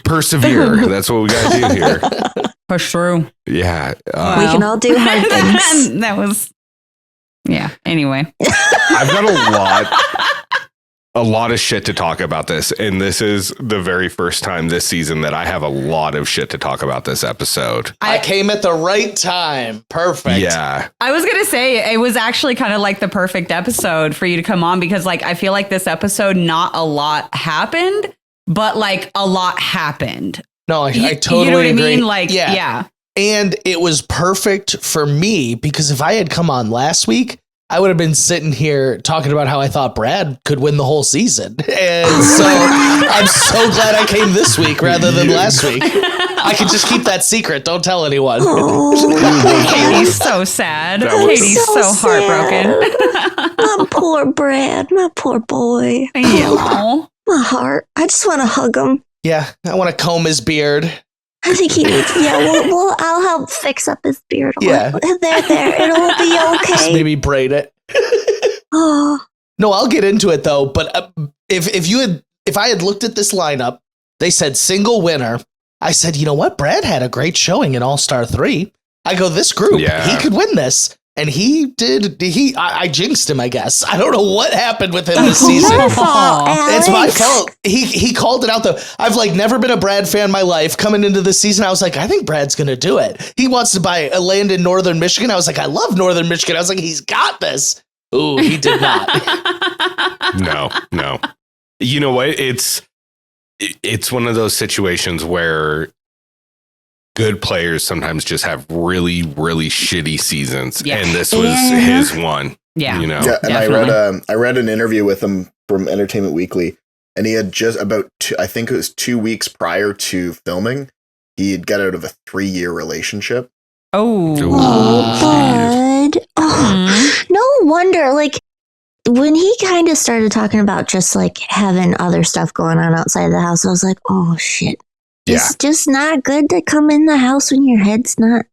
persevere. That's what we got to do here. Push through. Yeah. We can all do hard things. That was, yeah. Anyway. I've got a lot of shit to talk about this. And this is the very first time this season that I have a lot of shit to talk about this episode. I came at the right time. Perfect. Yeah. I was going to say, it was actually kind of like the perfect episode for you to come on because like, I feel like this episode, not a lot happened, but like a lot happened. No, I totally you know what agree. I mean? Like, yeah. And it was perfect for me because if I had come on last week, I would have been sitting here talking about how I thought Brad could win the whole season. And so I'm so glad I came this week rather than last week. I can just keep that secret. Don't tell anyone. Katie's so sad. Katie's so heartbroken. My poor Brad, my poor boy. My heart. I just want to hug him. Yeah, I want to comb his beard. I think he needs. Yeah, I'll help fix up his beard. Yeah, there. It'll be okay. Just maybe braid it. Oh no, I'll get into it though. But if I had looked at this lineup, they said single winner. I said, you know what? Brad had a great showing in All-Star 3. I go, this group, he could win this. And he did. I jinxed him, I guess. I don't know what happened with him this season. Your fault, Alex. It's my fault. He called it out though. I've like never been a Brad fan in my life. Coming into this season, I was like, I think Brad's gonna do it. He wants to buy a land in Northern Michigan. I was like, I love Northern Michigan. I was like, he's got this. Ooh, he did not. No. You know what? It's one of those situations where good players sometimes just have really, really shitty seasons. Yeah. And this was his one. Yeah. You know? Yeah, and I read an interview with him from Entertainment Weekly, and he had just about I think it was 2 weeks prior to filming, he had got out of a 3-year relationship. Bud. No wonder, like, when he kind of started talking about just like having other stuff going on outside the house, I was like, oh shit. It's just not good to come in the house when your head's not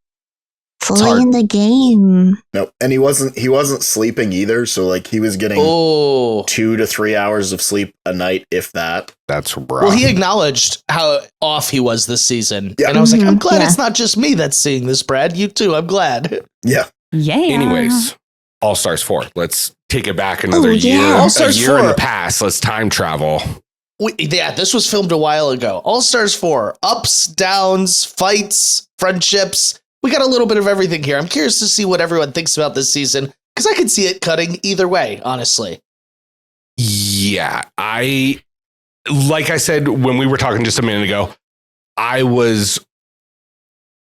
fully in the game. No, and he wasn't sleeping either, so like he was getting 2 to 3 hours of sleep a night, if that. That's rough. Well, he acknowledged how off he was this season. Yeah. And I was like, I'm glad it's not just me that's seeing this, Brad. You too. I'm glid. Yeah. Yeah. Anyways, All-Stars 4. Let's take it back another year. All-Stars 4. In the past. Let's time travel. This was filmed a while ago. All-Stars 4. Ups, downs, fights, friendships. We got a little bit of everything here. I'm curious to see what everyone thinks about this season, because I could see it cutting either way, honestly. Yeah. Like I said when we were talking just a minute ago, I was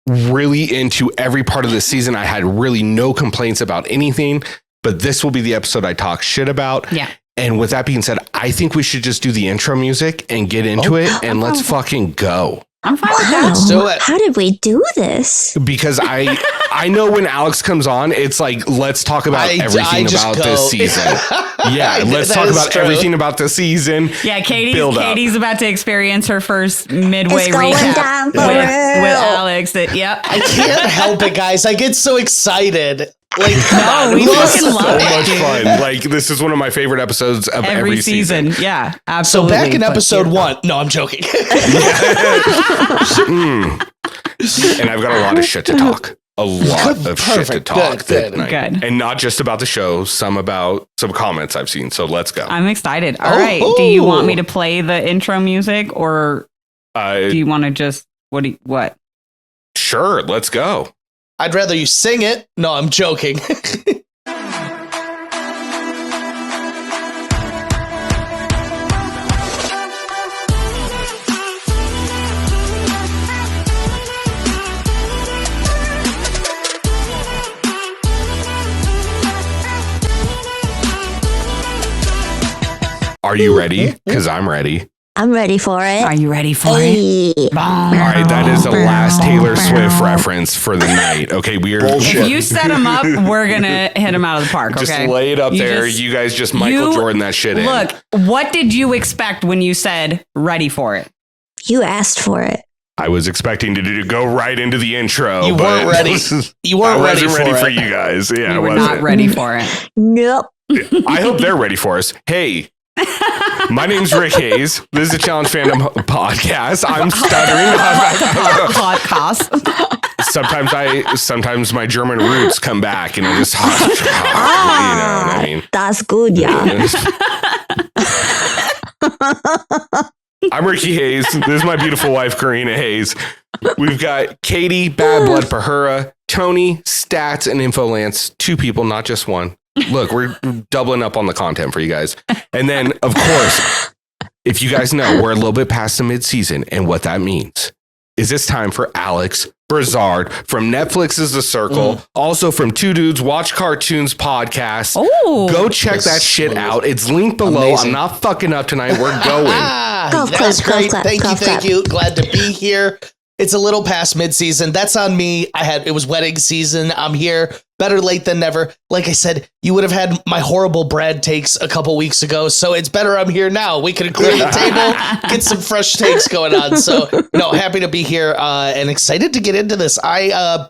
really into every part of the season. I had really no complaints about anything, but this will be the episode I talk shit about. Yeah. And with that being said, I think we should just do the intro music and get into it, and let's fucking go. I'm fine with that. Let's do it. How did we do this? Because I know when Alex comes on, it's like, let's talk about everything about this season. Yeah, let's talk about everything about the season. Yeah, Katie's about to experience her first midway recap with Alex. I can't help it, guys. I get so excited. Like, no, we fucking love it. So much fun. Like, this is one of my favorite episodes of every season. Yeah, absolutely. So back in episode 1. No, I'm joking. And I've got a lot of shit to talk. A lot of shit to talk. Good. And not just about the show, some comments I've seen. So let's go. I'm excited. All right. Do you want me to play the intro music, or do you want to just what? Sure, let's go. I'd rather you sing it. No, I'm joking. Are you ready? Because I'm ready. I'm ready for it. Are you ready for it? All right, that is the last Taylor Swift reference for the night. Okay, if you set him up, we're going to hit him out of the park, okay? Just lay it up there. You guys just Michael Jordan that shit in. Look, what did you expect when you said ready for it? You asked for it. I was expecting to go right into the intro. You weren't ready. You weren't ready for you guys. Yeah, you were not ready for it. Nope. I hope they're ready for us. Hey. My name's Rick Hayes. This is a Challenge Fandom Podcast. I'm stuttering. Podcast. Sometimes my German roots come back and I just, you know what I mean? That's good, yeah. I'm Ricky Hayes. This is my beautiful wife, Corrina Hayes. We've got Katie, Bad Blood Pahura, Tony, Stats, and Infolance. 2 people, not just one. Look, we're doubling up on the content for you guys. And then, of course, if you guys know, we're a little bit past the mid-season, and what that means is it's time for Alex Brizard from Netflix's The Circle, also from Two Dudes Watch Cartoons podcast. Go check that shit out. It's linked below. Amazing. I'm not fucking up tonight. We're going. That's great. Thank you. Glad to be here. It's a little past mid-season. That's on me. It was wedding season. I'm here. Better late than never. Like I said, you would have had my horrible Brad takes a couple weeks ago, so it's better I'm here now. We can clear the table, get some fresh takes going on. So, happy to be here and excited to get into this. I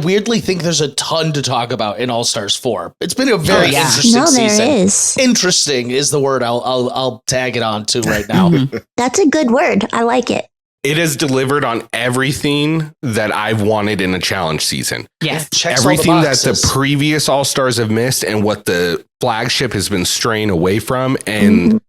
weirdly think there's a ton to talk about in All Stars 4. It's been a very interesting season. There is. Interesting is the word I'll tag it on to right now. That's a good word. I like it. It has delivered on everything that I've wanted in a challenge season. Yes. Everything that the previous All-Stars have missed and what the flagship has been straying away from. And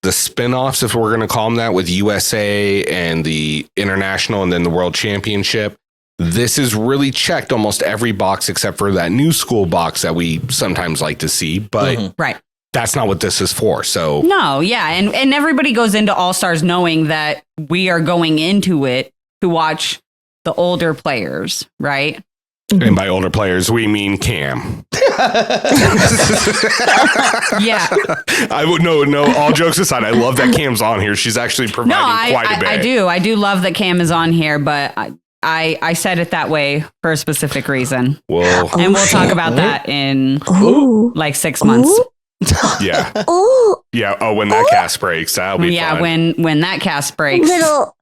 the spin-offs, if we're going to call them that, with USA and the International and then the World Championship. This has really checked almost every box except for that new school box that we sometimes like to see. But that's not what this is for. So no, yeah. And everybody goes into All Stars knowing that we are going into it to watch the older players, right? And by older players, we mean Cam. Yeah. I would no, all jokes aside, I love that Cam's on here. She's actually providing quite a bit. I do love that Cam is on here, but I said it that way for a specific reason. Whoa. And we'll talk about that in like 6 months. Yeah. Yeah. Oh, when that cast breaks, that'll be fun. when that cast breaks. Little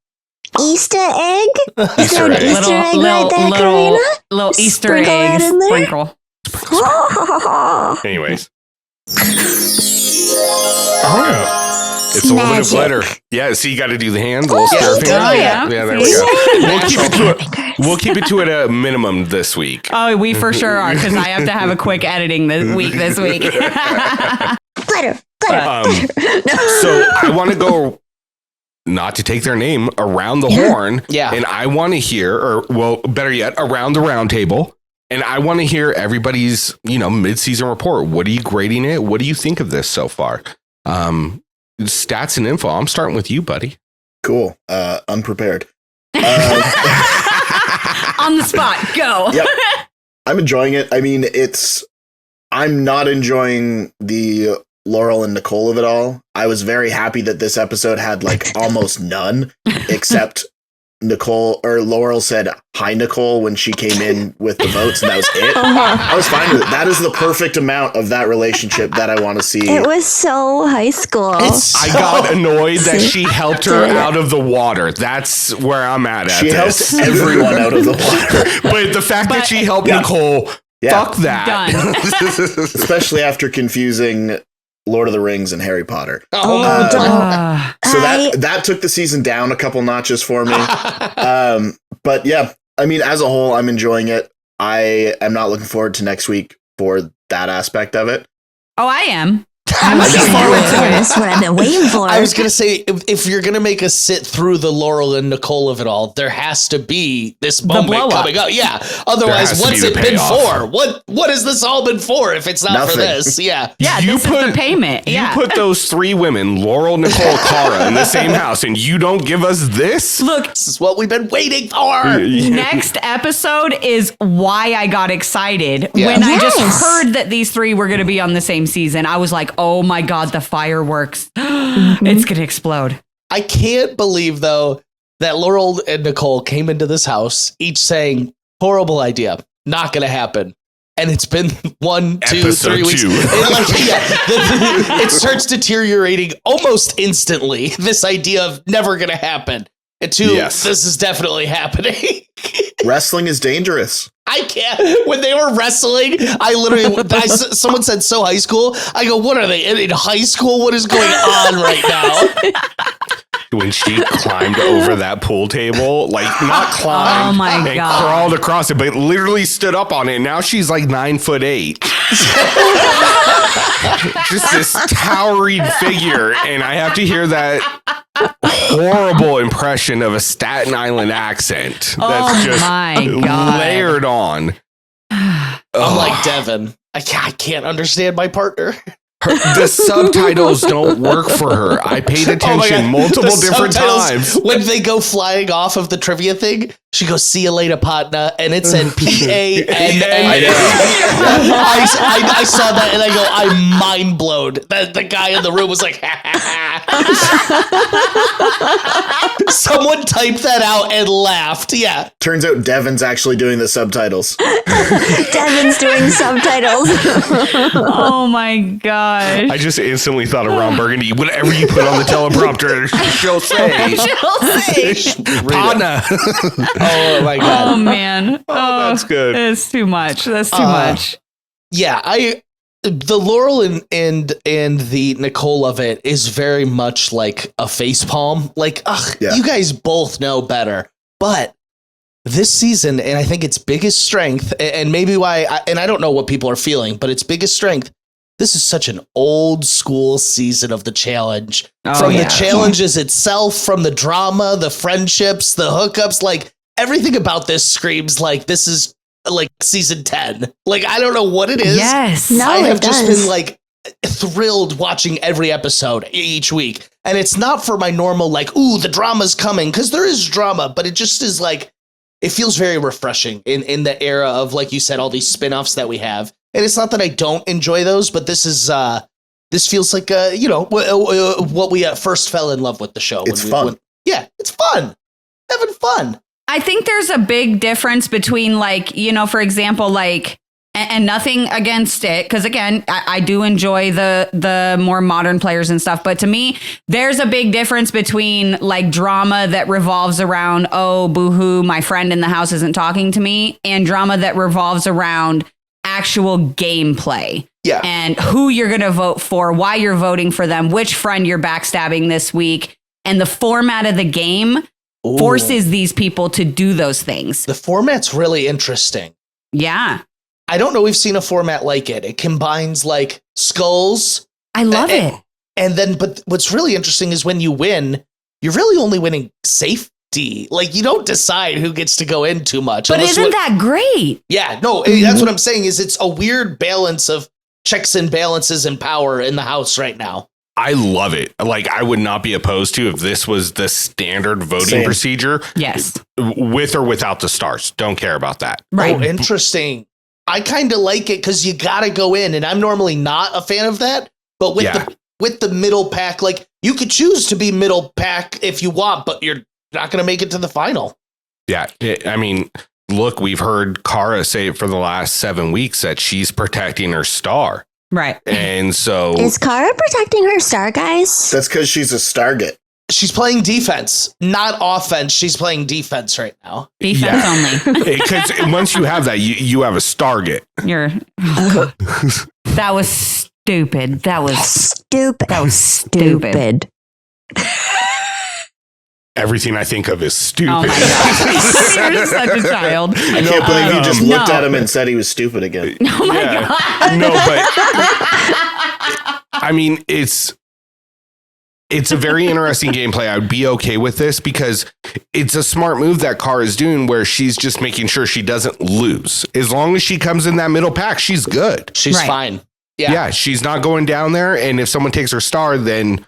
Easter egg? Easter egg. Little Easter egg sprinkle. Anyways. It's a little bit of glitter. Yeah, so you got to do the hands, a little stir finger. Yeah, there we go. We'll keep it to a minimum this week. Oh, we for sure are, because I have to have a quick editing this week. Glitter. So I want to go, not to take their name, around the horn. Yeah. And I want to hear, or well, better yet, around the round table. And I want to hear everybody's, mid-season report. What are you grading it? What do you think of this so far? Stats and info. I'm starting with you, buddy. Cool. Unprepared. On the spot. Go. Yep. I'm enjoying it. I mean, I'm not enjoying the Laurel and Nicole of it all. I was very happy that this episode had almost none, except Laurel said hi Nicole when she came in with the votes, and that was it. I was fine with it. That is the perfect amount of that relationship that I want to see. It was so high school. I got annoyed that she helped her out of the water. That's where I'm at. She helped everyone out of the water. But the fact that she helped Nicole, fuck that. Done. Especially after confusing Lord of the Rings and Harry Potter. So that took the season down a couple notches for me. But yeah, I mean, as a whole, I'm enjoying it. I am not looking forward to next week for that aspect of it. Oh, I am. I'm looking forward to it. That's what I've been waiting for. I was going to say, if you're going to make us sit through the Laurel and Nicole of it all, there has to be this moment coming up. Yeah. Otherwise, what's it been for? What has this all been for if it's not for this? Yeah. Yeah, this is the payment. Yeah. You put those 3 women, Laurel, Nicole, Cara, in the same house, and you don't give us this? Look, this is what we've been waiting for. Next episode is why I got excited. Yeah. When I just heard that these 3 were going to be on the same season, I was like, oh my God, the fireworks. It's going to explode. I can't believe, though, that Laurel and Nicole came into this house, each saying, horrible idea, not going to happen. And it's been 1, 2, 3 weeks. It starts deteriorating almost instantly. This idea of never going to happen. And 2, this is definitely happening. Wrestling is dangerous. I can't. When they were wrestling, someone said, so high school. I go, what are they in high school? What is going on right now? When she climbed over that pool table, like not climbed and crawled across it, but literally stood up on it. And now she's like 9'8". Just this towering figure. And I have to hear that horrible impression of a Staten Island accent. That's just layered on. Unlike Devin, I can't understand my partner. The subtitles don't work for her. I paid attention multiple different times. When they go flying off of the trivia thing, she goes, "See you later, partner," and it said PANN. I saw that and I go, I'm mind blown. That the guy in the room was like, someone typed that out and laughed. Yeah. Turns out Devin's actually doing the subtitles. Devin's doing subtitles. Oh my gosh. I just instantly thought of Ron Burgundy. Whatever you put on the teleprompter, she'll say. Partner. Oh my god. Oh man. Oh, that's good. It's too much. That's too much. Yeah, the Laurel and the Nicole of it is very much like a facepalm. Like, you guys both know better. But this season, and I think its biggest strength, and maybe why, I don't know what people are feeling, but its biggest strength, this is such an old school season of the challenge. From the challenges itself, from the drama, the friendships, the hookups, like everything about this screams like this is like season 10. Like, I don't know what it is. Yes. No, I have just been like thrilled watching every episode each week. And it's not for my normal, like, ooh, the drama's coming, because there is drama, but it just is like, it feels very refreshing in the era of, like you said, all these spin-offs that we have. And it's not that I don't enjoy those, but this is this feels like what we first fell in love with the show. It's fun. It's fun. Having fun. I think there's a big difference between, like, you know, for example, like, and nothing against it, because again, I do enjoy the more modern players and stuff, but to me, there's a big difference between like drama that revolves around, oh, boo-hoo, my friend in the house isn't talking to me, and drama that revolves around actual gameplay. Yeah. And who you're going to vote for, why you're voting for them, which friend you're backstabbing this week, and the format of the game forces these people to do those things. The format's really interesting. Yeah. I don't know we've seen a format like it. It combines like skulls. I love it. And then, but what's really interesting is when you win, you're really only winning safety. Like, you don't decide who gets to go in too much. But isn't that great? Yeah, no, that's what I'm saying is it's a weird balance of checks and balances and power in the house right now. I love it. Like, I would not be opposed to if this was the standard voting procedure. Yes. With or without the stars. Don't care about that. Right. Oh, interesting. I kind of like it because you got to go in, and I'm normally not a fan of that. But with the middle pack, like, you could choose to be middle pack if you want, but you're not going to make it to the final. Yeah. I mean, look, we've heard Kara say for the last 7 weeks that she's protecting her star. Right. And so is Kara protecting her star, guys? That's because she's a Stargate. She's playing defense, not offense. She's playing defense right now. Defense only. Because once you have that, you have a Stargate. That was stupid. That was stupid. That was stupid. Everything I think of is stupid. Oh my God. You're such a child. I can't believe you just looked at him and said he was stupid again. Oh my God. No, but I mean, it's a very interesting gameplay. I would be okay with this because it's a smart move that Kara is doing where she's just making sure she doesn't lose. As long as she comes in that middle pack, she's good. She's fine. Yeah, she's not going down there. And if someone takes her star, then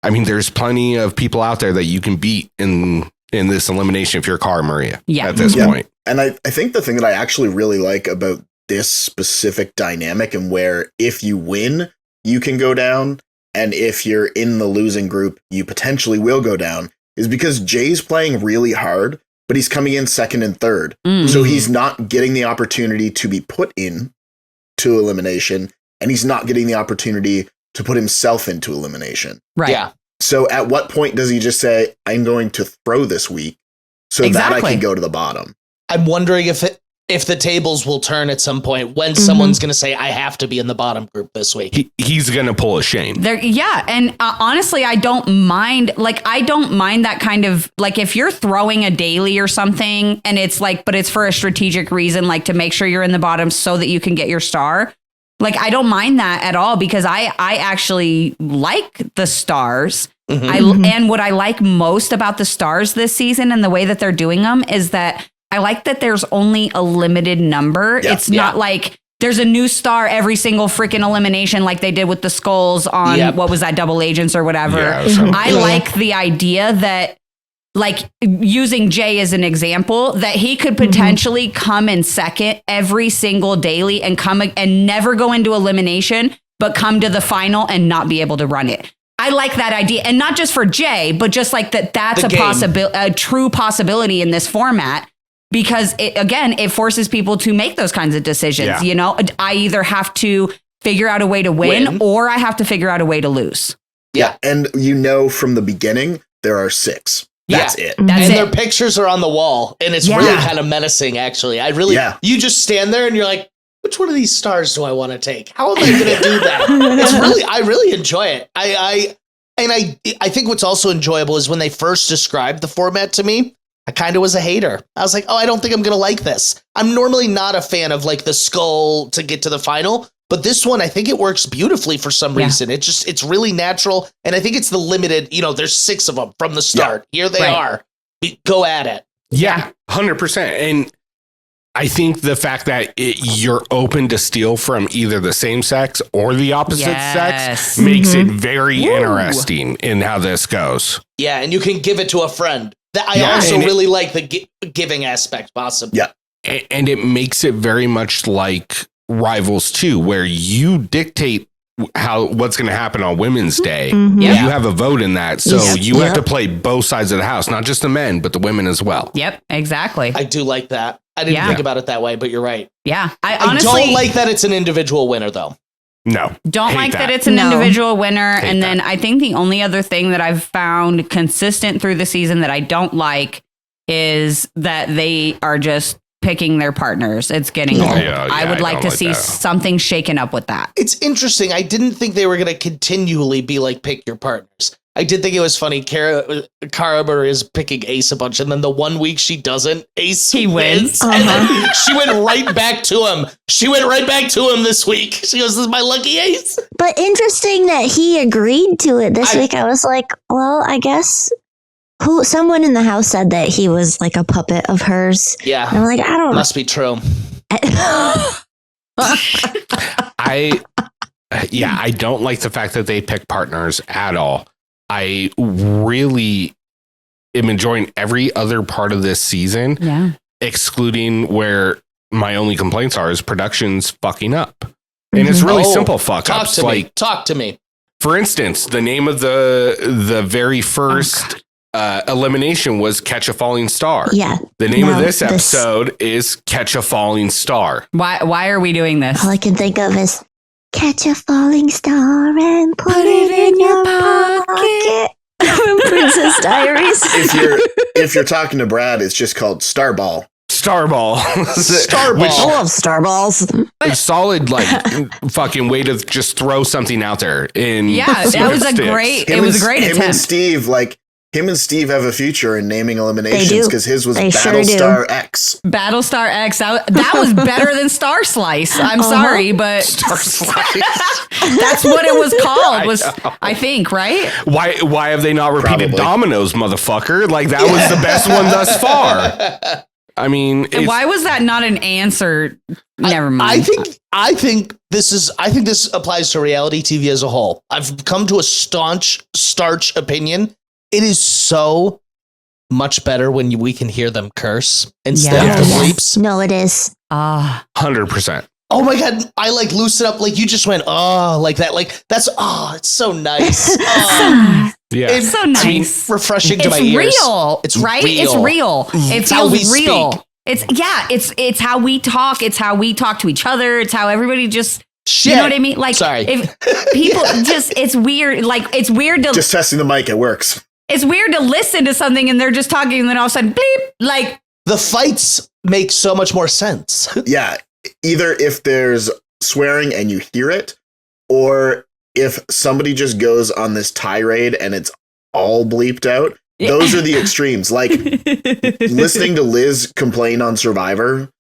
I mean, there's plenty of people out there that you can beat in this elimination if you're Cara Maria at this point. And I think the thing that I actually really like about this specific dynamic and where if you win, you can go down, and if you're in the losing group, you potentially will go down, is because Jay's playing really hard, but he's coming in second and third. So he's not getting the opportunity to be put in to elimination, and he's not getting the opportunity to put himself into elimination. Right. Yeah. So at what point does he just say, I'm going to throw this week so that I can go to the bottom? I'm wondering if the tables will turn at some point when someone's going to say, I have to be in the bottom group this week. He's going to pull a Shane. And honestly, I don't mind that kind of, like, if you're throwing a daily or something and it's like, but it's for a strategic reason, like to make sure you're in the bottom so that you can get your star. Like, I don't mind that at all because I actually like the stars. And what I like most about the stars this season and the way that they're doing them is that I like that there's only a limited number. Yeah, it's not like there's a new star every single freaking elimination like they did with the skulls on what was that, Double Agents or whatever. I like the idea that, like, using Jay as an example, that he could potentially come in second every single daily and come and never go into elimination, but come to the final and not be able to run it. I like that idea. And not just for Jay, but just like that's a true possibility in this format. Because it forces people to make those kinds of decisions. Yeah. You know, I either have to figure out a way to win or I have to figure out a way to lose. Yeah. And from the beginning, there are 6. That's it. And their pictures are on the wall. And it's really kind of menacing, actually. You just stand there and you're like, which one of these stars do I want to take? How am I going to do that? I really enjoy it. I think what's also enjoyable is when they first described the format to me, I kind of was a hater. I was like, I don't think I'm going to like this. I'm normally not a fan of like the skull to get to the final, but this one, I think it works beautifully for some reason. It's really natural. And I think it's the limited, there's 6 of them from the start. Yeah. Here they are. Go at it. Yeah, 100%. And I think the fact that you're open to steal from either the same sex or the opposite sex makes it very interesting in how this goes. Yeah. And you can give it to a friend. I also really like the giving aspect, possibly. Yeah. And it makes it very much like Rivals 2, where you dictate what's going to happen on Women's Day. You have a vote in that. So you have to play both sides of the house, not just the men, but the women as well. Yep, exactly. I do like that. I didn't think about it that way, but you're right. Yeah. I honestly don't like that it's an individual winner, though. No. Don't like that it's an individual winner. And then I think the only other thing that I've found consistent through the season that I don't like is that they are just picking their partners. It's getting old. I would like to see something shaken up with that. It's interesting. I didn't think they were going to continually be like, pick your partners. I did think it was funny. Karaber is picking Ace a bunch, and then the 1 week she doesn't, Ace wins. And then she went right back to him. She went right back to him this week. She goes, "This is my lucky Ace." But interesting that he agreed to it this week. I was like, well, I guess someone in the house said that he was like a puppet of hers. Yeah. And I'm like, I don't know. Must be true. I don't like the fact that they pick partners at all. I really am enjoying every other part of this season, excluding where my only complaints are is production's fucking up. And it's really simple fuck ups. Talk to me. For instance, the name of the very first elimination was Catch a Falling Star. Yeah. The name of this episode is Catch a Falling Star. Why are we doing this? All I can think of is catch a falling star and put it in your pocket. Princess Diaries. If you're talking to Brad, it's just called Starball. Starball. I love Starballs. A solid, fucking way to just throw something out there. That was a great attempt. Him and Steve have a future in naming eliminations because his was Battlestar X. Battlestar X. That was better than Star Slice. I'm sorry, but Star Slice. That's what it was called. I think, right? Why have they not repeated Domino's, motherfucker? Like that was the best one thus far. I mean, why was that not an answer? Never mind. I think this applies to reality TV as a whole. I've come to a starch opinion. It is so much better when we can hear them curse instead of the bleeps. No, it is. 100%. Oh my God. I loosen up. Like you just went, like that. Like that's, it's so nice. It's so nice. Refreshing to my ears. It's right. It's real. It feels real. Speak. It's how we talk. It's how we talk to each other. It's how everybody just Shit. You know what I mean? Like, Sorry. if people just, it's weird. Like, it's weird to just testing the mic. It works. It's weird to listen to something and they're just talking and then all of a sudden, bleep. Like, the fights make so much more sense. Yeah. Either if there's swearing and you hear it, or if somebody just goes on this tirade and it's all bleeped out. Those are the extremes. Like listening to Liz complain on Survivor,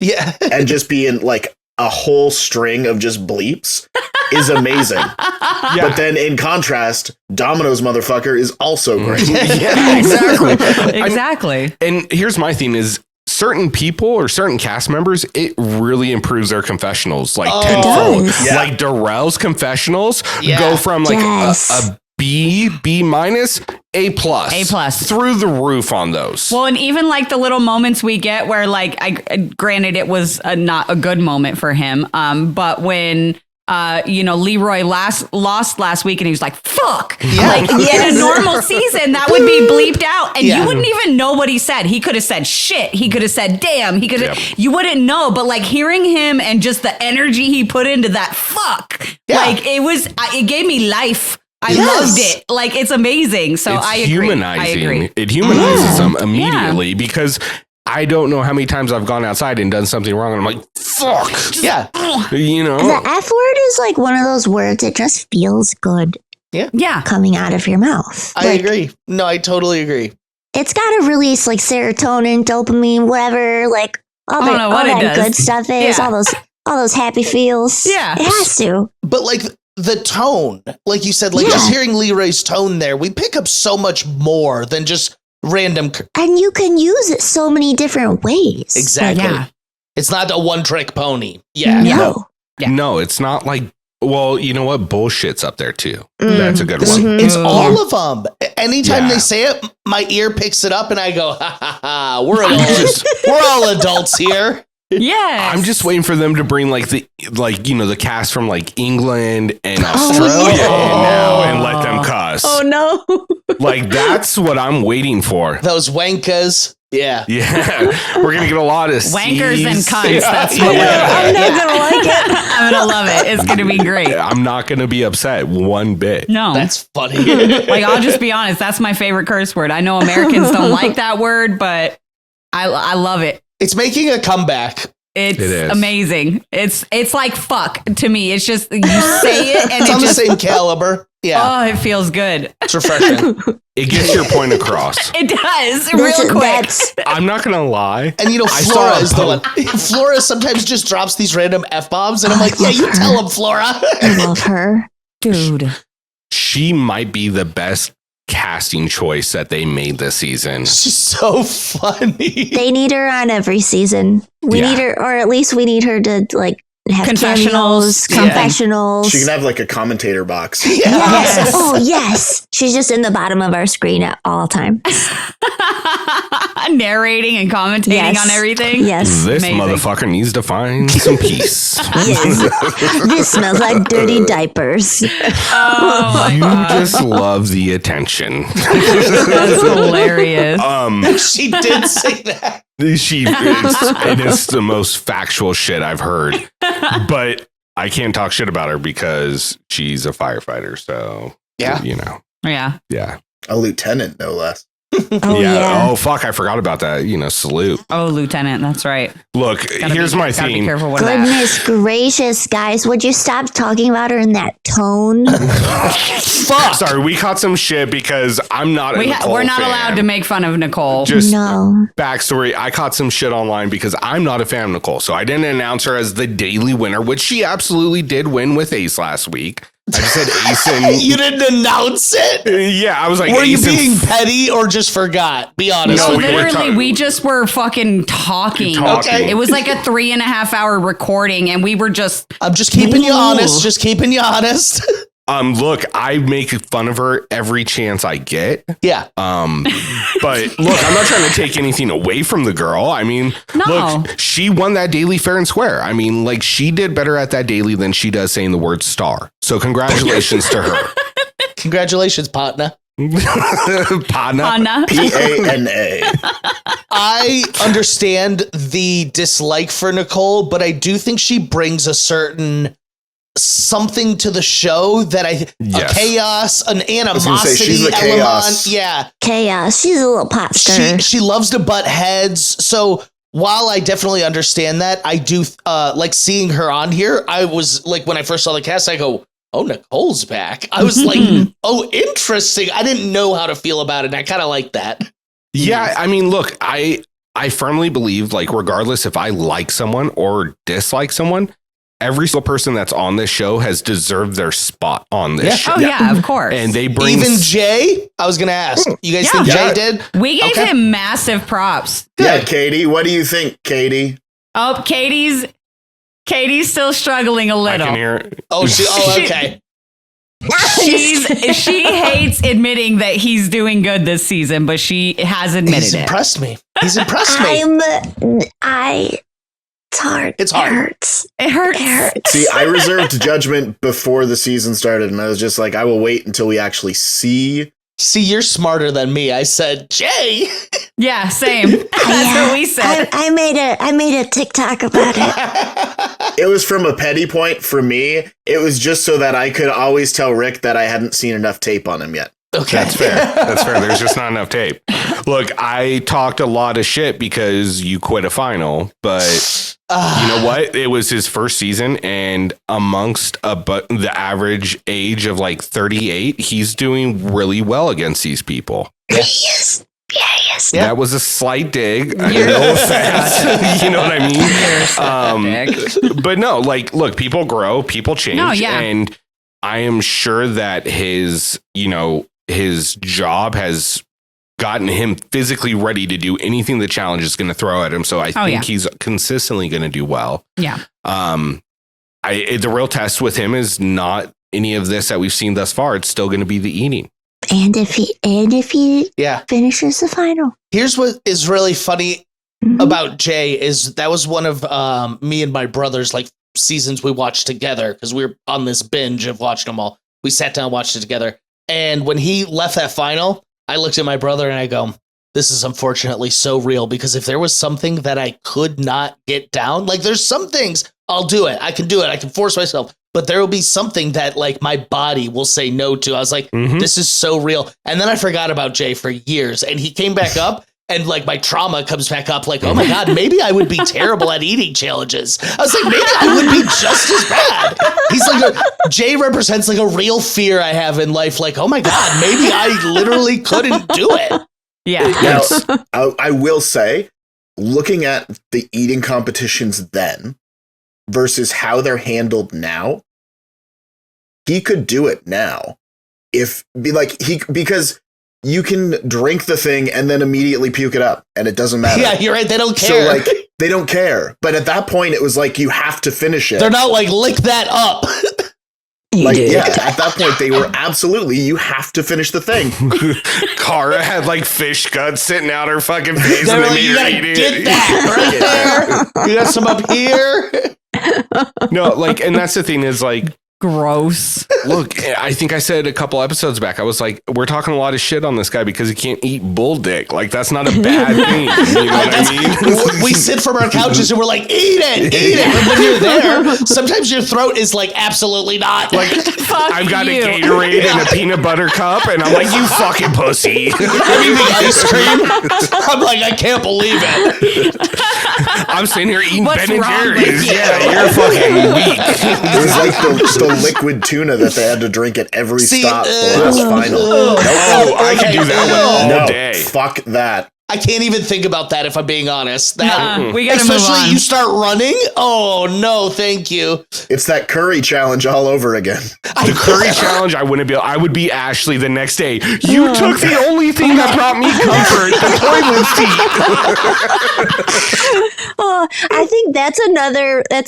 and just being like a whole string of just bleeps is amazing. Yeah. But then in contrast, Domino's motherfucker is also great. Yeah, exactly. Exactly. And here's my thing is certain people or certain cast members, it really improves their confessionals like tenfold. Yeah. Like Darrell's confessionals go from like a B minus, A plus through the roof on those. Well, and even like the little moments we get where like, granted it was not a good moment for him. But when, Leroy lost last week and he was like, fuck, like in a normal season, that would be bleeped out and you wouldn't even know what he said. He could have said shit. He could have said, damn, he could have, you wouldn't know. But like hearing him and just the energy he put into that fuck, like it gave me life. I loved it. Like, it's amazing. So it's I agree. Humanizing. It humanizes them immediately because I don't know how many times I've gone outside and done something wrong. And I'm like, fuck. Yeah. The F word is like one of those words. It just feels good. Yeah. Coming out of your mouth. I agree. No, I totally agree. It's got to release like serotonin, dopamine, whatever, like all that good stuff is, all those happy feels. Yeah. It has to. But like the tone, like you said, like just hearing Leroy's tone there, we pick up so much more than just random. And you can use it so many different ways. Exactly. Like, it's not a one-trick pony. No, it's not like, well, you know what? Bullshit's up there too. That's a good one. It's all of them. Anytime they say it, my ear picks it up and I go, ha ha ha, we're adults. We're all adults here. Yeah, I'm just waiting for them to bring the cast from like England and Australia in now and let them cuss. Oh no! Like that's what I'm waiting for. Those wankas. Yeah. We're gonna get a lot of wankers and cunts. Yeah. That's what I'm not gonna like it. I'm gonna love it. It's gonna be great. I'm not gonna be upset one bit. No, that's funny. Like I'll just be honest. That's my favorite curse word. I know Americans don't like that word, but I love it. It's making a comeback. It is amazing. It's like fuck to me. It's just you say it and it's on the same caliber. Yeah. Oh, it feels good. It's refreshing. It gets your point across. It does real quick. I'm not gonna lie. And Flora is the one. Flora sometimes just drops these random F-bombs and I'm like, yeah, you tell him, Flora. I love her. Dude. She might be the best casting choice that they made this season. She's so funny. They need her on every season. We need her, or at least we need her to like have confessionals. She can have like a commentator box. Yes. Oh yes. She's just in the bottom of our screen at all times. Narrating and commentating on everything. Yes. This motherfucker needs to find some peace. Yes. This smells like dirty diapers. Oh my God. Just love the attention. That's hilarious. She did say that. It is the most factual shit I've heard. But I can't talk shit about her because she's a firefighter. So, Yeah. A lieutenant, no less. Oh, fuck. I forgot about that. Salute. Oh, Lieutenant. That's right. Look, here's my thing. Be careful with Goodness gracious, guys. Would you stop talking about her in that tone? Fuck. Sorry, we caught some shit because I'm not a Nicole We're not fan. allowed to make fun of Nicole. Just backstory. I caught some shit online because I'm not a fan of Nicole. So I didn't announce her as the daily winner, which she absolutely did win with Ace last week. I just said Ace and... You didn't announce it? Yeah, I was like... Were you being petty or just forgot? Be honest. No, literally, we just were fucking talking. Okay. It was like a 3.5 hour recording and we were just... I'm just keeping you honest. Just keeping you honest. Look, I make fun of her every chance I get. Yeah. But look, I'm not trying to take anything away from the girl. I mean, look, she won that daily fair and square. I mean, like she did better at that daily than she does saying the word star. So congratulations to her. Congratulations, partner. Pana. P-A-N-A. I understand the dislike for Nicole, but I do think she brings a certain something to the show that a chaos, an animosity element. Chaos. Yeah. Chaos. She's a little pot stirrer. She loves to butt heads. So while I definitely understand that, I do like seeing her on here. I was like, when I first saw the cast, I go, oh, Nicole's back. I was like, oh, interesting. I didn't know how to feel about it. And I kind of like that. Yeah. I mean, look, I firmly believe, like, regardless if I like someone or dislike someone, every single person that's on this show has deserved their spot on this show. Oh, yeah, of course. And they bring... Even Jay? I was going to ask. You guys think Jay did? We gave him massive props. Good. Yeah, Katie. What do you think, Katie? Oh, Katie's still struggling a little. I can hear... Oh, okay. She hates admitting that he's doing good this season, but she has admitted He's it. impressed me. He's impressed me. It's hard. It's hard. It hurts. See, I reserved judgment before the season started, and I was just like, I will wait until we actually see. See, you're smarter than me. I said, Jay. Yeah, same. That's what we said. I made a TikTok about it. It was from a petty point for me. It was just so that I could always tell Rick that I hadn't seen enough tape on him yet. Okay. That's fair. That's fair. There's just not enough tape. Look, I talked a lot of shit because you quit a final, but you know what? It was his first season, and amongst the average age of like 38, he's doing really well against these people. Yes. Yes. That was a slight dig. No offense. You know what I mean? But no, like, look, people grow, people change, and I am sure that his job has gotten him physically ready to do anything the challenge is going to throw at him. So I think he's consistently going to do well. Yeah. The real test with him is not any of this that we've seen thus far. It's still going to be the eating. And if he finishes the final. Here's what is really funny about Jay is that was one of me and my brother's like seasons we watched together because we were on this binge of watching them all. We sat down and watched it together. And when he left that final, I looked at my brother and I go, this is unfortunately so real because if there was something that I could not get down, like there's some things I'll do it. I can do it. I can force myself. But there will be something that like my body will say no to. I was like, this is so real. And then I forgot about Jay for years and he came back up and like my trauma comes back up like, oh my God, maybe I would be terrible at eating challenges. I was like, maybe I would be just as bad. He's like, Jay represents like a real fear I have in life. Like, oh my God, maybe I literally couldn't do it. Yeah. Now, I will say, looking at the eating competitions then versus how they're handled now, he could do it now. Because you can drink the thing and then immediately puke it up and it doesn't matter. Yeah, you're right. They don't care. So like they don't care. But at that point it was like you have to finish it. They're not like lick that up. At that point they were absolutely you have to finish the thing. Cara had like fish guts sitting out her fucking face and like, you gotta get that right there. You got some up here. No, like, and that's the thing is like gross. Look, I think I said a couple episodes back, I was like, we're talking a lot of shit on this guy because he can't eat bull dick. Like, that's not a bad thing. You know what I mean? We sit from our couches and we're like, eat it. And when you're there, sometimes your throat is like, absolutely not. Like, I've got a Gatorade and a peanut butter cup, and I'm like, you fucking pussy. Anything ice cream? I'm like, I can't believe it. I'm sitting here eating What's Ben and wrong Jerry's. with you? Yeah, you're fucking weak. It was like the liquid tuna that they had to drink at every stop the last final. I could do that one all day. Fuck that. I can't even think about that if I'm being honest. We gotta move on. Especially you start running. Oh no, thank you. It's that curry challenge all over again. The curry challenge, I wouldn't be. I would be Ashley the next day. You took the only thing that brought me comfort, the toilet seat. Oh, I think that's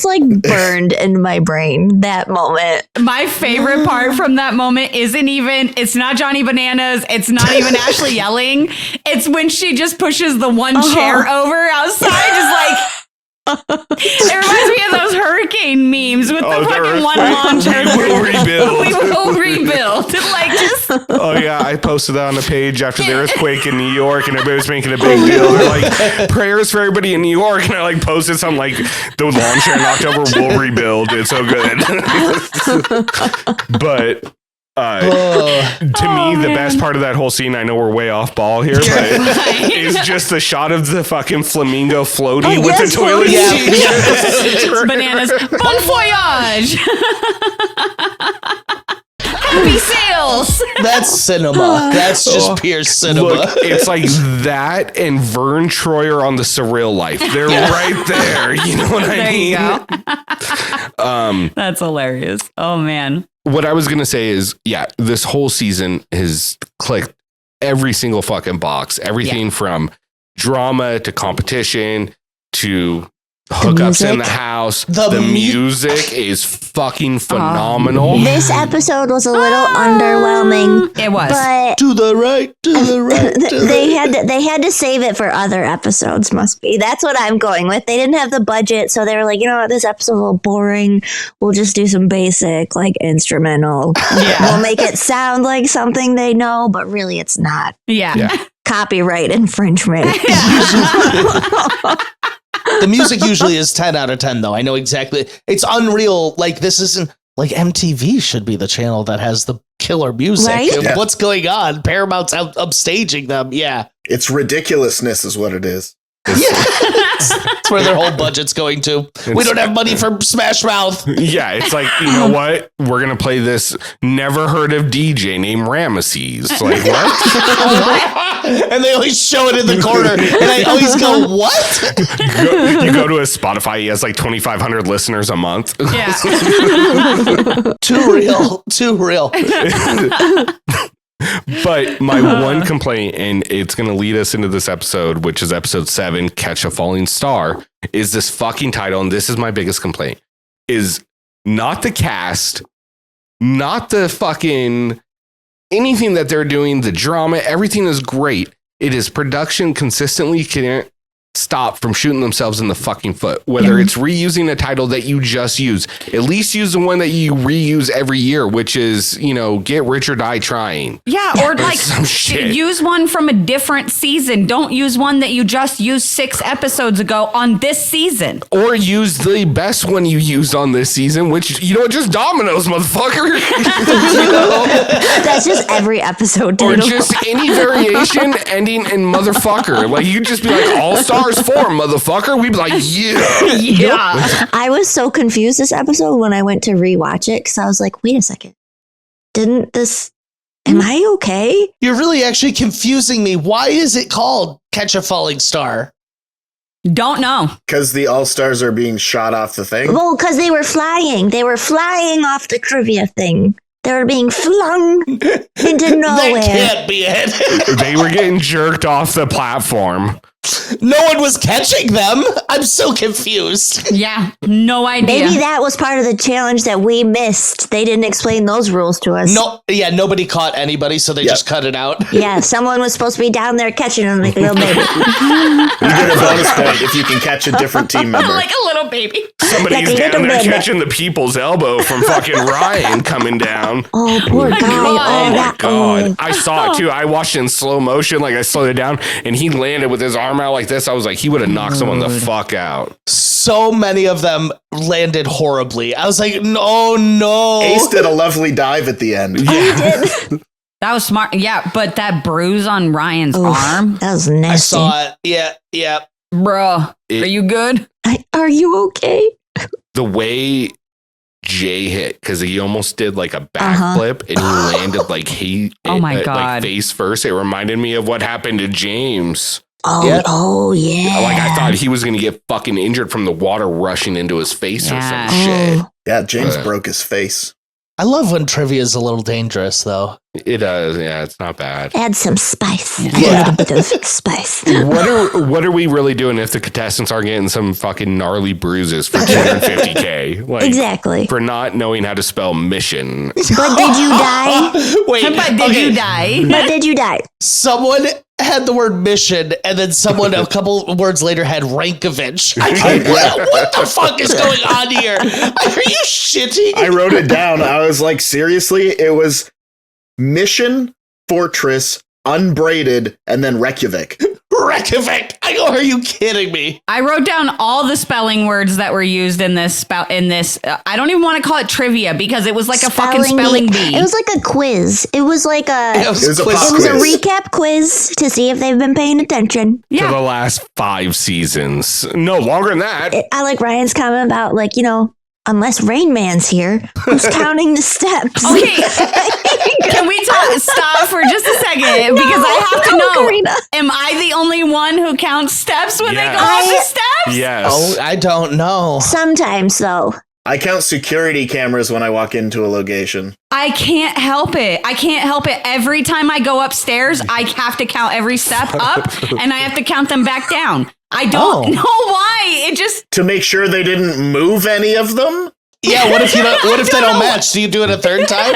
like burned in my brain, that moment. My favorite part from that moment it's not Johnny Bananas. It's not even Ashley yelling. It's when she just pushes the one chair over outside, just like, It reminds me of those hurricane memes with the fucking one launcher. We will rebuild. We will rebuild. Like just. Oh yeah, I posted that on the page after the earthquake in New York, and everybody was making a big deal. They're like, prayers for everybody in New York, and I like posted something like, the lawn chair in October will rebuild. It's so good. But to me, the best part of that whole scene, I know we're way off ball here, but is just the shot of the fucking flamingo floaty with the toilet seat. It's bananas. Bon voyage. Happy sales. That's cinema. That's just pure cinema. Look, it's like that and Vern Troyer on The Surreal Life. They're right there. You know what I mean? There you go. That's hilarious. Oh, man. What I was going to say is, this whole season has clicked every single fucking box. Everything from drama to competition to hookups in the house. The music is fucking phenomenal. This episode was a little underwhelming. It was. But to the right. they had to save it for other episodes, must be. That's what I'm going with. They didn't have the budget, so they were like, you know what, this episode's a little boring. We'll just do some basic, like, instrumental. We'll make it sound like something they know, but really it's not. Yeah. Copyright infringement. The music usually is 10 out of 10, though. I know exactly. It's unreal. Like, this isn't like MTV should be the channel that has the killer music. Right? Yeah. What's going on? Paramount's out upstaging them. Yeah. It's ridiculousness is what it is. It's where their whole budget's going to. We don't have money for Smash Mouth. Yeah, it's like, you know what? We're going to play this never heard of DJ named Ramesses. Like, what? And they always show it in the corner. And I always go, what? You go to his Spotify, he has like 2,500 listeners a month. Yeah. Too real. Too real. But my one complaint, and it's going to lead us into this episode, which is episode 7, Catch a Falling Star, is this fucking title. And this is my biggest complaint, is not the cast, not the fucking anything that they're doing, the drama, everything is great. It is production consistently can't stop from shooting themselves in the fucking foot. Whether it's reusing a title that you just use, at least use the one that you reuse every year, which is, you know, Get Rich or Die Trying. Yeah, or like use one from a different season. Don't use one that you just used 6 episodes ago on this season. Or use the best one you used on this season, which, you know, just Dominoes, motherfucker. That's just every episode title. Or just any variation ending in motherfucker. Like, you could just be like, All-Stars 4, motherfucker. We'd be like, yeah. I was so confused this episode when I went to rewatch it, because I was like, wait a second. Am I okay? You're really actually confusing me. Why is it called Catch a Falling Star? Don't know. Because the All-Stars are being shot off the thing? Well, because they were flying. They were flying off the trivia thing. They were being flung into nowhere. That can't be it. They were getting jerked off the platform. No one was catching them. I'm so confused. Yeah, no idea. Maybe that was part of the challenge that we missed. They didn't explain those rules to us. Nobody caught anybody, so they just cut it out. Yeah, someone was supposed to be down there catching them like a little baby. You get a bonus point if you can catch a different team member. Like a little baby. Somebody's Like down there baby. catching the people's elbow from fucking Ryan coming down. Oh, poor guy. Oh my God. I saw it too. I watched it in slow motion. Like, I slowed it down and he landed with his arm out like this. I was like, he would have knocked someone the fuck out. So many of them landed horribly. I was like, no. Ace did a lovely dive at the end. Yeah. That was smart. Yeah, but that bruise on Ryan's arm. That was nasty. I saw it. Yeah. Bro, are you good? Are you okay? The way Jay hit, because he almost did like a backflip and he landed like like face first. It reminded me of what happened to James. Oh yeah. Like, I thought he was going to get fucking injured from the water rushing into his face or some shit. Yeah, James broke his face. I love when trivia is a little dangerous, though. It does. Yeah, it's not bad. Add some spice. A little bit of spice. What are we really doing if the contestants are getting some fucking gnarly bruises for $250K? Like, exactly. For not knowing how to spell mission. But did you die? Wait. But did you die? But did you die? Someone had the word mission, and then someone a couple words later had Rankovich. What the fuck is going on here? Are you shitting? I wrote it down. I was like, seriously? It was Mission, Fortress, Unbraided, and then Reykjavik. Reykjavik. I go, are you kidding me? I wrote down all the spelling words that were used in this. I don't even want to call it trivia because it was like a fucking spelling bee. It was like a quiz. It was like It was a recap quiz to see if they've been paying attention. For the last 5 seasons. No, longer than that. I like Ryan's comment about like, unless Rain Man's here, who's counting the steps? Okay. Can we stop for just a second? Because I have to know, Corrina. Am I the only one who counts steps when they go up the steps? Yes. Oh, I don't know. Sometimes, though. I count security cameras when I walk into a location. I can't help it. Every time I go upstairs, I have to count every step up and I have to count them back down. I don't know why. It just to make sure they didn't move any of them. Yeah, what if they don't match? Do you do it a third time?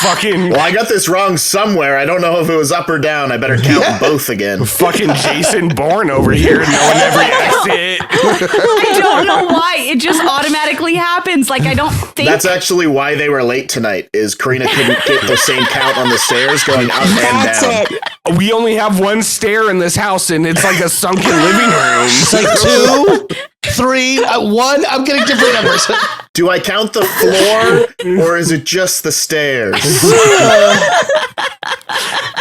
Fucking. Well, I got this wrong somewhere. I don't know if it was up or down. I better count both again. Fucking Jason Bourne over here knowing every exit. I don't know why. It just automatically happens. Like I don't think That's actually why they were late tonight. Is Corrina couldn't get the same count on the stairs going up and down. That's it. We only have one stair in this house, and it's like a sunken living room. It's like 2, 3, 1. I'm getting different numbers. Do I count the floor or is it just the stairs?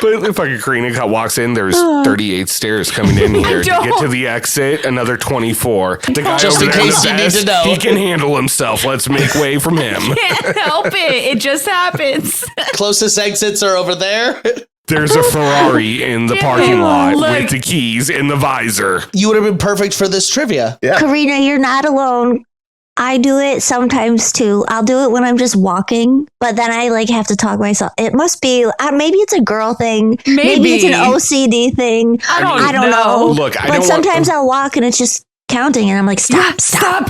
But if fucking Corrina walks in, there's 38 stairs coming in here to get to the exit. Another 24. The guy Just over in there case the you need best, to know. he can handle himself. Let's make way from him. can't help it. It just happens. Closest exits are over there. There's a Ferrari in the parking lot Look. with the keys in the visor. You would have been perfect for this trivia. Yeah. Corrina, you're not alone. I do it sometimes too. I'll do it when I'm just walking, but then I like have to talk myself. It must be maybe it's a girl thing. Maybe it's an OCD thing. I don't know. Look, but sometimes I'll walk and it's just counting, and I'm like, stop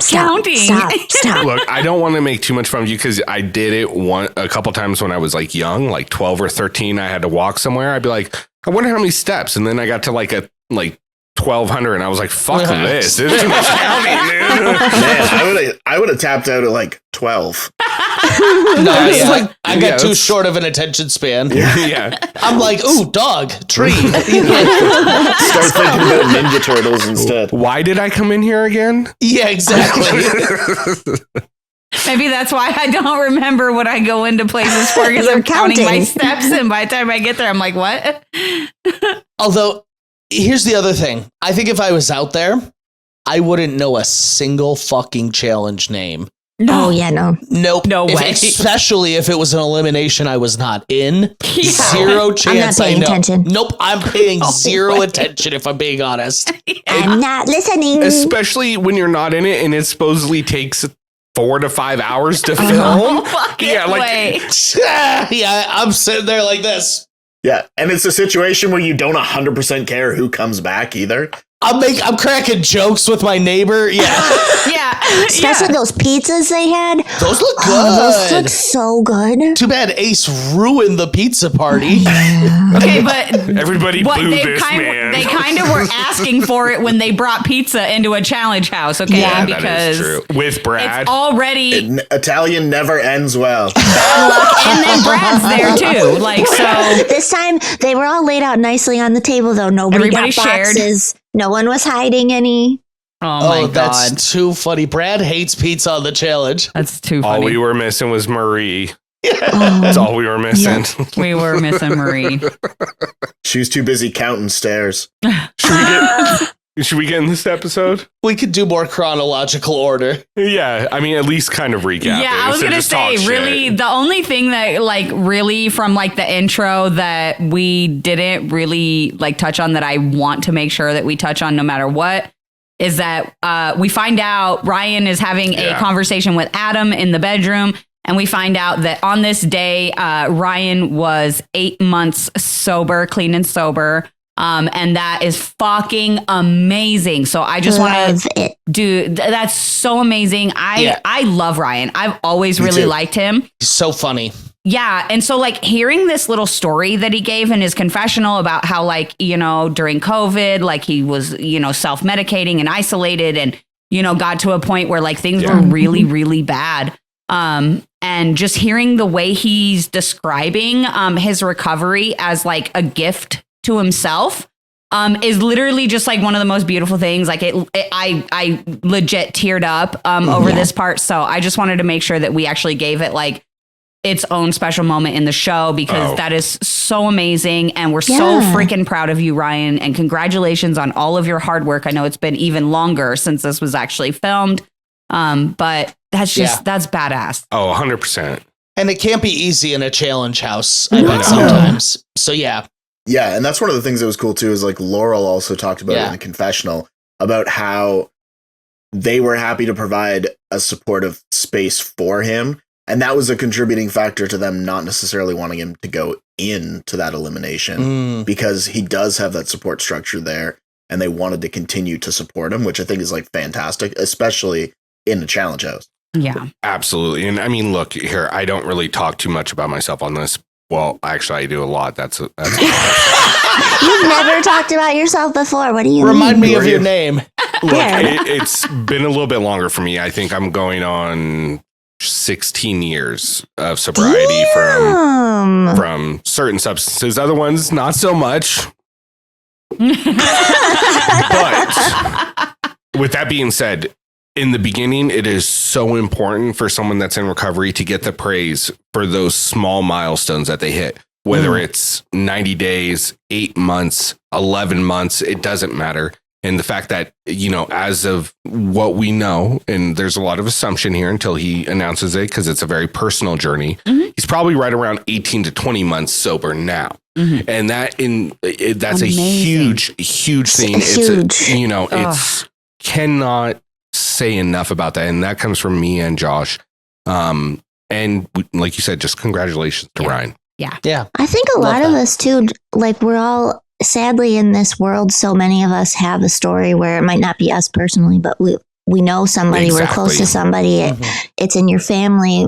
counting. Stop. Look, I don't want to make too much fun of you because I did it a couple times when I was like young, like 12 or 13. I had to walk somewhere. I'd be like, I wonder how many steps, and then I got to like 1,200, and I was like, fuck this. This is too much counting, dude. Man, I would have tapped out at like 12. I got too short of an attention span. Yeah. I'm like, ooh, dog, tree. Start thinking about Ninja Turtles instead. Why did I come in here again? Yeah, exactly. Maybe that's why I don't remember what I go into places for because I'm counting my steps, and by the time I get there, I'm like, what? Although, here's the other thing. I think if I was out there, I wouldn't know a single fucking challenge name. No. Oh, yeah, no. Nope. No way. Especially if it was an elimination I was not in. Yeah. Zero chance I'm not paying attention. Nope. I'm paying zero attention if I'm being honest. I'm not listening. Especially when you're not in it and it supposedly takes 4 to 5 hours to film. Way. Yeah, I'm sitting there like this. Yeah, and it's a situation where you don't 100% care who comes back either. I'm cracking jokes with my neighbor. Yeah. Especially those pizzas they had. Those look good. Those look so good. Too bad Ace ruined the pizza party. Okay, but everybody boo this man. They kind of were asking for it when they brought pizza into a challenge house. Okay, yeah, because that is true. With Brad, it's already Italian never ends well. And then Brad's there too. Like so, this time they were all laid out nicely on the table though. Nobody got boxes. No one was hiding any. Oh my God. That's too funny. Brad hates pizza on the challenge. That's too funny. All we were missing was Marie. That's all we were missing. Yeah. We were missing Marie. She was too busy counting stairs. Should we get in this episode? We could do more chronological order. Yeah, I mean, at least kind of recap. Yeah, I was gonna say, really, the only thing that, like, really from like the intro that we didn't really like touch on that I want to make sure that we touch on no matter what is that we find out Ryan is having a conversation with Adam in the bedroom, and we find out that on this day, Ryan was 8 months sober, clean and sober. And that is fucking amazing. So I just want to do that's so amazing. I love Ryan. I've always really liked him. He's so funny. Yeah. And so like hearing this little story that he gave in his confessional about how like, during COVID, like he was, self-medicating and isolated and, got to a point where like things were really, really bad. And just hearing the way he's describing his recovery as like a gift to himself is literally just like one of the most beautiful things. Like I legit teared up over this part. So I just wanted to make sure that we actually gave it like its own special moment in the show because that is so amazing. And we're so freaking proud of you, Ryan. And congratulations on all of your hard work. I know it's been even longer since this was actually filmed. But that's just, that's badass. Oh, 100%. And it can't be easy in a challenge house, I bet sometimes. So yeah. Yeah, and that's one of the things that was cool too, is like Laurel also talked about in the confessional about how they were happy to provide a supportive space for him. And that was a contributing factor to them not necessarily wanting him to go into that elimination because he does have that support structure there and they wanted to continue to support him, which I think is like fantastic, especially in the challenge house. Yeah, absolutely. And I mean, look here, I don't really talk too much about myself on this. Well, actually, I do a lot. That's You've never talked about yourself before. What do you Remind me of your name. Look, it's been a little bit longer for me. I think I'm going on 16 years of sobriety from certain substances. Other ones, not so much. But with that being said, in the beginning, it is so important for someone that's in recovery to get the praise for those small milestones that they hit, whether it's 90 days, 8 months, 11 months, it doesn't matter. And the fact that, as of what we know, and there's a lot of assumption here until he announces it, because it's a very personal journey. He's probably right around 18 to 20 months sober now. And that's amazing. A huge thing. It's cannot say enough about that. And that comes from me and Josh. And like you said, just congratulations to Ryan. Yeah. I think a lot of us too, like we're all sadly in this world. So many of us have a story where it might not be us personally, but we know somebody, we're close to somebody. It's in your family,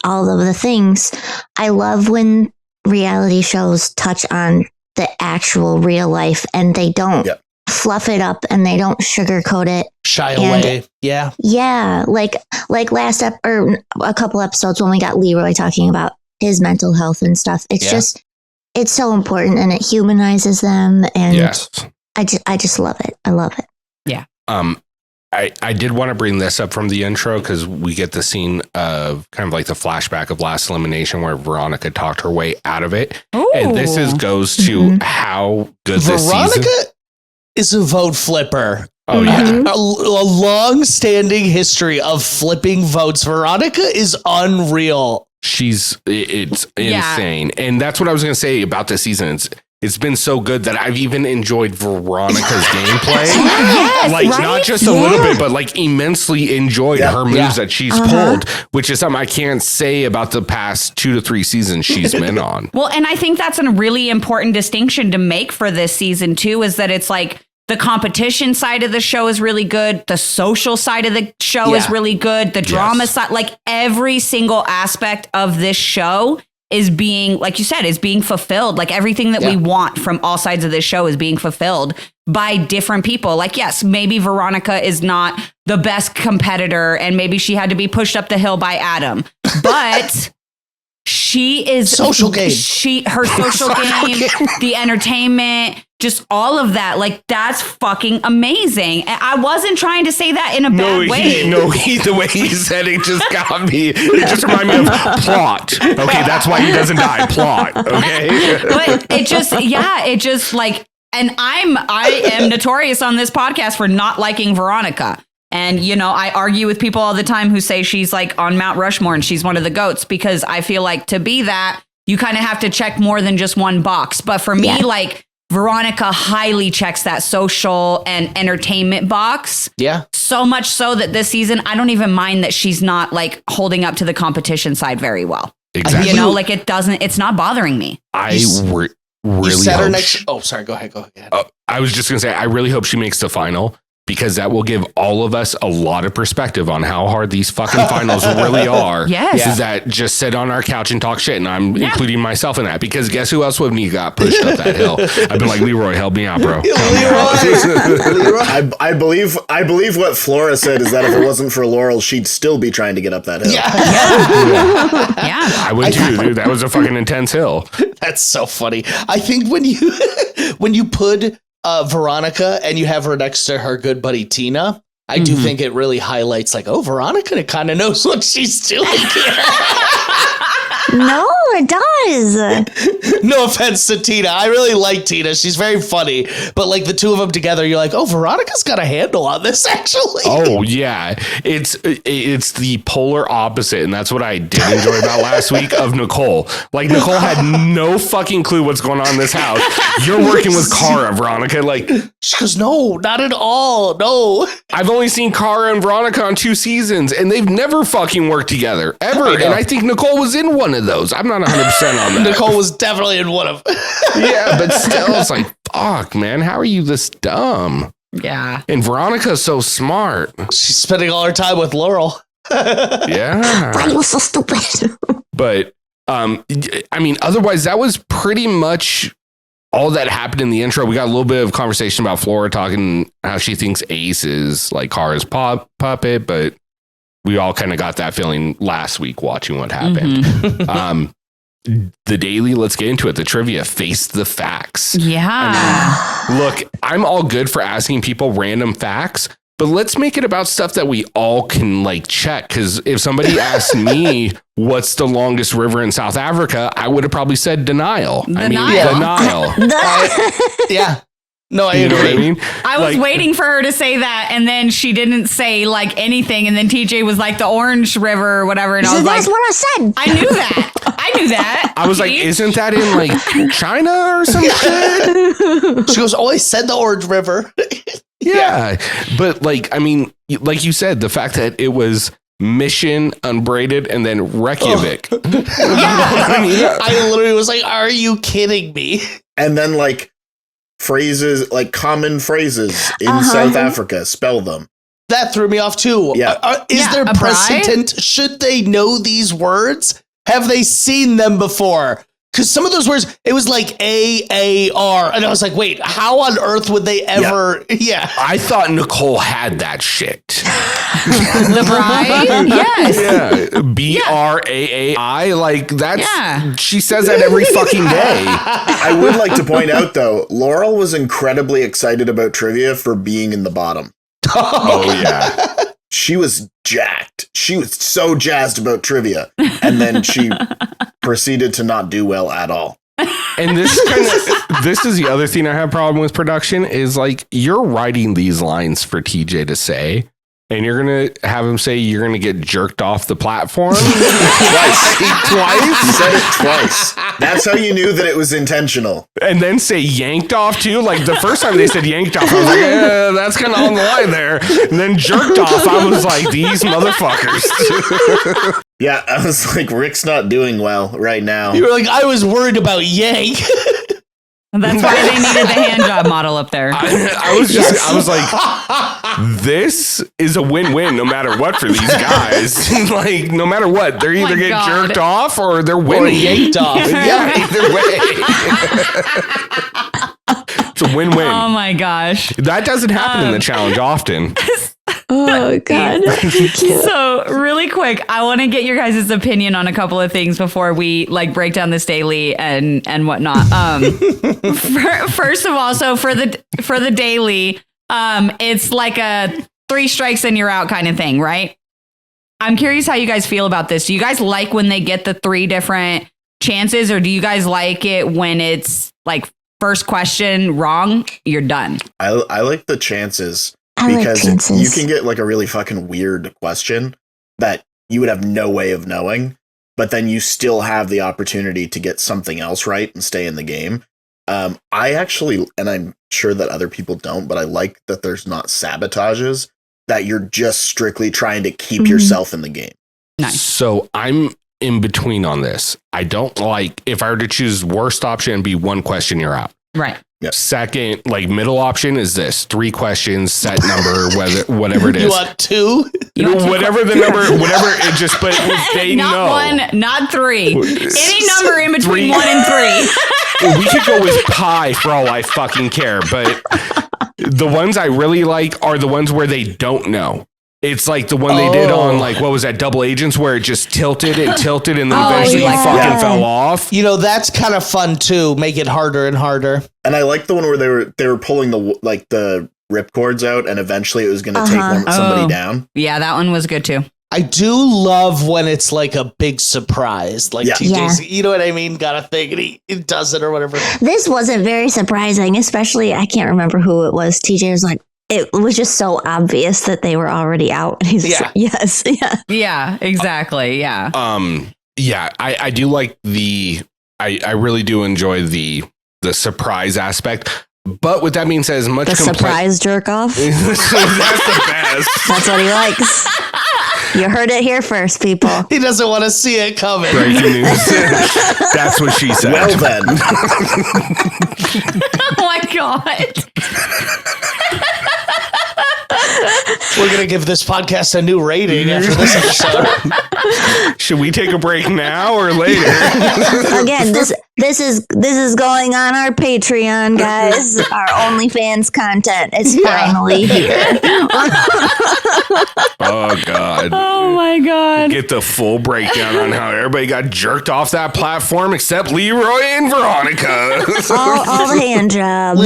all of the things. I love when reality shows touch on the actual real life and they don't fluff it up and they don't sugarcoat it. Shy away. Yeah. Yeah. Like last or a couple episodes when we got Leroy talking about his mental health and stuff. It's just, it's so important and it humanizes them. And I just love it. I love it. Yeah. I did want to bring this up from the intro because we get the scene of kind of like the flashback of last elimination where Veronica talked her way out of it. Ooh. And this goes to how good this season is a vote flipper. Oh, yeah. A long-standing history of flipping votes. Veronica is unreal. It's insane. And that's what I was going to say about this season. It's been so good that I've even enjoyed Veronica's gameplay. Not just a little bit, but like immensely enjoyed her moves that she's pulled, which is something I can't say about the past 2 to 3 seasons she's been on. Well, and I think that's a really important distinction to make for this season too, is that it's like the competition side of the show is really good. The social side of the show is really good. The drama side, like every single aspect of this show is being, like you said, is being fulfilled. Like everything that we want from all sides of this show is being fulfilled by different people. Like, yes, maybe Veronica is not the best competitor and maybe she had to be pushed up the hill by Adam, but she is social game. Her social game, the entertainment, just all of that. Like that's fucking amazing. And I wasn't trying to say that in a bad way. The way he said it just got me. It just reminded me of plot. Okay, that's why he doesn't die. Plot. Okay. But it just like, and I am notorious on this podcast for not liking Veronica. And, I argue with people all the time who say she's like on Mount Rushmore and she's one of the GOATs, because I feel like to be that, you kind of have to check more than just one box. But for me, like Veronica highly checks that social and entertainment box. Yeah. So much so that this season, I don't even mind that she's not like holding up to the competition side very well. Exactly. Like it's not bothering me. really hope Oh, sorry. Go ahead. I was just going to say, I really hope she makes the final, because that will give all of us a lot of perspective on how hard these fucking finals really are. Yes. Is that just sit on our couch and talk shit, and I'm including myself in that, because guess who else would have got pushed up that hill? I've been like, Leroy, help me out, bro. Leroy. I believe what Flora said is that if it wasn't for Laurel, she'd still be trying to get up that hill. Yeah. I would too, dude. That was a fucking intense hill. That's so funny. I think when you put Veronica and you have her next to her good buddy Tina, I do think it really highlights like, oh, Veronica kind of knows what she's doing here. No, it does. No offense to Tina. I really like Tina. She's very funny. But like the two of them together, you're like, oh, Veronica's got a handle on this, actually. Oh, yeah. It's the polar opposite. And that's what I did enjoy about last week of Nicole. Like, Nicole had no fucking clue what's going on in this house. You're working with Cara, Veronica. Like, she goes, no, not at all. No. I've only seen Cara and Veronica on 2 seasons, and they've never fucking worked together, ever. And I think Nicole was in one of those. I'm not 100% on that. Nicole was definitely in one of them. Yeah, but still, it's like, fuck, man, how are you this dumb? Yeah. And Veronica's so smart. She's spending all her time with Laurel. Yeah. Why was so stupid? But, I mean, otherwise, that was pretty much all that happened in the intro. We got a little bit of conversation about Flora talking how she thinks Ace is like Cara's puppet, but we all kind of got that feeling last week watching what happened. The daily, let's get into it. The trivia, face the facts. Yeah. I mean, look, I'm all good for asking people random facts, but let's make it about stuff that we all can like check. Because if somebody asked me what's the longest river in South Africa, I would have probably said Denial. The I mean, Nile. the Nile. Yeah. No, I You know agree. what I mean? I was Like, waiting for her to say that, and then she didn't say like anything, and then TJ was like the Orange River or whatever, and I was That's like, what I said. I knew that. I was like, See? isn't that in like China or some shit? She goes, oh, I said the Orange River. Yeah. But like, I mean, like you said, the fact that it was Mission, Unbraided, and then Reykjavik. Yeah. I literally was like, are you kidding me? And then like phrases, like common phrases in South Africa, spell them. That threw me off too. Yeah. Is there a bride? precedent? Should they know these words? Have they seen them before? Because some of those words, it was like AAR. And I was like, wait, how on earth would they ever? Yeah. I thought Nicole had that shit. The bride? Yes. Yeah. BRAAI. Like that's, Yeah. she says that every fucking day. I would like to point out though, Laurel was incredibly excited about trivia for being in the bottom. Oh, yeah. She was jacked. She was so jazzed about trivia. And then she proceeded to not do well at all. And this is the other thing I have a problem with production is like you're writing these lines for TJ to say, and you're going to have him say you're going to get jerked off the platform. Twice. He said it twice. That's how you knew that it was intentional. And then say yanked off too. Like the first time they said yanked off, I was like, yeah, that's kind of on the line there. And then jerked off, I was like, these motherfuckers. Yeah, I was like, Rick's not doing well right now. You were like, I was worried about Yank. That's why they needed the hand job model up there. I was like, this is a win-win no matter what for these guys. Like, no matter what, they're either getting jerked off or they're winning. Or yanked off. Yeah, either way. It's a win-win. Oh my gosh. That doesn't happen in the challenge often. Oh, God. So really quick, I want to get your guys' opinion on a couple of things before we like break down this daily and whatnot. First of all, so for the daily, it's like a 3 strikes and you're out kind of thing, right? I'm curious how you guys feel about this. Do you guys like when they get the 3 different chances, or do you guys like it when it's like first question wrong, you're done? I like the chances. I like Because chances. you can get like a really fucking weird question that you would have no way of knowing, but then you still have the opportunity to get something else right and stay in the game. I actually, and I'm sure that other people don't, but I like that there's not sabotages, that you're just strictly trying to keep yourself in the game. Nice. So I'm in between on this. I don't like, if I were to choose worst option, be one question, you're out. Right. Yep. Second, like middle option is this: 3 questions, set number, whatever it is. You want 2? Whatever the number, whatever it just, but they not know. Not 1, not 3. Any number in between 1 and 3. We could go with pi for all I fucking care, but the ones I really like are the ones where they don't know. It's like the one they did on, like, what was that, Double Agents, where it just tilted and tilted and then eventually fucking fell off. You know, that's kind of fun too. Make it harder and harder. And I like the one where they were pulling the rip cords out, and eventually it was going to take somebody down. Yeah, that one was good too. I do love when it's like a big surprise, like TJ's, you know what I mean? Got a thing and he does it or whatever. This wasn't very surprising, especially I can't remember who it was. TJ was like, it was just so obvious that they were already out. And he's like, yes. Yeah. Yeah, exactly. Yeah. I do like I really do enjoy the surprise aspect. But with that being said, as much surprise jerk off. That's the best. That's what he likes. You heard it here first, people. He doesn't want to see it coming. Breaking news. That's what she said. Well then. Oh my God. We're going to give this podcast a new rating after this episode. Should we take a break now or later? Again, this is going on our Patreon, guys. Our OnlyFans content is finally here. Oh God. Oh my God. Get the full breakdown on how everybody got jerked off that platform except Leroy and Veronica. all the hand jobs.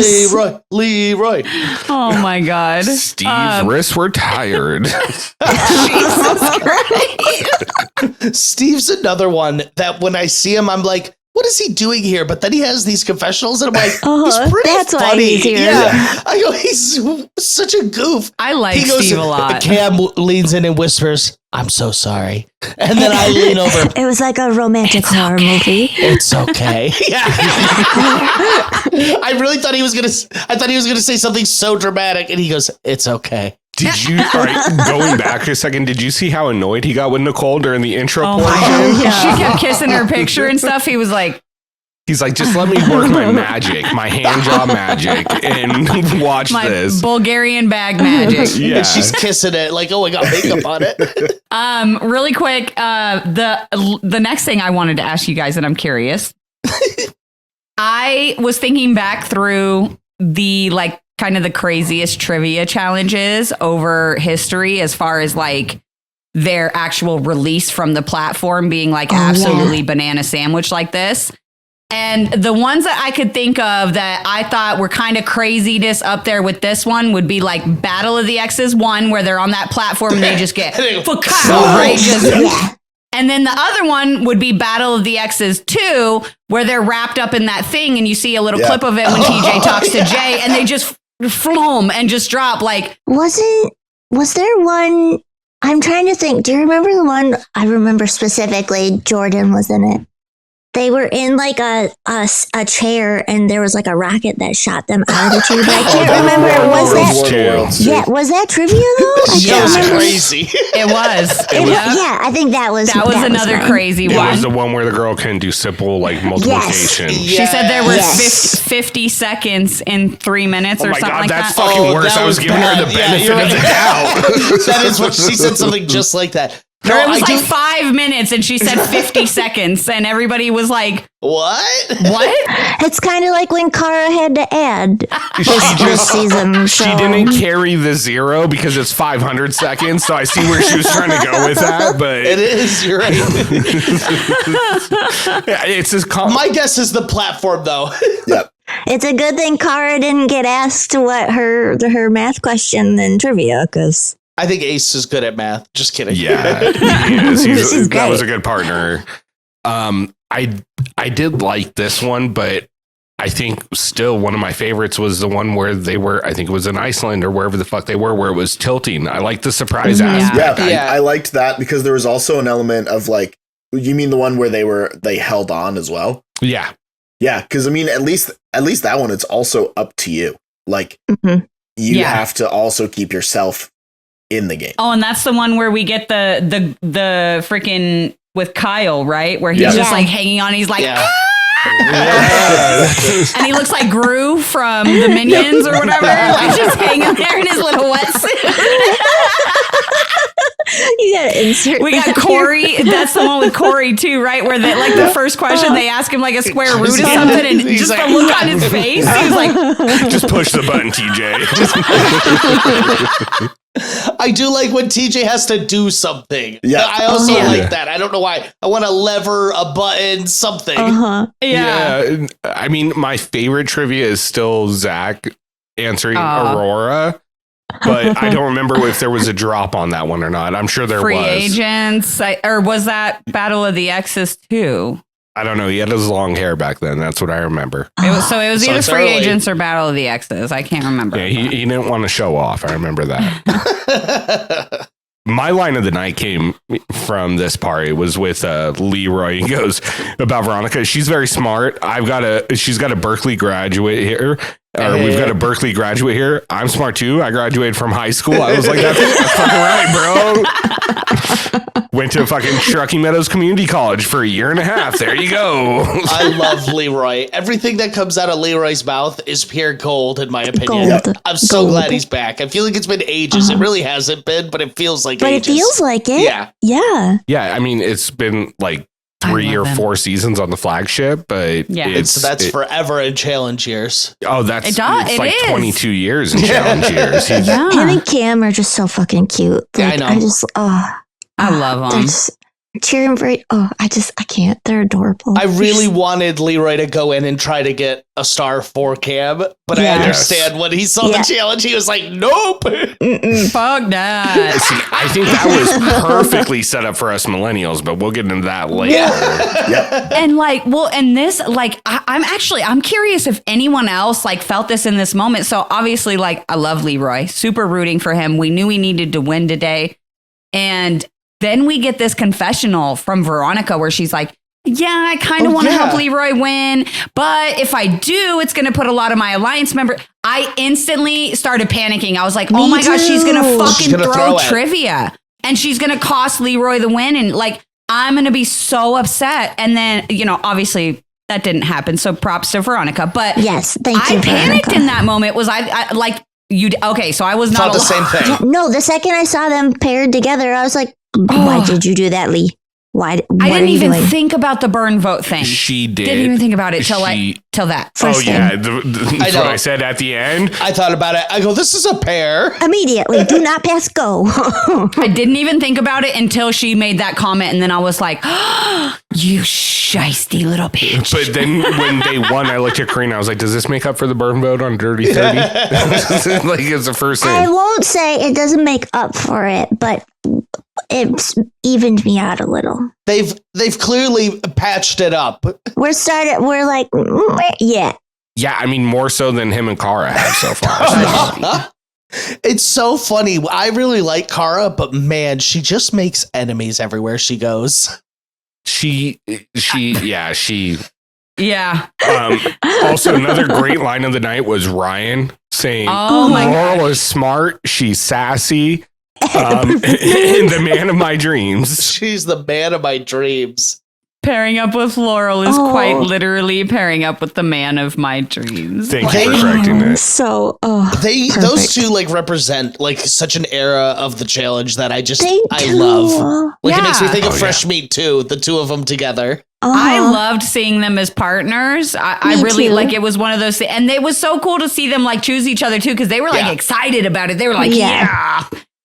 Leroy. Oh my God. Steve's wrists were tired. Jesus Christ. Steve's another one that when I see him, I'm like, what is he doing here? But then he has these confessionals and I'm like, he's pretty that's funny. why he's here. Yeah. I go, he's such a goof. I like Steve a lot. Cam leans in and whispers, I'm so sorry. And then I lean over. It was like a romantic horror movie. It's okay. Yeah. I really thought he was going to say something so dramatic. And he goes, it's okay. Did you, all right, going back a second, did you see how annoyed he got with Nicole during the intro portion? She kept kissing her picture and stuff. He was like, he's like, just let me work my magic, my hand job magic, and watch my this. Bulgarian bag magic. Yeah. And she's kissing it like, oh, I got makeup on it. Really quick, the next thing I wanted to ask you guys, and I'm curious. I was thinking back through the kind of the craziest trivia challenges over history as far as like their actual release from the platform being like absolutely banana sandwich like this. And the ones that I could think of that I thought were kind of craziness up there with this one would be like Battle of the Exes 1, where they're on that platform and they just get right? And then the other one would be Battle of the Exes 2, where they're wrapped up in that thing and you see a little clip of it when TJ talks to Jay and they just floam and just drop like. Was there one? I'm trying to think. Do you remember the one? I remember specifically Jordan was in it. They were in like a chair and there was like a rocket that shot them out of the chair. But I can't remember. Was that trivia though? Yeah, crazy. It was. Yeah, I think that was another crazy one. It was the one where the girl can do simple like multiplication. Yes. She said there were 50 seconds in 3 minutes or something like that. That's fucking worse. I was giving her the benefit of the doubt. That is what she said, something just like that. No, it was like 5 minutes and she said 50 seconds and everybody was like, What? It's kind of like when Kara had to add this season. She didn't carry the 0 because it's 500 seconds. So I see where she was trying to go with that. But it is. You're right. It's just my guess is the platform, though. Yep. It's a good thing Kara didn't get asked what her math question in trivia, because I think Ace is good at math. Just kidding. Yeah, he is. That was a good partner. I did like this one, but I think still one of my favorites was the one where they were, I think it was in Iceland or wherever the fuck they were, where it was tilting. I like the surprise aspect. Yeah, I liked that because there was also an element of like, you mean the one where they held on as well? Yeah. Yeah, because I mean, at least that one, it's also up to you. Like, you have to also keep yourself in the game. Oh, and that's the one where we get the freaking with Kyle, right? Where he's just like hanging on. He's like, and he looks like Gru from the Minions or whatever. Like just hanging there in his little wetsuit. You gotta insert. We got Corey. That's the one with Corey too, right? Where they like the first question they ask him like a square root or something, and just like, the look on his face, he was like, "Just push the button, TJ." I do like when TJ has to do something. Yeah. I also like that. I don't know why. I want to lever a button, something. Yeah. I mean, my favorite trivia is still Zach answering Aurora. But I don't remember if there was a drop on that one or not. I'm sure there Free was. Agents, or was that Battle of the Exes too? I don't know. He had his long hair back then. That's what I remember. It was either it's Free early. Agents or Battle of the Exes. I can't remember. Yeah, he didn't want to show off. I remember that. My line of the night came from this part. It was with Leroy. He goes about Veronica. She's very smart. She's got a Berkeley graduate here. Or we've got a Berkeley graduate here. I'm smart too. I graduated from high school. I was like, that's fucking right, bro. Went to fucking Truckee Meadows Community College for a year and a half. There you go. I love Leroy. Everything that comes out of Leroy's mouth is pure gold, in my opinion. Gold. I'm so glad he's back. I feel like it's been ages. It really hasn't been, but it feels like ages. But it feels like it. Yeah. Yeah. Yeah, I mean, it's been like 3 or 4 seasons on the flagship, but that's forever in challenge years. Oh, that's It's like is. 22 years in challenge years. Him and Cam are just so fucking cute. Yeah, I know. I love them. Cheering for I can't. They're adorable. I really wanted Leroy to go in and try to get a star for Cam, but I understand when he saw the challenge, he was like, nope. Fuck that. See, I think that was perfectly set up for us millennials, but we'll get into that later. And I'm curious if anyone else like felt this in this moment. So obviously, like, I love Leroy, super rooting for him. We knew he needed to win today. And then we get this confessional from Veronica where she's like, yeah, I kind of want to help Leroy win, but if I do, it's going to put a lot of my alliance members. I instantly started panicking. I was like, oh my gosh, she's going to fucking throw trivia and she's going to cost Leroy the win. And like, I'm going to be so upset. And then, obviously that didn't happen. So props to Veronica. But yes, thank you. I panicked in that moment. So I was not the same thing. Yeah, no, the second I saw them paired together, I was like, why did you do that, Lee? Why? I didn't even think about the burn vote thing. She did. Didn't even think about it till that. That's what I said at the end. I thought about it. I go, this is a pair. Immediately, do not pass go. I didn't even think about it until she made that comment, and then I was like, oh, you shisty little bitch. But then when they won, I looked at Corrina. I was like, does this make up for the burn vote on Dirty 30? Like, it's the first thing. I won't say it doesn't make up for it, but it's evened me out a little. They've clearly patched it up. We're like, yeah. Yeah, I mean, more so than him and Cara have so far. It's so funny. I really like Cara, but man, she just makes enemies everywhere she goes. Yeah. Also, another great line of the night was Ryan saying, Laurel is smart. She's sassy. And the man of my dreams. She's the man of my dreams. Pairing up with Laurel is quite literally pairing up with the man of my dreams. Thank you for correcting that. So, those two like represent like such an era of the challenge that I love. Like it makes me think of Fresh Meat too. The two of them together. I loved seeing them as partners. I really like it was one of those things. And it was so cool to see them like choose each other too, because they were like excited about it. They were like,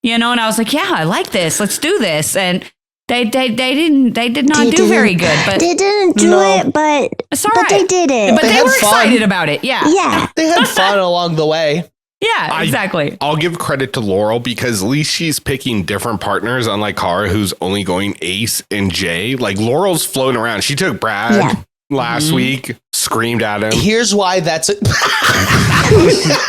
and I was like, yeah, I like this. Let's do this. And they did not do very good. But they didn't do it, but it's all right. They did it. But they were excited about it. Yeah. Yeah. They had fun along the way. Yeah, exactly. I'll give credit to Laurel because at least she's picking different partners, unlike Cara, who's only going Ace and Jay. Like Laurel's floating around. She took Brad last week, screamed at him. Here's why that's it.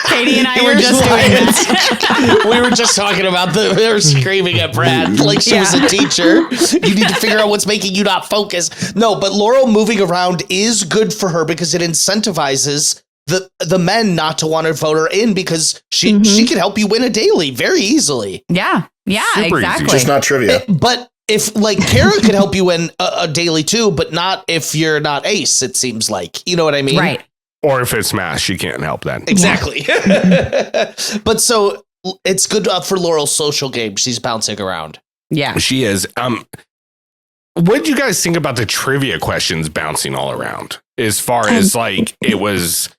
Katie and I were just doing that. We were just talking about they were screaming at Brad like she was a teacher. You need to figure out what's making you not focus. No, but Laurel moving around is good for her because it incentivizes the men not to want to vote her in because she can help you win a daily very easily. Yeah, Super exactly. easy. Just not trivia. But if like Kara could help you win a daily too, but not if you're not Ace, it seems like. You know what I mean? Right. Or if it's Smash, she can't help that. Exactly. But so it's good for Laurel's social game. She's bouncing around. Yeah. She is. What did you guys think about the trivia questions bouncing all around? As far as like it was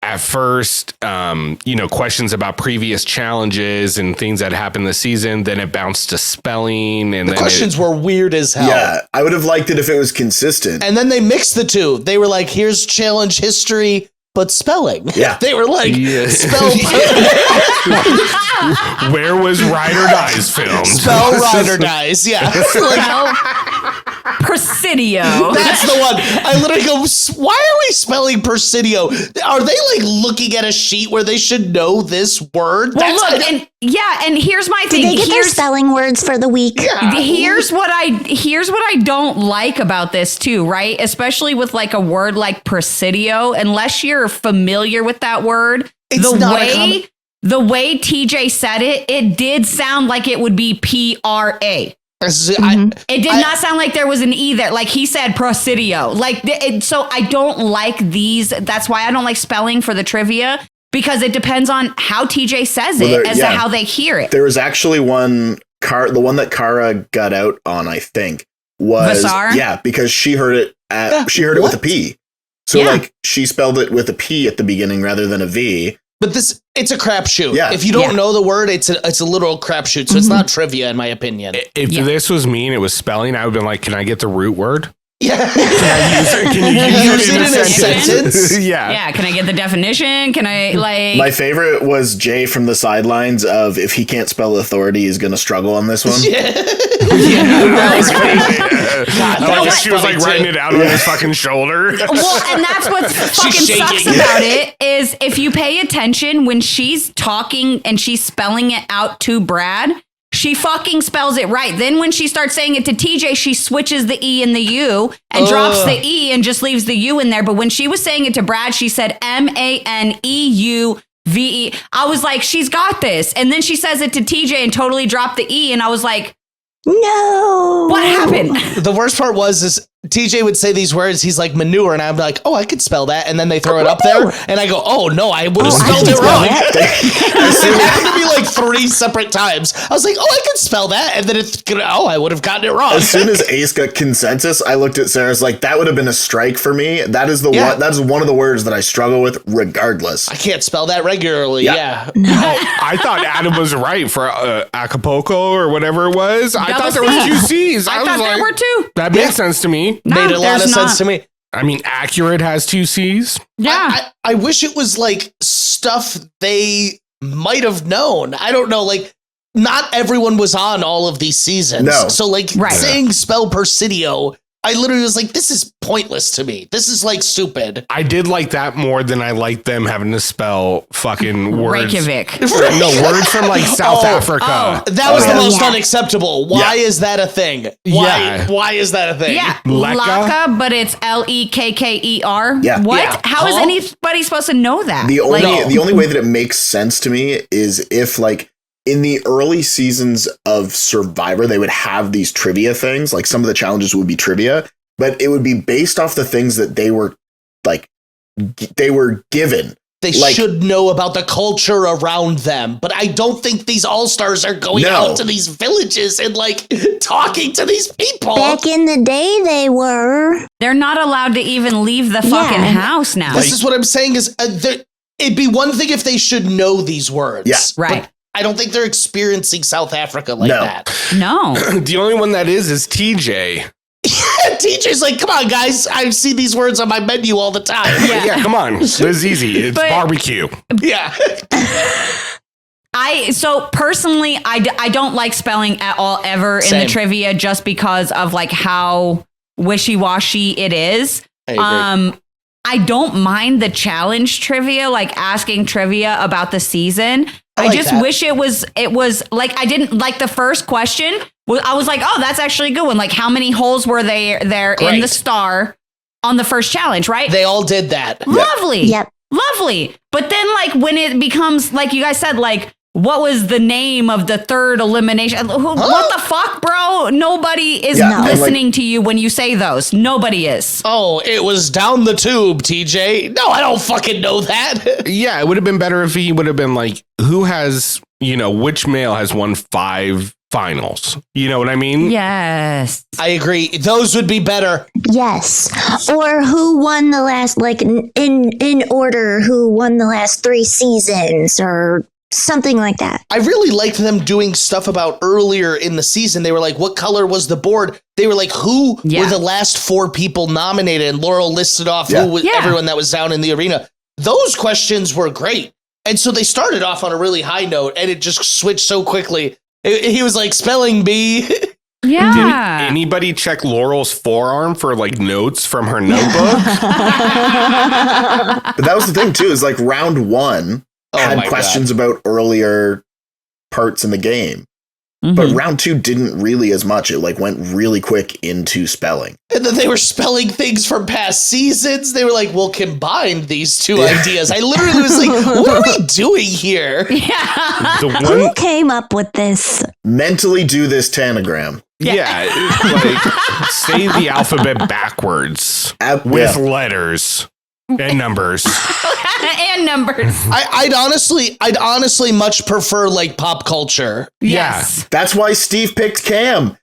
at first, questions about previous challenges and things that happened this season. Then it bounced to spelling, and the questions were weird as hell. Yeah, I would have liked it if it was consistent. And then they mixed the two. They were like, "Here's challenge history." But spelling. Yeah. They were like, spell. Where was Ride or Die's filmed? Spell Ride or Dies. Yeah. Spell Presidio. That's the one. I literally go, why are we spelling Presidio? Are they like looking at a sheet where they should know this word? Well, look, and here's my thing. Did they get their spelling words for the week? Yeah. Here's what I don't like about this too, right? Especially with like a word like Presidio, unless you're familiar with that word, the way TJ said it did sound like it would be PRA. It did not sound like there was an E there. Like he said Presidio. So I don't like these. That's why I don't like spelling for the trivia, because it depends on how TJ says it as to how they hear it. There was actually the one that Kara got out on, I think, was Vasar? because she heard it it with a P. So like she spelled it with a P at the beginning rather than a V. But it's a crapshoot. Yeah. If you don't know the word, it's a literal crapshoot. So it's not trivia, in my opinion. If this was me and it was spelling, I would have been like, can I get the root word? Yeah. Can you use it in a sentence? Yeah. Yeah. Can I get the definition? Can I like? My favorite was Jay from the sidelines of, if he can't spell authority, he's going to struggle on this one. That was crazy. She was like writing it out on his fucking shoulder. Well, and that's what fucking sucks about it is if you pay attention when she's talking and she's spelling it out to Brad, she fucking spells it right. Then when she starts saying it to TJ, she switches the E and the U and drops the E and just leaves the U in there. But when she was saying it to Brad, she said MANEUVE. I was like, she's got this. And then she says it to TJ and totally dropped the E. And I was like, no. What happened? The worst part is TJ would say these words. He's like manure, and I'm like, oh, I could spell that. And then they throw it up there, and I go, oh no, I would have spelled it wrong. It happened to me like 3 separate times. I was like, oh, I could spell that, and then I would have gotten it wrong. As soon as Ace got consensus, I looked at Sarah's like, that would have been a strike for me. That is one. That is one of the words that I struggle with, regardless. I can't spell that regularly. Yeah. No. I thought Adam was right for Acapulco or whatever it was. I thought there were 2 C's. I thought there were 2. That makes sense to me. No, made a lot of sense to me. I mean, accurate has 2 C's. Yeah. I wish it was like stuff they might have known. I don't know. Like, not everyone was on all of these seasons. No. So like saying spell Presidio, I literally was like, this is pointless to me. This is like stupid. I did like that more than I liked them having to spell fucking words. Reykjavik. No, words from like South Africa. That was the most unacceptable. Why is that a thing? Why is that a thing? Yeah. Laka, but it's LEKKER. Yeah. What? Yeah. How is anybody supposed to know that? The only way that it makes sense to me is if like in the early seasons of Survivor, they would have these trivia things. Like some of the challenges would be trivia, but it would be based off the things that they were given. They should know about the culture around them, but I don't think these all-stars are going out to these villages and like talking to these people. Back in the day, they were. They're not allowed to even leave the fucking house now. This is what I'm saying is it'd be one thing if they should know these words. Yeah. Right. I don't think they're experiencing South Africa like that. No. The only one that is TJ. TJ's like, come on, guys. I see these words on my menu all the time. Yeah, come on. This is easy. It's barbecue. Yeah. So personally, I don't like spelling at all ever in the trivia just because of like how wishy-washy it is. I don't mind the challenge trivia, like asking trivia about the season. I just wish it was like, I didn't like the first question. I was like, oh, that's actually a good one. Like, how many holes were there in the star on the first challenge, right? They all did that. Lovely. Yep. Lovely. But then like when it becomes, like you guys said, like what was the name of the third elimination? What the fuck, bro? Nobody is listening to you when you say those. Nobody is. Oh, it was down the tube, TJ. No, I don't fucking know that. Yeah, it would have been better if he would have been like, who has, which male has won 5 finals? You know what I mean? Yes. I agree. Those would be better. Yes. Or who won the last, like in order, who won the last 3 seasons or something like that. I really liked them doing stuff about earlier in the season. They were like, what color was the board? They were like, who were the last 4 people nominated? And Laurel listed off who was everyone that was down in the arena. Those questions were great. And so they started off on a really high note and it just switched so quickly. He was like, spelling bee. Yeah. Did anybody check Laurel's forearm for like notes from her notebook? But that was the thing too, is like round 1 had questions about earlier parts in the game. Mm-hmm. But round 2 didn't really as much. It like went really quick into spelling. And then they were spelling things from past seasons. They were like, we'll combine these 2 ideas. I literally was like, what are we doing here? Yeah. Who came up with this? Mentally do this tanagram. Yeah. Like say the alphabet backwards with letters and numbers. And numbers. I'd honestly much prefer like pop culture. Yes. Yeah. That's why Steve picked Cam.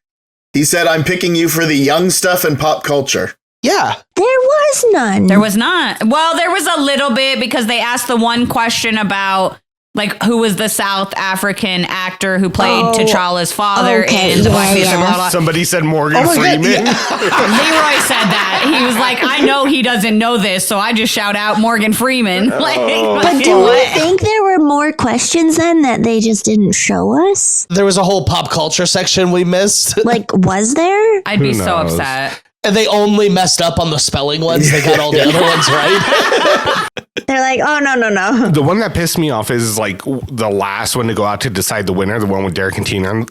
He said, I'm picking you for the young stuff and pop culture. Yeah. There was none. There was not. Well, there was a little bit because they asked the one question about like who was the South African actor who played T'Challa's father in the Black Panther, blah, blah. Somebody said Morgan Freeman. Leroy said that. He was like, I know he doesn't know this, so I just shout out Morgan Freeman. But do we think there were more questions then that they just didn't show us? There was a whole pop culture section we missed. Like, was there? I'd be so upset. And they only messed up on the spelling ones. They got all the other ones right. They're like, oh, no. The one that pissed me off is like the last one to go out to decide the winner, the one with Derek and Tina,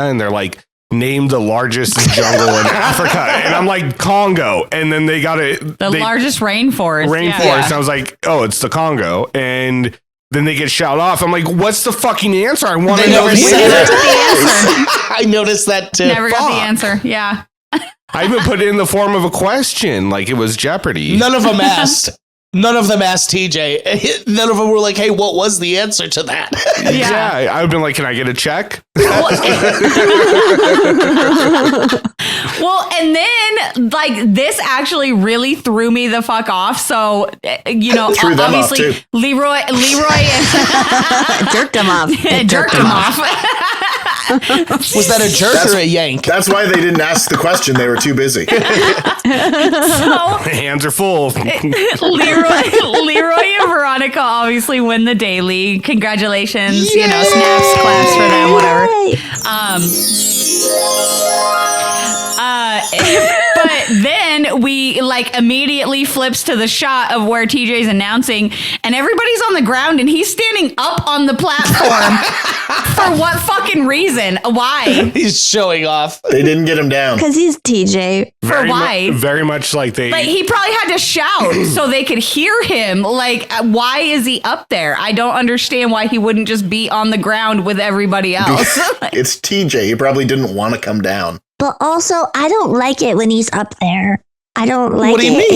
and they're like, name the largest jungle in Africa. And I'm like, Congo. And then they got it. The largest rainforest. Yeah. And I was like, oh, it's the Congo. And then they get shouted off. I'm like, what's the fucking answer? I want to know the answer. I noticed that too. Never got the answer. Yeah. I even put it in the form of a question, like it was Jeopardy. None of them asked TJ. None of them were like, hey, what was the answer to that? Yeah. I would have been like, can I get a check? Well, and then like this actually really threw me the fuck off. So, obviously Leroy jerked him off. Jerked him off. Was that a jerk or a yank? That's why they didn't ask the question. They were too busy. So, hands are full. Leroy and Veronica obviously win the daily. Congratulations. Yay! Snaps, claps for them, whatever. But then we like immediately flips to the shot of where TJ's announcing and everybody's on the ground and he's standing up on the platform. For what fucking reason? Why? He's showing off. They didn't get him down. Because he's TJ. Why? Very much like they... Like, he probably had to shout so they could hear him. Like, why is he up there? I don't understand why he wouldn't just be on the ground with everybody else. It's TJ. He probably didn't want to come down. But also, I don't like it when he's up there. I don't like it. What do you mean?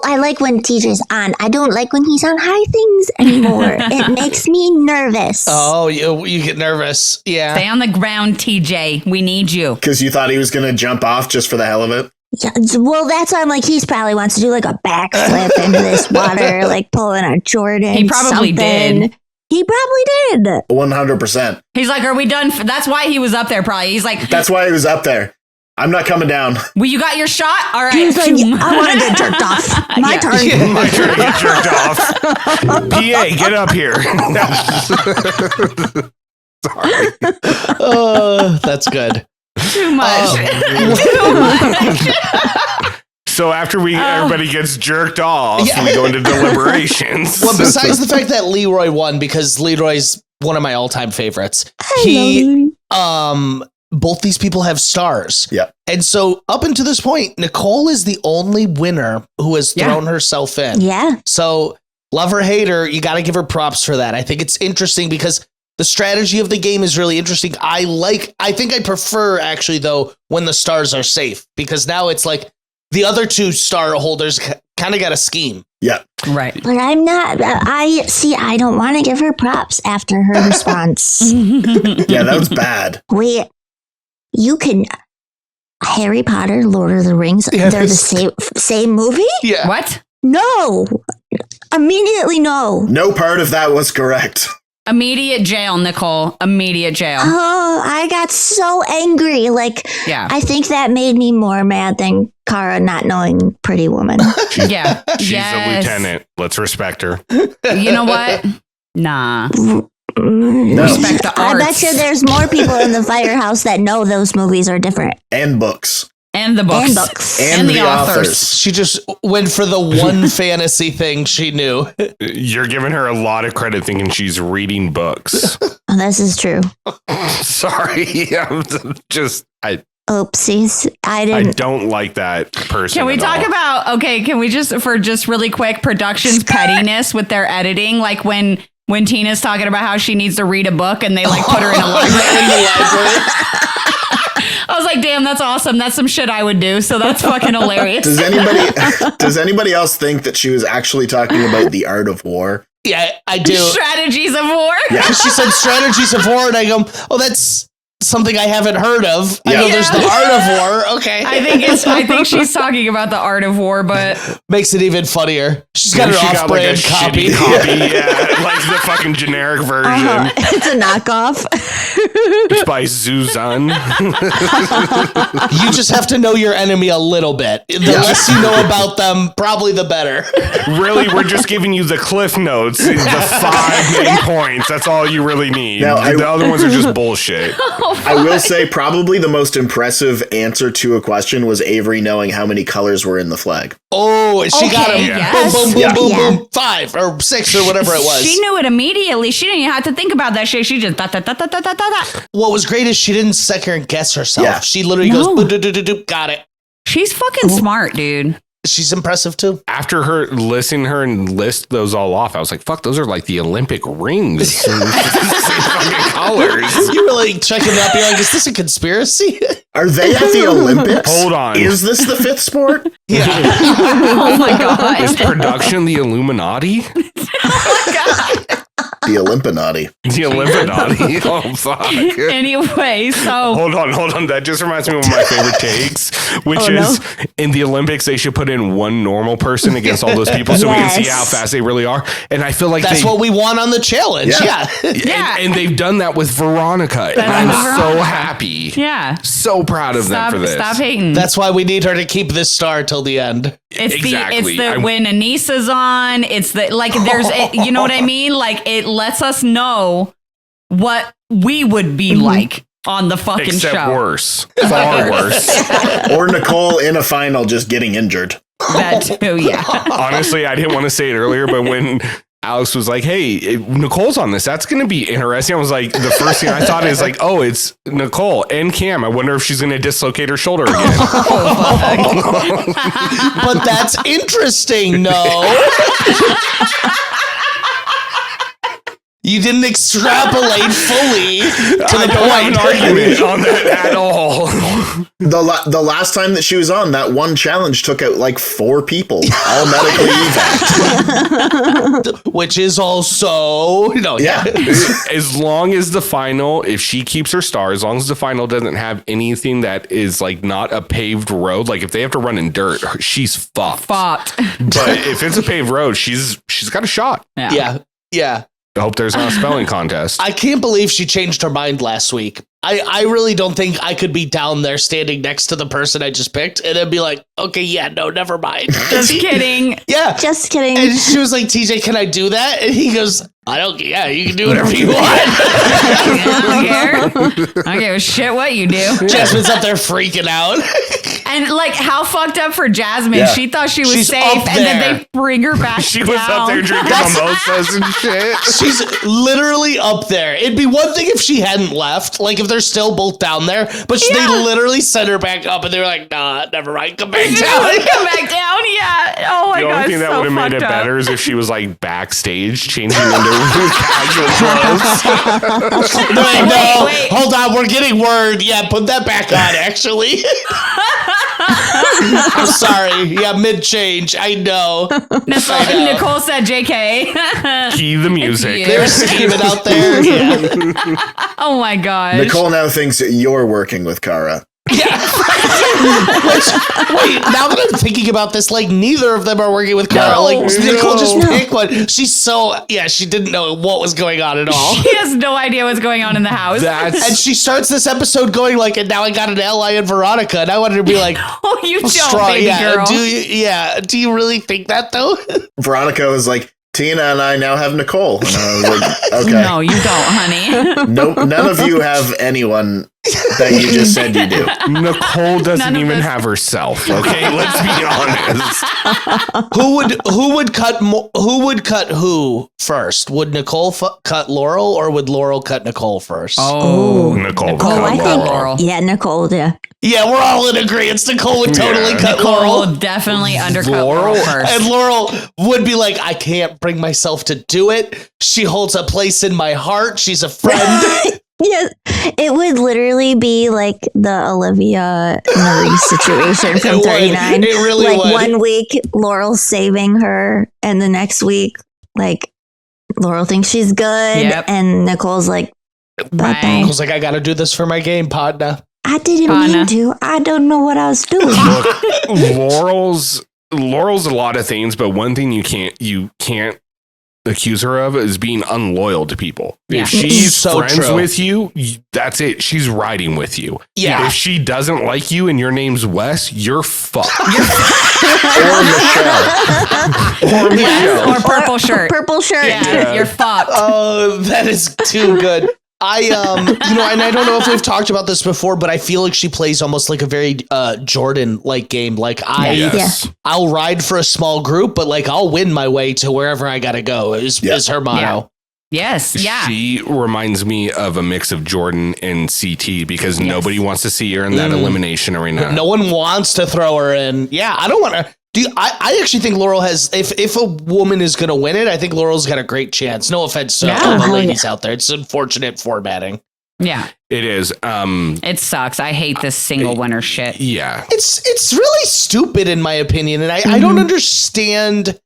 I like when TJ's on. I don't like when he's on high things anymore. It makes me nervous. Oh, you get nervous. Yeah. Stay on the ground, TJ. We need you. Because you thought he was going to jump off just for the hell of it? Yeah, well, that's why I'm like, he's probably wants to do like a backflip into this water, like pulling a Jordan. He probably did. He probably did. 100%. He's like, are we done? That's why he was up there probably. He's like... That's why he was up there. I'm not coming down. Well, you got your shot? All right. He was like, I want to get jerked off. My turn. Yeah. My turn to get jerked off. PA, get up here. Sorry. Oh, that's good. Too much. Too much. So after everybody gets jerked off, we go into deliberations. Well, besides the fact that Leroy won, because Leroy's one of my all-time favorites, both these people have stars. Yeah. And so up until this point, Nicole is the only winner who has thrown herself in. Yeah. So Love or hate her, you got to give her props for that. I think it's interesting because the strategy of the game is really interesting. I think I prefer actually though when the stars are safe, because now it's like the other 2 star holders kind of got a scheme. Yeah. Right. But I'm not. I don't want to give her props after her response. Yeah, that was bad. Wait, you can. Harry Potter, Lord of the Rings, Yeah, they're the same movie? Yeah. What? No. Immediately no. No part of that was correct. Immediate jail, Nicole. Immediate jail. Oh, I got so angry. Like, Yeah. I think that made me more mad than Kara not knowing Pretty Woman. Yeah. She's Yes. a lieutenant. Let's respect her. You know what? Nah. No. Respect the I arts. bet you there's more people in the firehouse that know those movies are different. And books. And the books. And books. And the authors. She just went for the one fantasy thing she knew. You're giving her a lot of credit thinking she's reading books. Oh, this is true. Sorry. I'm just, I Oopsies. I didn't. don't like that person. Can we at talk all. about, can we just really quick, production's pettiness with their editing? Like when Tina's talking about how she needs to read a book and they like put her in a library. I was like, damn, that's awesome. That's some shit I would do. So that's fucking hilarious. Does anybody else think that she was actually talking about the art of war? Yeah, I do. Strategies of war. Yeah. She said strategies of war, and I go, oh, that's something I haven't heard of. I Yeah. know there's the art of war. Okay. I think she's talking about the art of war, but Makes it even funnier. She's got Maybe her she got, like, a off-brand copy. shitty copy. Yeah, like the fucking generic version. It's a knockoff. It's by Zuzan. You just have to know your enemy a little bit. The less you know about them, probably the better. Really, we're just giving you the cliff notes, the 5 main points. That's all you really need. Now, The other ones are just bullshit. I will say probably the most impressive answer to a question was Avery knowing how many colors were in the flag. Oh, she got him. yes. Boom, boom, boom, Yeah. boom, Yeah. boom. 5 or 6 or whatever it was. she knew it immediately. She didn't even have to think about that shit. She just What was great is she didn't second guess herself. Yeah. She literally No. goes, "Boo-doo-doo-doo-doo," got it. She's fucking smart, dude. She's impressive too. After her listening to her and list those all off, I was like, fuck, those are like the Olympic rings. Same fucking colors. You were like checking it up. You're like, is this a conspiracy? Are they at the Olympics? Hold on. Is this the 5th sport? Yeah. Oh my god. Is production the Illuminati? The Olympanati. The Illuminati? Oh, fuck. Anyway, so Hold on. That just reminds me of one of my favorite takes, which is in the Olympics, they should put in one normal person against all those people so we can see how fast they really are. And I feel like That's what we want on the challenge. Yeah. Yeah. And they've done that with Veronica. And I'm so happy. yeah. So proud of them for this. Stop hating. That's why we need her to keep this star till the end. It's Exactly. the when Anissa's on, it's the like there's you know what I mean? Like it lets us know what we would be like on the fucking Except show. worse. Far worse. Or Nicole in a final just getting injured. That too, yeah. Honestly, I didn't want to say it earlier, but when Alex was like, hey, Nicole's on this, that's going to be interesting. I was like, the first thing I thought is like, oh, it's Nicole and Cam. I wonder if she's going to dislocate her shoulder again. But that's interesting, no? You didn't extrapolate fully to I the don't have an point. argument on that at all. The last time that she was on, that one challenge took out like 4 people, all medically evac. Which is also, Yeah. As long as the final, if she keeps her star, as long as the final doesn't have anything that is like not a paved road, like if they have to run in dirt, she's fucked. Fucked. But if it's a paved road, she's got a shot. Yeah. I hope there's not a spelling contest. I can't believe she changed her mind last week. I really don't think I could be down there standing next to the person I just picked and then be like, okay, yeah, no, never mind. Just kidding. Yeah. Just kidding. And she was like, TJ, can I do that? And he goes, yeah, you can do whatever you want. I don't care. I don't give a shit what you do. Jasmine's up there freaking out. And like, how fucked up for Jasmine? Yeah. She thought she was She's safe, up and then there. they bring her back She down. was up there drinking mimosas and shit. She's literally up there. It'd be one thing if she hadn't left, like if they're still both down there, but they literally sent her back up and they were like, nah, never mind, come back down. Come back down, yeah. Oh my The god, only thing that so would have made it fucked up. better is if she was like backstage changing into casual clothes. Like, no, wait. hold on, we're getting word. Yeah, put that back on, actually. I'm sorry. Yeah, mid-change. I know. Nicole said JK. Key the music. you. They're scheming out there. Yeah. Oh my gosh. Nicole now thinks that you're working with Kara. Wait, now that I'm thinking about this, like neither of them are working with Kara. No. Like Nicole just pick one. She's so she didn't know what was going on at all. She has no idea what's going on in the house. And she starts this episode going like, and now I got an ally in Veronica, and I wanted to be like, Oh, you don't, strong, baby girl. Do you really think that though? Veronica was like, Tina and I now have Nicole. And I was like, okay. No, you don't, honey. Nope, none of you have anyone that you just said you do. Nicole None doesn't of even us- have herself. Okay, let's be honest. Who would cut who first? Would Nicole cut Laurel, or would Laurel cut Nicole first? Oh, Nicole. Nicole, I think, Laurel. yeah, Nicole, yeah. Yeah, we're all in agreement. Nicole would totally cut Nicole Laurel. will definitely undercut Laurel Laurel first. And Laurel would be like, I can't bring myself to do it. She holds a place in my heart. She's a friend. Yes, it would literally be like the Olivia Marie situation from It would. 39. It really like would. 1 week, Laurel's saving her, and the next week, like Laurel thinks she's good, Yep. and Nicole's like, bye-bye. Right. I was like, I got to do this for my game, partner. I didn't Anna. mean to. I don't know what I was doing. Look, Laurel's a lot of things, but one thing you can't accuse her of is being unloyal to people. Yeah. If she's So friends true. with you, that's it. She's riding with you. Yeah. If she doesn't like you and your name's Wes, you're fucked. Or Michelle. Or Michelle. Or purple shirt. Purple shirt. Yeah, you're fucked. Oh, that is too good. And I don't know if we've talked about this before, but I feel like she plays almost like a very Jordan-like game. Like Yes. I'll ride for a small group, but like I'll win my way to wherever I gotta go is her motto. Yes, yeah. She reminds me of a mix of Jordan and CT because nobody wants to see her in that elimination arena. No one wants to throw her in. Yeah, I don't want to. I actually think Laurel has, if a woman is going to win it, I think Laurel's got a great chance. No offense to all the ladies out there. It's unfortunate formatting. Yeah. It is. It sucks. I hate this single winner shit. Yeah. It's really stupid in my opinion. And I don't understand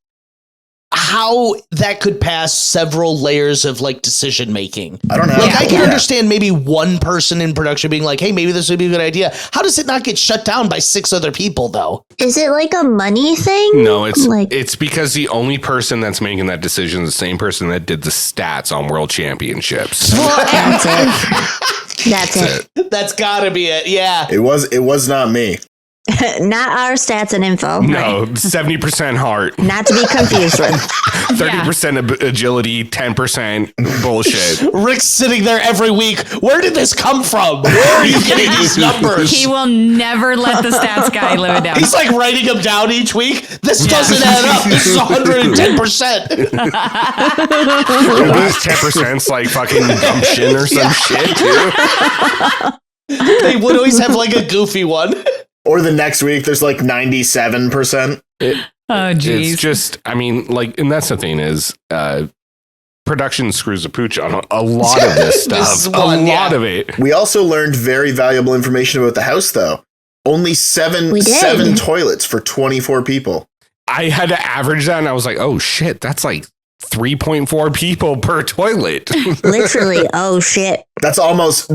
how that could pass several layers of like decision making. I don't know. Like I can understand maybe one person in production being like, hey, maybe this would be a good idea. How does it not get shut down by 6 other people though? Is it like a money thing? No, it's like it's because the only person that's making that decision is the same person that did the stats on World Championships. that's it. That's it. That's gotta be it. Yeah. It was not me. Not our stats and info. No, 70% heart, Not to be confused with. 30% agility, 10% bullshit. Rick's sitting there every week. Where did this come from? Where are you getting these numbers? He will never let the stats guy live it down. He's like writing them down each week. This doesn't add up. This is 110%. This 10%'s like fucking gumption or some shit, too. They would always have like a goofy one. Or the next week, there's like 97%. Oh, geez. It's just, I mean, like, and that's the thing is, production screws a pooch on a lot of this stuff. This a one, lot of it. We also learned very valuable information about the house, though. Only seven toilets for 24 people. I had to average that, and I was like, oh shit, that's like 3.4 people per toilet. Literally, oh shit. That's almost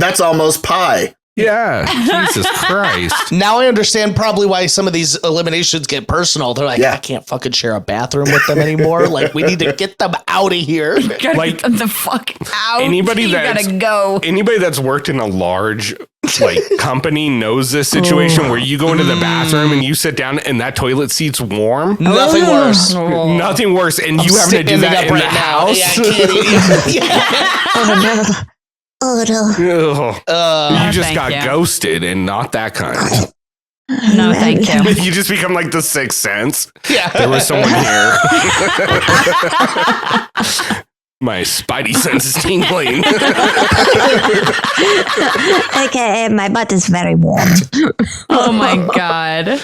pi. Yeah, Jesus Christ. Now I understand probably why some of these eliminations get personal. They're like, I can't fucking share a bathroom with them anymore. Like, we need to get them out of here. Gotta like, get them the fuck out. Anybody You that's gotta go. Anybody that's worked in a large like company knows this situation where you go into the bathroom and you sit down and that toilet seat's warm. Nothing worse. Nothing worse, and you having to do standing that up in the right now. house. Yeah, I can't even- Oh no. Oh no. Ugh. You just thank got you. ghosted, and not that kind. No, thank you. You just become like the Sixth Sense. Yeah. There was someone here. My spidey sense is tingling. AKA, my butt is very warm. Oh my God.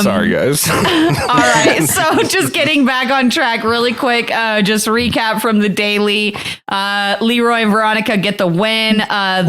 Sorry, guys. All right. So just getting back on track really quick, just recap from the daily. Leroy and Veronica get the win.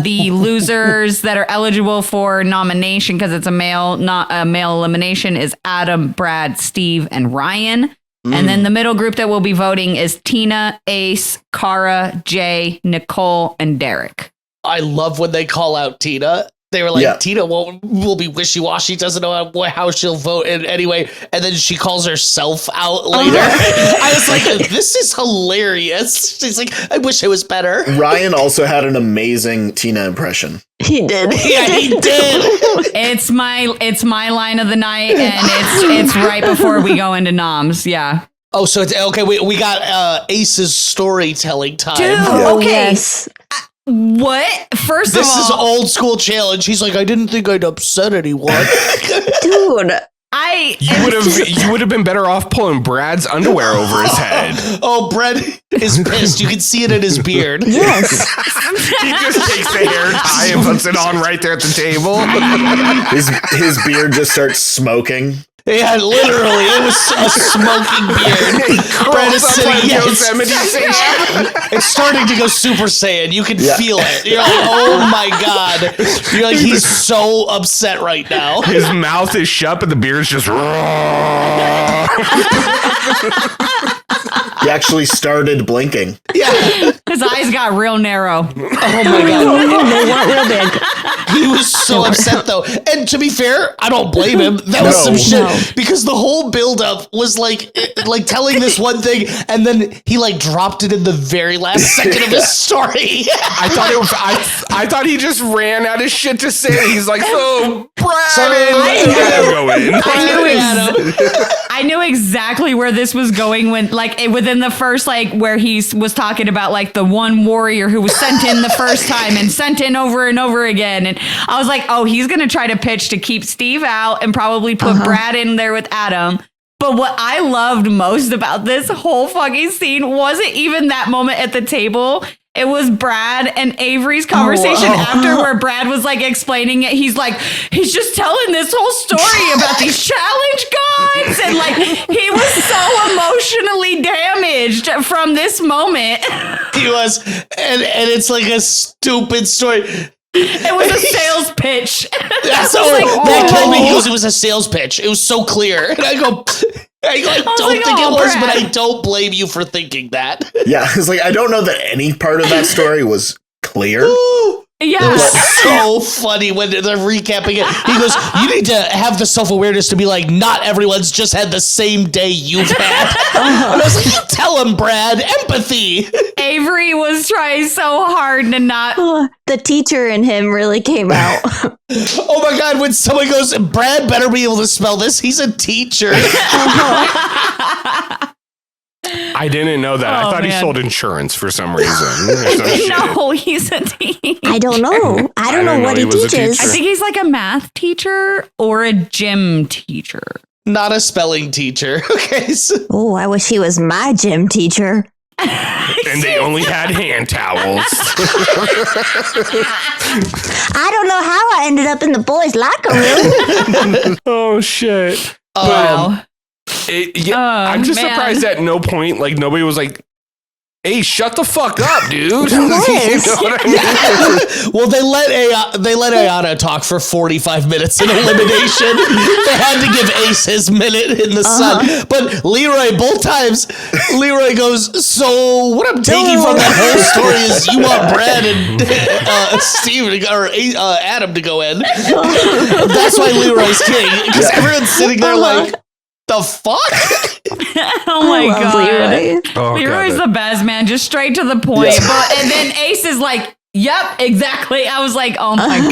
The losers that are eligible for nomination, because it's a male elimination, is Adam, Brad, Steve, and Ryan. And then the middle group that will be voting is Tina, Ace, Cara, Jay, Nicole, and Derek. I love when they call out Tina. They were like, Tina will be wishy-washy, doesn't know how she'll vote anyway. And then she calls herself out later. I was like, this is hilarious. She's like, I wish it was better. Ryan also had an amazing Tina impression. He did. Yeah, he did. It's my line of the night, and it's right before we go into noms. Yeah. Oh, so it's okay. We got Ace's storytelling time. Dude, okay. Yes. What? First This of all, is old school challenge. He's like, I didn't think I'd upset anyone. Dude. You would have been better off pulling Brad's underwear over his head. Oh, Brad is pissed. You can see it in his beard. Yes. He just takes the hair tie and puts it on right there at the table. His beard just starts smoking. Yeah, literally, it was a smoking beard. Brad is sitting. It's starting to go Super Saiyan. You can feel it. You're like, oh my God. You're like, he's so upset right now. His mouth is shut, but the beard's just raw. He actually started blinking. Yeah. his eyes got real narrow. Oh my God. They weren't real big. He was so upset though. And to be fair, I don't blame him. That was some shit. Because the whole buildup was like telling this one thing, and then he like dropped it in the very last second of his story. I thought he just ran out of shit to say. He's like, so Brad, I knew exactly where this was going when within the first where he was talking about the one warrior who was sent in the first time and sent in over and over again. And I was like, oh, he's going to try to pitch to keep Steve out and probably put Brad in there with Adam. But what I loved most about this whole fucking scene wasn't even that moment at the table. It was Brad and Avery's conversation after, where Brad was explaining it. He's just telling this whole story about these challenge gods. And he was so emotionally damaged from this moment. He was. And it's like a stupid story. It was a sales pitch. That's that killed me. He goes, it was a sales pitch. It was so clear. And I don't think it was, but I don't blame you for thinking that. Yeah, it's I don't know that any part of that story was clear. Yeah. It was so funny when they're recapping it. He goes, you need to have the self-awareness to be not everyone's just had the same day you've had. And I was like, you tell him, Brad, empathy. Avery was trying so hard to not. The teacher in him really came out. Oh my God, when someone goes, Brad better be able to spell this. He's a teacher. I didn't know that. I thought he sold insurance for some reason. No, he's a teacher. I don't know. I don't know what he teaches. I think he's a math teacher or a gym teacher. Not a spelling teacher. Okay. Oh, I wish he was my gym teacher. And they only had hand towels. I don't know how I ended up in the boys' locker room. Oh, shit. Wow. I'm just surprised at no point, nobody was like, hey, shut the fuck up, dude. You know what I mean? Well, they let Ayana talk for 45 minutes in elimination. They had to give Ace his minute in the sun. But Leroy, both times, Leroy goes, so what I'm taking from that whole story is you want Brad and Steve or Adam to go in. That's why Leroy's king, because everyone's sitting there the fuck? Oh my God. Leroy. Leroy's the best, man. Just straight to the point. And then Ace is yep, exactly. I was like, oh my God.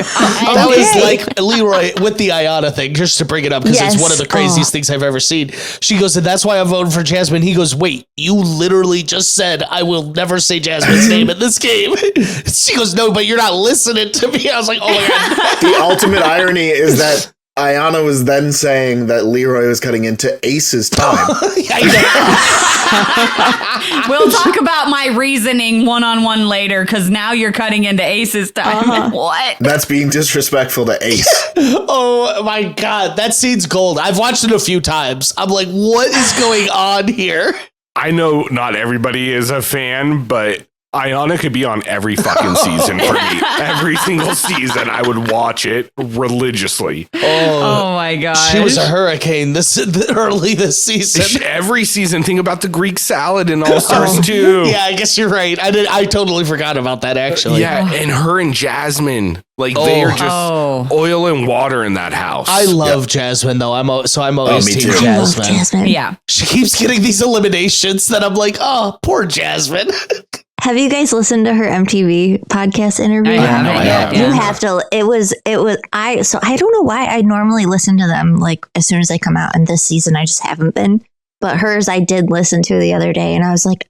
That was Leroy with the Ayana thing, just to bring it up, because it's one of the craziest things I've ever seen. She goes, and that's why I'm voting for Jasmine. He goes, wait, you literally just said I will never say Jasmine's name in this game. She goes, no, but you're not listening to me. I was like, oh my God. The ultimate irony is that Ayana was then saying that Leroy was cutting into Ace's time. We'll talk about my reasoning one-on-one later, because now you're cutting into Ace's time. What? That's being disrespectful to Ace. Oh my God, that scene's gold. I've watched it a few times. I'm like, what is going on here? I know not everybody is a fan, but Ayana could be on every fucking season for me. Every single season, I would watch it religiously. Oh my God. She was a hurricane early this season. Every season, think about the Greek salad in All Stars 2. Yeah, I guess you're right. I totally forgot about that, actually. Yeah, and her and Jasmine, like they are just oil and water in that house. I love Jasmine, though. I'm always team Jasmine. I love Jasmine. Yeah. She keeps getting these eliminations that I'm like, oh, poor Jasmine. Have you guys listened to her MTV podcast interview? I haven't yet. You have to. It was. So I don't know why I normally listen to them like as soon as they come out, and this season I just haven't been. But hers I did listen to the other day, and I was like,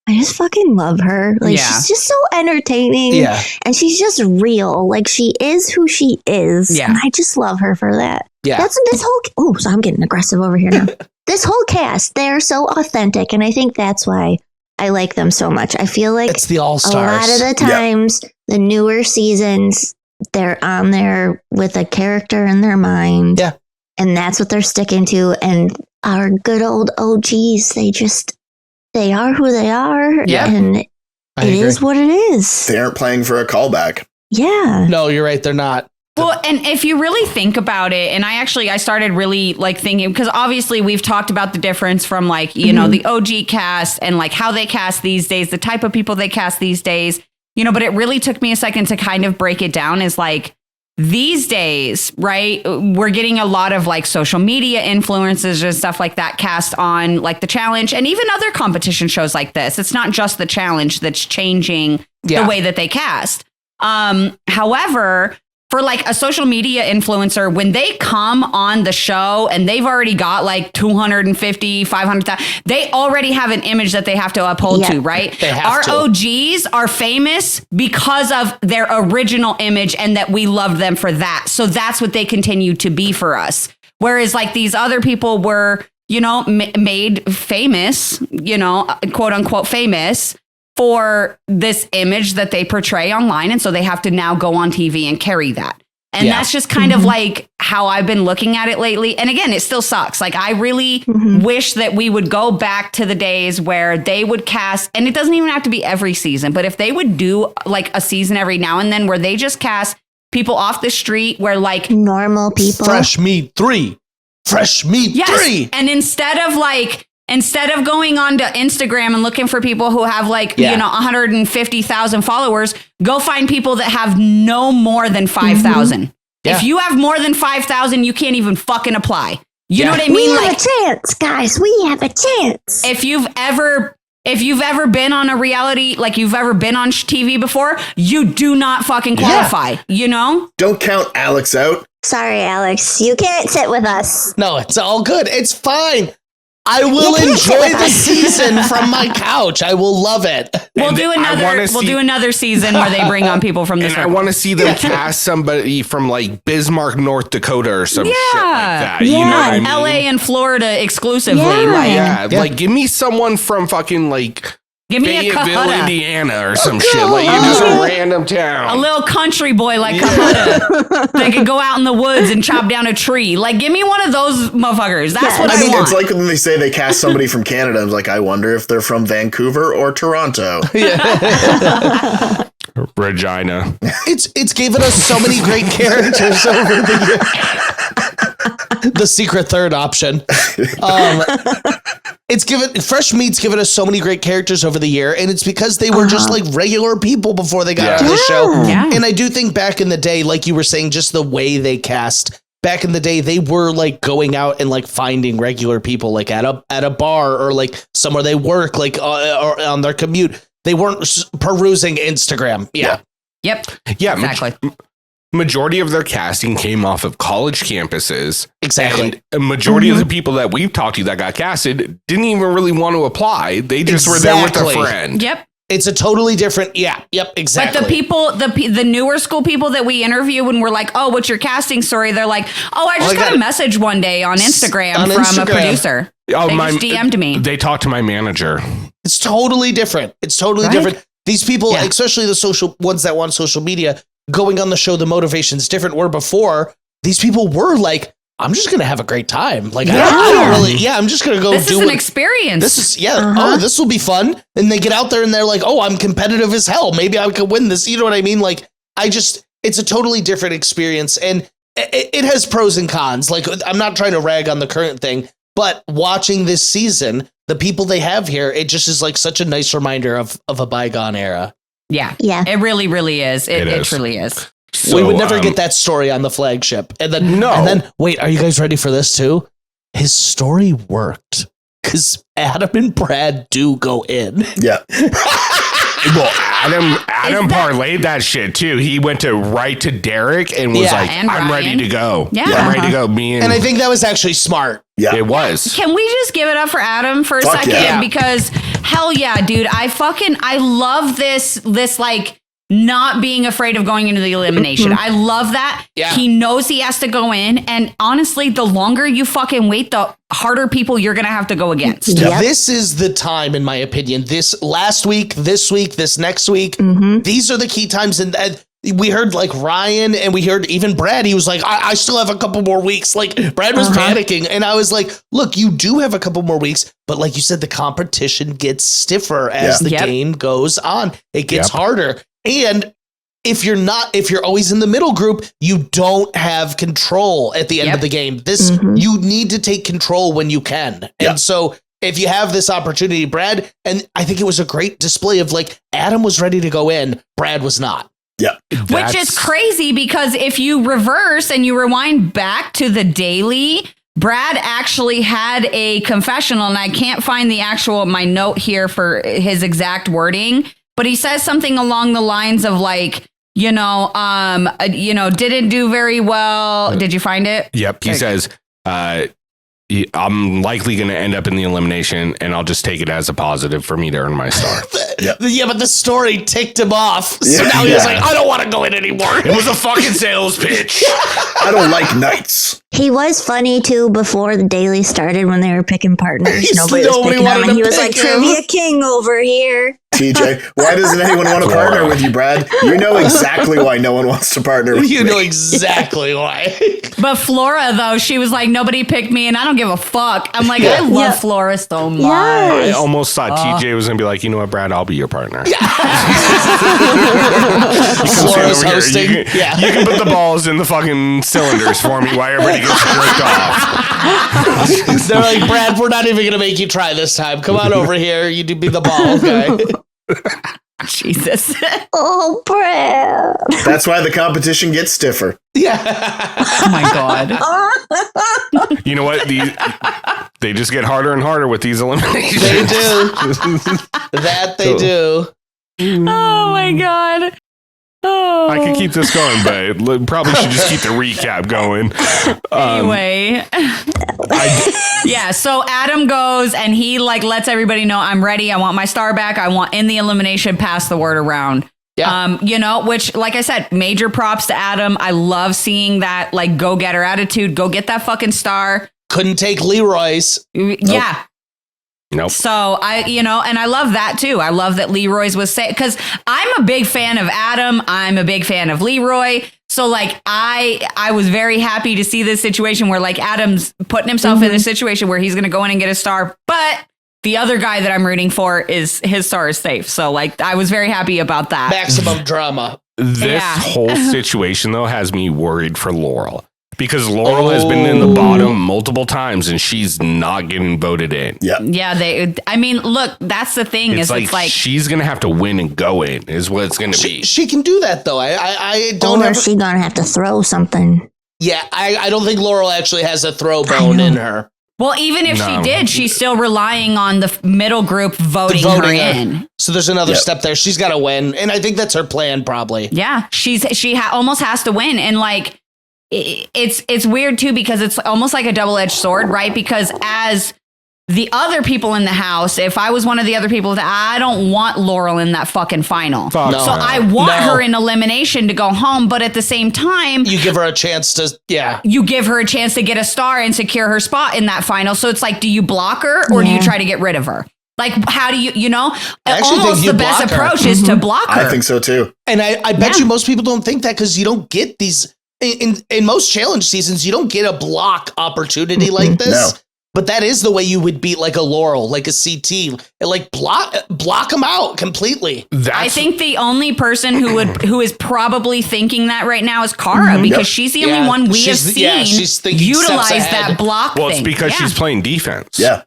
I just fucking love her. Like she's just so entertaining. Yeah. And she's just real. Like she is who she is. Yeah. And I just love her for that. Yeah. That's this whole. Oh, so I'm getting aggressive over here now. This whole cast, they're so authentic, and I think that's why I like them so much. I feel like it's the All-Stars. A lot of the times, the newer seasons, they're on there with a character in their mind. Yeah. And that's what they're sticking to. And our good old OGs, they are who they are. Yeah. And it is what it is. They aren't playing for a callback. Yeah. No, you're right. They're not. Well, and if you really think about it, and I started really like thinking, because obviously we've talked about the difference from like, you know, the OG cast and like how they cast these days, the type of people they cast these days, you know, but it really took me a second to kind of break it down is like these days, right? We're getting a lot of like social media influencers and stuff like that cast on like the challenge and even other competition shows like this. It's not just the challenge that's changing the way that they cast. However, for like a social media influencer, when they come on the show and they've already got like 250, 500,000, they already have an image that they have to uphold to, right? Our OGs are famous because of their original image and that we love them for that. So that's what they continue to be for us. Whereas like these other people were, you know, made famous, you know, quote unquote famous for this image that they portray online. And so they have to now go on TV and carry that. And that's just kind of like how I've been looking at it lately. And again, it still sucks. Like I really wish that we would go back to the days where they would cast, and it doesn't even have to be every season, but if they would do like a season every now and then where they just cast people off the street where like normal people. Fresh meat 3. Fresh meat 3. And instead of going on to Instagram and looking for people who have like, you know, 150,000 followers, go find people that have no more than 5,000. If you have more than 5,000, you can't even fucking apply. You know what I mean? We have a chance, guys. We have a chance. If you've ever been on a reality, like you've ever been on TV before, you do not fucking qualify, you know? Don't count Alex out. Sorry, Alex. You can't sit with us. No, it's all good. It's fine. I will enjoy the season from my couch. I will love it. We'll do another season where they bring on people from the circle. I want to see them cast somebody from like Bismarck, North Dakota or some shit like that. Yeah. You know what I mean? LA and Florida exclusively. Like give me someone from fucking like Fayetteville, Indiana or some shit. Like just a random town. A little country boy like Kahutta. They could go out in the woods and chop down a tree. Like, give me one of those motherfuckers. That's what I want. It's like when they say they cast somebody from Canada. I was like, I wonder if they're from Vancouver or Toronto. Regina. It's given us so many great characters over the year. The secret third option. Fresh Meat's given us so many great characters over the year, and it's because they were just like regular people before they got on the show. Yeah. And I do think back in the day, like you were saying, just the way they cast back in the day, they were like going out and like finding regular people like at a bar or like somewhere they work, like or on their commute. They weren't perusing Instagram. Yeah. Yep. Yeah. Exactly. Majority of their casting came off of college campuses. Exactly. And a majority of the people that we've talked to that got casted didn't even really want to apply. They just were there with a friend. Yep. It's a totally different. Yeah. Yep. Exactly. But the people, the newer school people that we interview when we're like, oh, what's your casting story? They're like, oh, I just got a message one day on Instagram from a producer. Oh, they just DM'd me. They talked to my manager. It's totally different. It's totally different. These people, especially the social ones that want social media, going on the show, the motivation's different. Where before, these people were like, I'm just going to have a great time. Like, I don't really, I'm just going to go this is an experience. This is, oh, this will be fun. And they get out there and they're like, oh, I'm competitive as hell. Maybe I could win this. You know what I mean? Like, it's a totally different experience. And it has pros and cons. Like, I'm not trying to rag on the current thing, but watching this season, the people they have here, it just is like such a nice reminder of a bygone era. Yeah. It really, really is. It truly is. So, we would never get that story on the flagship. And then, wait, are you guys ready for this too? His story worked because Adam and Brad do go in. Yeah. Well, Adam parlayed that shit too. He went right to Derek and was like, I'm ready to go. Yeah. I'm ready to go. And I think that was actually smart. Yeah. It was. Can we just give it up for Adam for a second? Yeah. Because hell yeah, dude. I love this like not being afraid of going into the elimination. I love that. Yeah. He knows he has to go in. And honestly, the longer you fucking wait, the harder people you're going to have to go against. Yep. This is the time, in my opinion. This last week, this next week, these are the key times. And we heard like Ryan and we heard even Brad. He was like, I still have a couple more weeks. Like Brad was panicking. And I was like, look, you do have a couple more weeks. But like you said, the competition gets stiffer as the game goes on. It gets harder. And if you're always in the middle group, you don't have control at the end of the game. You need to take control when you can. And so if you have this opportunity, Brad, and I think it was a great display of like Adam was ready to go in, Brad was not. Yeah. Which is crazy because if you reverse and you rewind back to the daily, Brad actually had a confessional, and I can't find my note here for his exact wording. But he says something along the lines of like, didn't do very well. Did you find it? Yep. He says, I'm likely going to end up in the elimination, and I'll just take it as a positive for me to earn my star. Yeah, but the story ticked him off. So now he's like, I don't want to go in anymore. It was a fucking sales pitch. I don't like knights. He was funny too before the daily started when they were picking partners. Nobody was picking him, and he was like, Trivia King over here. TJ, why doesn't anyone want to partner with you, Brad? You know exactly why no one wants to partner with me. You know exactly why. But Flora, though, she was like, nobody picked me, and I don't give a fuck. I'm like, I love Flora so much. I almost thought TJ was going to be like, you know what, Brad, I'll be your partner. Flora's hosting. You can put the balls in the fucking cylinders for me while everybody gets jerked off. They're like, Brad, we're not even going to make you try this time. Come on over here. You do be the ball guy. Jesus. Oh, Brad. That's why the competition gets stiffer. Yeah. Oh my God. You know what? They just get harder and harder with these eliminations. They do. They do. Oh my God. Oh. I could keep this going, but probably should just keep the recap going. Anyway. So Adam goes and he like lets everybody know I'm ready. I want my star back. I want in the elimination, pass the word around. Yeah. Which, like I said, major props to Adam. I love seeing that like go-getter attitude. Go get that fucking star. Couldn't take Leroy's. Yeah. Nope. So and I love that too. I love that Leroy's was saying, because I'm a big fan of Adam. I'm a big fan of Leroy. So like I was very happy to see this situation where like Adam's putting himself in a situation where he's going to go in and get a star, but the other guy that I'm rooting for is his star is safe. So like I was very happy about that. Maximum drama. This whole situation though has me worried for Laurel. Because Laurel has been in the bottom multiple times and she's not getting voted in. Yeah. Yeah. Look, that's the thing. It's like she's going to have to win and go in is what it's going to be. She can do that though. I don't know. Or is she going to have to throw something? Yeah. I don't think Laurel actually has a throw bone in her. Well, even if she did, she's still relying on the middle group voting her in. So there's another step there. She's got to win. And I think that's her plan probably. Yeah. She almost has to win. And like, it's weird too, because it's almost like a double-edged sword, right? Because as the other people in the house, if I was one of the other people, I don't want Laurel in that fucking final. So I want her in elimination to go home. But at the same time, you give her a chance to, you give her a chance to get a star and secure her spot in that final. So it's like, do you block her or do you try to get rid of her? Like, how do you, almost the best approach is to block her. I think so too. And I bet you most people don't think that because you don't get these in most challenge seasons, you don't get a block opportunity like this. No. But that is the way you would beat like a Laurel, like a CT, like block them out completely. I think the only person who is probably thinking that right now is Cara, because she's the only one we have seen utilize that block Well, thing. it's because she's playing defense. Yeah.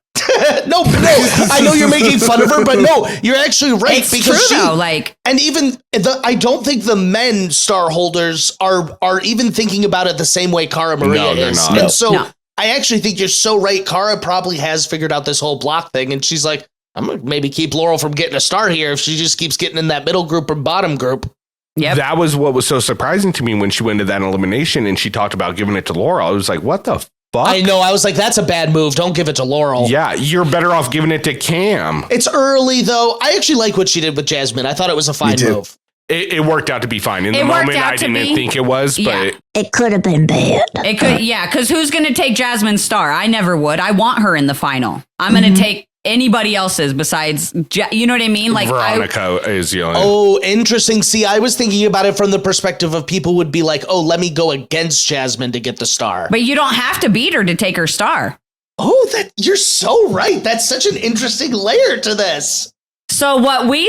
No, I know you're making fun of her, but no, you're actually right. It's because true, though, and even I don't think the men star holders are even thinking about it the same way Cara Maria is. Not. And so I actually think you're so right. Cara probably has figured out this whole block thing, and she's like, I'm gonna maybe keep Laurel from getting a star here if she just keeps getting in that middle group or bottom group. Yep. That was what was so surprising to me when she went to that elimination and she talked about giving it to Laurel. I was like, what the fuck? I know. I was like, that's a bad move. Don't give it to Laurel. Yeah, you're better off giving it to Cam. It's early, though. I actually like what she did with Jasmine. I thought it was a fine move. It worked out to be fine. In the moment, I didn't think it was, but it could have been bad. It could, because who's going to take Jasmine's star? I never would. I want her in the final. I'm going to take anybody else's besides, you know what I mean? Like Veronica is the only. Oh, interesting. See, I was thinking about it from the perspective of people would be like, oh, let me go against Jasmine to get the star. But you don't have to beat her to take her star. Oh, you're so right. That's such an interesting layer to this. So what we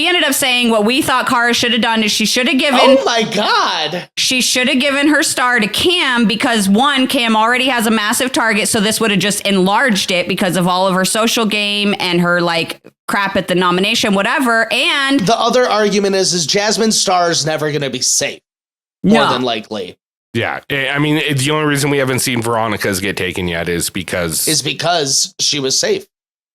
ended up saying, what we thought Cara should have done is she should have given. Oh my God. She should have given her star to Cam because Cam already has a massive target. So this would have just enlarged it because of all of her social game and her like crap at the nomination, whatever. And the other argument is Jasmine's star is never going to be safe. More than likely. Yeah. I mean, the only reason we haven't seen Veronica's get taken yet is because she was safe.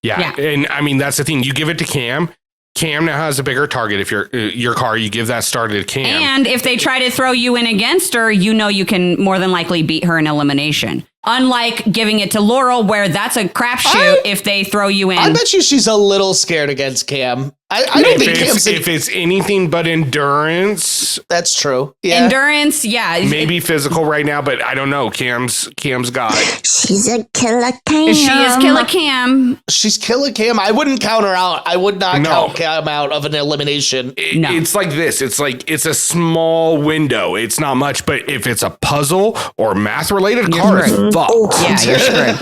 Yeah. And I mean, that's the thing. You give it to Cam. Cam now has a bigger target. If your car, you give that star to Cam. And if they try to throw you in against her, you can more than likely beat her in elimination. Unlike giving it to Laurel, where that's a crapshoot if they throw you in. I bet you she's a little scared against Cam. I don't think Cam's... If it's anything but endurance... That's true. Yeah. Endurance, yeah. Maybe physical right now, but I don't know. Cam's got... She's a killer Cam. She is killer Cam. She's killer Cam. I wouldn't count her out. I would not count Cam out of an elimination. It's like this. It's like, it's a small window. It's not much, but if it's a puzzle or math-related, Cara is fucked. Yeah, you're screwed.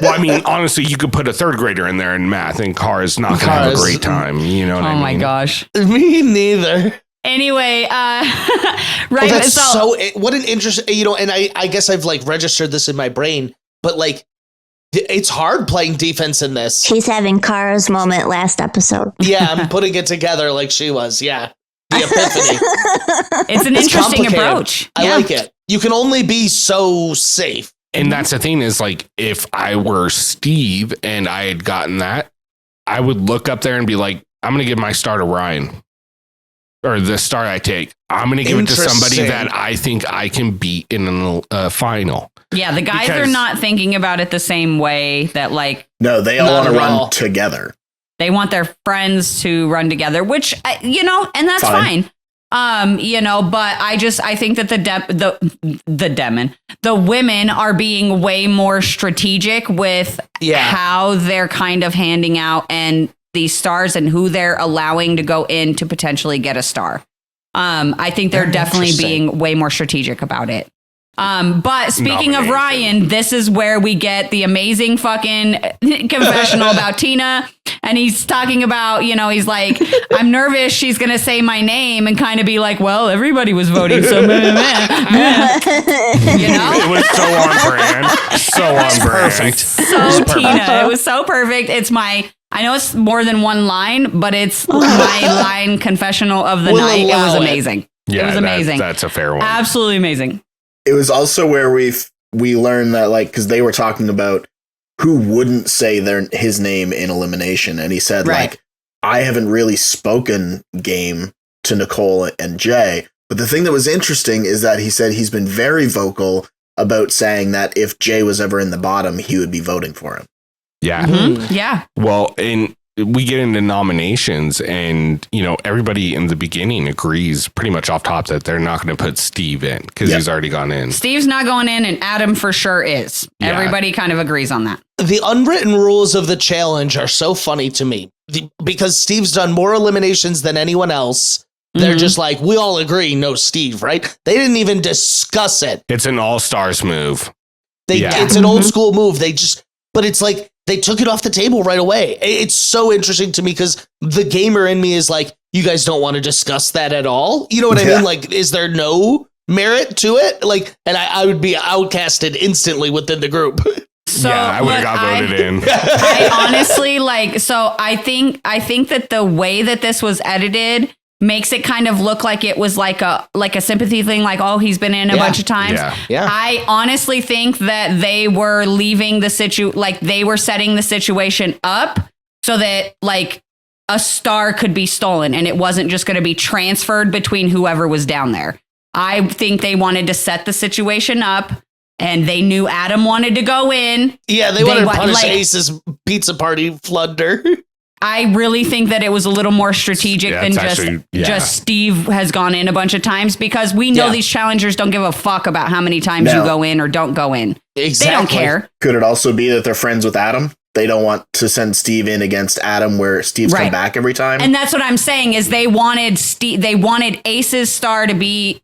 Well, I mean, honestly, you could put a third grader in there in math, and Cara's not going to have a great time. You know what I mean? Oh my gosh. Me neither. Anyway, right. That's so what an interesting, and I guess I've like registered this in my brain, but like, it's hard playing defense in this. She's having Cara's moment last episode. Yeah, I'm putting it together like she was. Yeah. The epiphany. It's an interesting approach. I like it. You can only be so safe. And that's the thing is, like, if I were Steve and I had gotten that, I would look up there and be like, I'm going to give my star to Ryan, or the star I take. I'm going to give it to somebody that I think I can beat in a final. Yeah, the guys are not thinking about it the same way that, like... No, they all want to run together. They want their friends to run together, which, and that's fine. But I think that the women are being way more strategic with how they're kind of handing out and these stars and who they're allowing to go in to potentially get a star. I think they're definitely being way more strategic about it. But speaking of Ryan, this is where we get the amazing fucking confessional about Tina. And he's talking about, he's like, I'm nervous she's going to say my name and kind of be like, well, everybody was voting. So, It was so on brand. So on brand. Perfect. So Tina. It was so perfect. I know it's more than one line, but it's my line confessional of the night. It was amazing. Yeah, it was amazing. That's a fair one. Absolutely amazing. It was also where we learned that, like, because they were talking about who wouldn't say his name in elimination, and he said, like, I haven't really spoken game to Nicole and Jay. But the thing that was interesting is that he said he's been very vocal about saying that if Jay was ever in the bottom, he would be voting for him. Yeah. Mm-hmm. Yeah. Well, we get into nominations, and everybody in the beginning agrees pretty much off top that they're not going to put Steve in because he's already gone in. Steve's not going in, and Adam for sure is. Yeah. Everybody kind of agrees on that. The unwritten rules of the challenge are so funny to me because Steve's done more eliminations than anyone else. They're just like, we all agree, no Steve, right? They didn't even discuss it. It's an all-stars move. It's an old school move. But it's like, they took it off the table right away. It's so interesting to me because the gamer in me is like, you guys don't want to discuss that at all? You know what I mean? Like, is there no merit to it? Like, and I would be outcasted instantly within the group. So I would have got voted in. I honestly I think that the way that this was edited makes it kind of look like it was like a sympathy thing, like, oh, he's been in a bunch of times. Yeah. I honestly think that they were leaving they were setting the situation up so that like a star could be stolen and it wasn't just going to be transferred between whoever was down there. I think they wanted to set the situation up, and they knew Adam wanted to go in. Yeah, they wanted to punish Ace's pizza party flunder. I really think that it was a little more strategic than just Steve has gone in a bunch of times, because we know these challengers don't give a fuck about how many times you go in or don't go in. Exactly. They don't care. Could it also be that they're friends with Adam? They don't want to send Steve in against Adam where Steve's come back every time. And that's what I'm saying is they wanted Ace's star to be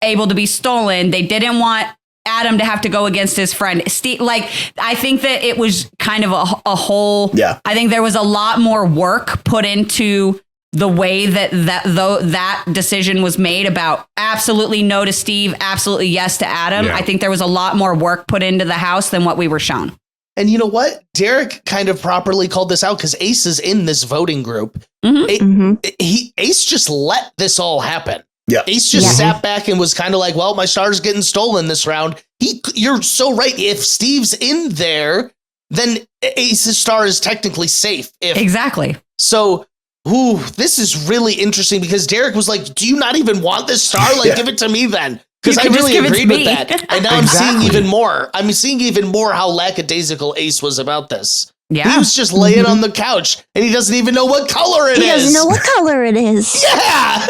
able to be stolen. They didn't want Adam to have to go against his friend Steve. Like, I think that it was kind of a whole. Yeah. I think there was a lot more work put into the way that decision was made about absolutely no to Steve, absolutely yes to Adam. Yeah. I think there was a lot more work put into the house than what we were shown. And you know what? Derek kind of properly called this out because Ace is in this voting group. Ace just let this all happen. Yeah, Ace just sat back and was kind of like, well, my star's getting stolen this round. You're so right. If Steve's in there, then Ace's star is technically safe. Exactly. So, this is really interesting because Derek was like, do you not even want this star? Like, give it to me then. Because I really agreed with that. And now I'm seeing even more. I'm seeing even more how lackadaisical Ace was about this. Yeah. He was just laying on the couch and he doesn't even know what color it is. He doesn't know what color it is. Yeah.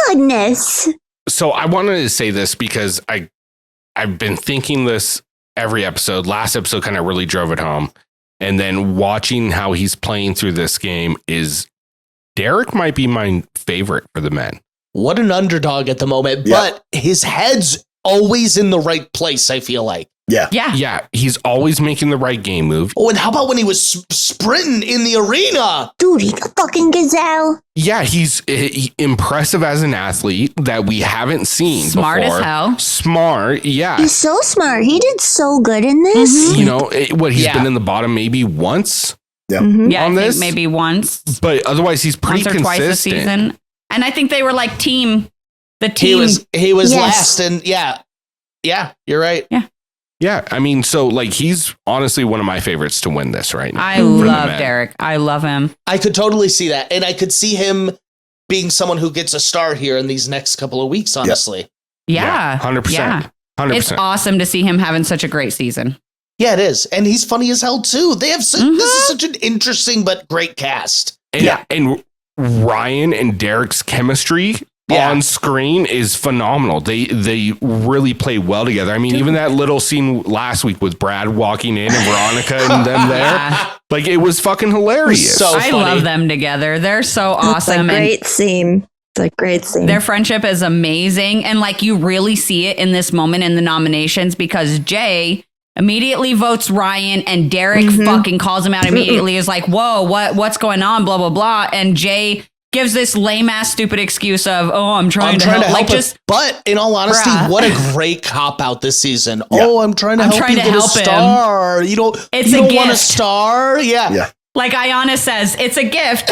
Goodness. So I wanted to say this because I've been thinking this every episode. Last episode kind of really drove it home. And then watching how he's playing through this game Derek might be my favorite for the men. What an underdog at the moment, but his head's always in the right place, I feel like. Yeah. He's always making the right game move. Oh, and how about when he was sprinting in the arena? Dude, he's a fucking gazelle. Yeah, he's impressive as an athlete that we haven't seen Smart before. As hell. Smart, yeah. He's so smart. He did so good in this. You know, he's been in the bottom maybe once on this? I think maybe once. But otherwise, he's pretty consistent. Once or twice a season. And I think they were like the team. He was last, and you're right. Yeah, I mean, so like he's honestly one of my favorites to win this right now. I love Derek. I love him. I could totally see that. And I could see him being someone who gets a star here in these next couple of weeks, honestly. Yeah. 100%. Yeah. 100%. It's awesome to see him having such a great season. Yeah, it is. And he's funny as hell, too. They have this is such an interesting but great cast. And Ryan and Derek's chemistry on screen is phenomenal. They really play well together. I mean, even that little scene last week with Brad walking in and Veronica and them there, like it was fucking hilarious. So funny. I love them together. They're so awesome. It's a great scene. It's a great scene. Their friendship is amazing. And like you really see it in this moment in the nominations because Jay immediately votes Ryan and Derek fucking calls him out immediately. Is like, whoa, what's going on? Blah, blah, blah. And Jay gives this lame ass stupid excuse of, oh, I'm trying to help. Like, but in all honesty, what a great cop out this season. Yeah. Oh, I'm trying to help you get a star. You don't want a star? Yeah. Like Ayana says, it's a gift.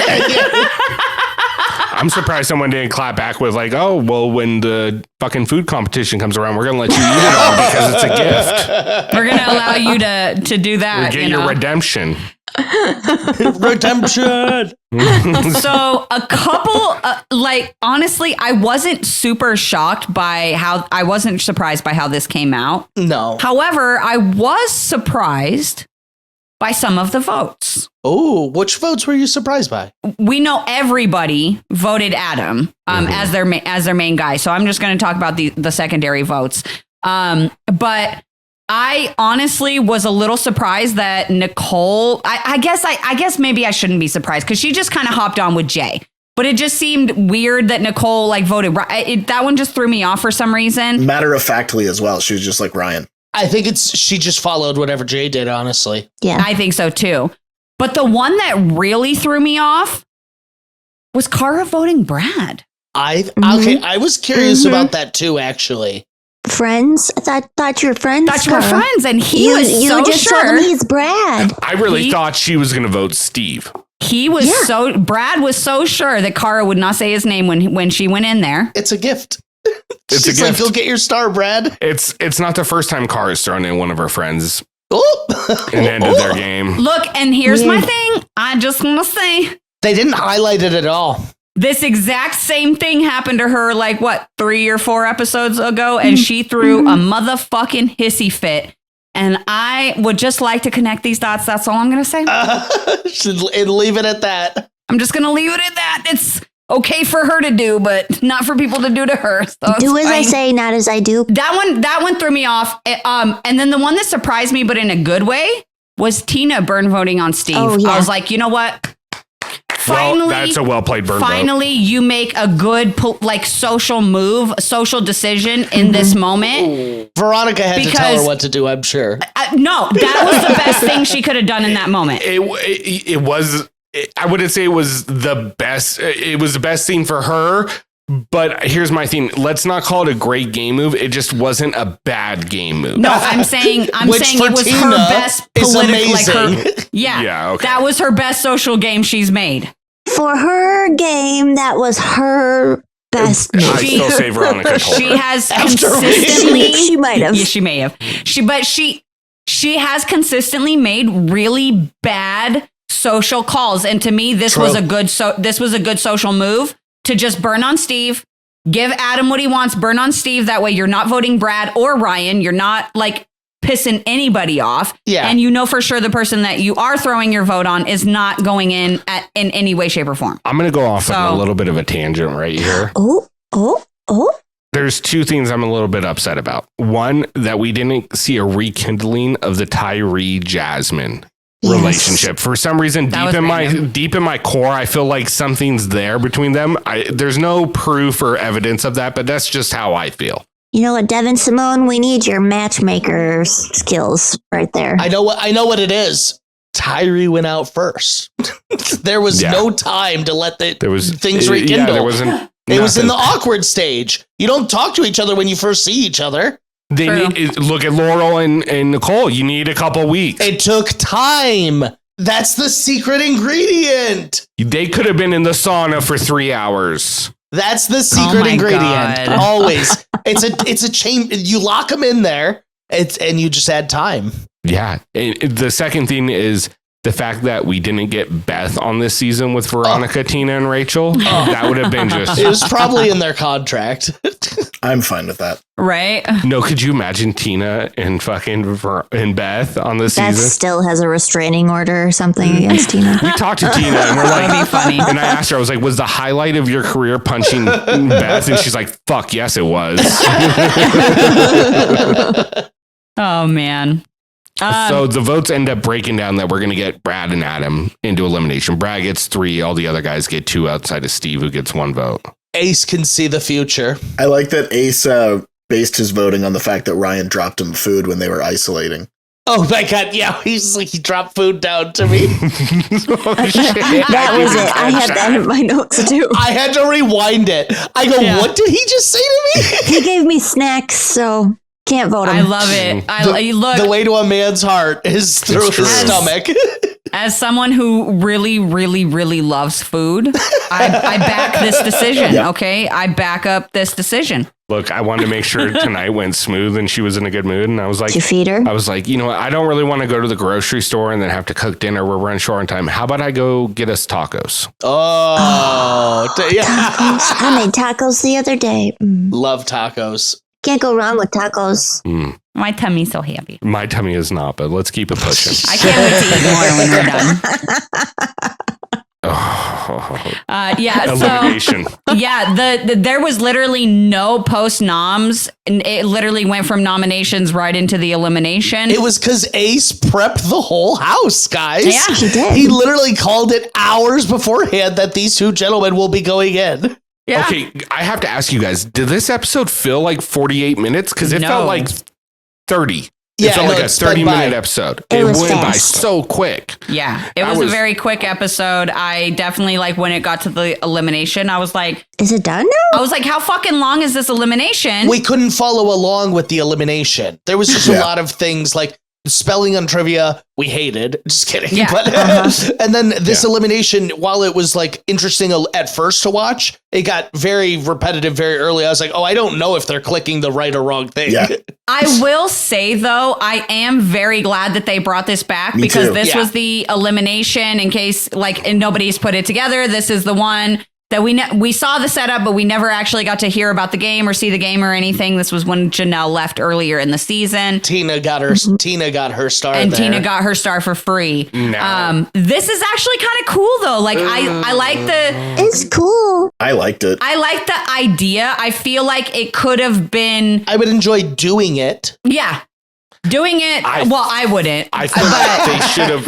I'm surprised someone didn't clap back with like, oh, well, when the fucking food competition comes around, we're going to let you eat it all because it's a gift. We're going to allow you to do that. We'll get your redemption. Redemption. So a couple, honestly, I wasn't super shocked by I wasn't surprised by how this came out. No. However, I was surprised by some of the votes. Oh, which votes were you surprised by? We know everybody voted Adam as their main guy. So I'm just going to talk about the secondary votes. But I honestly was a little surprised that Nicole, I guess maybe I shouldn't be surprised because she just kind of hopped on with Jay. But it just seemed weird that Nicole like voted. That one just threw me off for some reason. Matter of factly as well. She was just like Ryan. I think she just followed whatever Jay did, honestly. Yeah. I think so too. But the one that really threw me off was Cara voting Brad. Okay, I was curious about that too, actually. Friends? I thought you were friends. Thought you were friends, and he was you so just sure. told him he's Brad. I really thought she was going to vote Steve. He was Brad was so sure that Cara would not say his name when she went in there. It's a gift. It's She's a like, gift. you'll get your star, Brad. It's not the first time Cara's thrown in one of her friends Oh. and ended their game. Look, and here's my thing. I just want to say They didn't highlight it at all. this exact same thing happened to her like 3 or 4 episodes ago, and she threw a motherfucking hissy fit. And I would just like to connect these dots. That's all I'm going to say. And leave it at that. I'm just going to leave it at that. It's okay for her to do, but not for people to do to her. So Do as fine. I say, not as I do. That one threw me off. And then the one that surprised me, but in a good way, was Tina burn voting on Steve. Oh, yeah. I was like, you know what? Finally, Well, that's a well-played burn vote. Finally, you make a good social move, a social decision in this moment. Veronica had to tell her what to do, I'm sure. No, that was the best thing she could have done in that moment. It was. I wouldn't say it was the best. It was the best thing for her. But here's my thing. Let's not call it a great game move. It just wasn't a bad game move. No, I'm saying it was Tina her best political. Like her, Yeah, okay. That was her best social game she's made. For her game, that was her best I movie. still say Veronica told She her. has consistently. She might have. Yeah, she may have. She has consistently made really bad social calls, and to me, this was a good social move to just burn on Steve, give Adam what he wants, burn on Steve. That way, you're not voting Brad or Ryan. You're not like pissing anybody off. Yeah, and you know for sure the person that you are throwing your vote on is not going in any way, shape, or form. I'm going to go off on a little bit of a tangent right here. Oh. There's 2 things I'm a little bit upset about. One, that we didn't see a rekindling of the Tyree Jasmine relationship. For some reason, deep in my core, I feel like something's there between them. There's no proof or evidence of that, but that's just how I feel. You know what, Devin Simone? We need your matchmaker skills right there. I know what it is. Tyree went out first. There was no time to let things rekindle. Yeah, there wasn't. It was in the awkward stage. You don't talk to each other when you first see each other. Look at Laurel and Nicole. You need a couple weeks. It took time. That's the secret ingredient. They could have been in the sauna for 3 hours. That's the secret ingredient. God. Always. It's a chain. You lock them in there and you just add time. Yeah. The second thing is the fact that we didn't get Beth on this season with Veronica, Tina, and Rachel. That would have been just... It was probably in their contract. I'm fine with that. Right? No, could you imagine Tina and and Beth on this That season? still has a restraining order or something against Tina. We talked to Tina and we're like, That'd be funny. And I asked her, I was like, was the highlight of your career punching Beth? And she's like, fuck, yes, it was. Oh, man. So the votes end up breaking down that we're going to get Brad and Adam into elimination. Brad gets 3. All the other guys get 2 outside of Steve, who gets 1 vote. Ace can see the future. I like that Ace based his voting on the fact that Ryan dropped him food when they were isolating. Oh my God. Yeah. He's like, he dropped food down to me. That was it. I had that in my notes too. I had to rewind it. I go, What did he just say to me? He gave me snacks, so can't vote him. I love it. The way to a man's heart is through his stomach. As someone who really, really, really loves food, I back this decision. Yeah. Okay, I back up this decision. Look, I wanted to make sure tonight went smooth and she was in a good mood. And I was like, Did you feed her? I was like, you know what? I don't really want to go to the grocery store and then have to cook dinner. We're running short on time. How about I go get us tacos? Yeah. Tacos. I made tacos the other day. Love tacos. Can't go wrong with tacos. My tummy's so happy. My tummy is not, but let's keep it pushing. I can't wait to eat more when we're done. Elimination. There was literally no post noms, and it literally went from nominations right into the elimination. It was because Ace prepped the whole house, guys. Yeah, he did. He literally called it hours beforehand that these two gentlemen will be going in. Yeah. Okay, I have to ask you guys, did this episode feel like 48 minutes? Because it felt like 30. It felt like a 30-minute episode. It went by so quick. Yeah, it was a very quick episode. I definitely, like, when it got to the elimination, I was like... Is it done now? I was like, how fucking long is this elimination? We couldn't follow along with the elimination. There was just a lot of things, like spelling on trivia, we hated. Just kidding. Yeah. But, and then this elimination, while it was, like, interesting at first to watch, it got very repetitive very early. I was like, I don't know if they're clicking the right or wrong thing. Yeah. I will say, though, I am very glad that they brought this back because this was the elimination in case, like, and nobody's put it together. This is the one that we saw the setup, but we never actually got to hear about the game or see the game or anything. This was when Janelle left earlier in the season. Tina got her star, and there. Tina got her star for free. No. This is actually kind of cool, though. Like, I like It's cool. I liked it. I like the idea. I feel like it could have been. I would enjoy doing it. Yeah. Doing it. I wouldn't. I feel like they should have.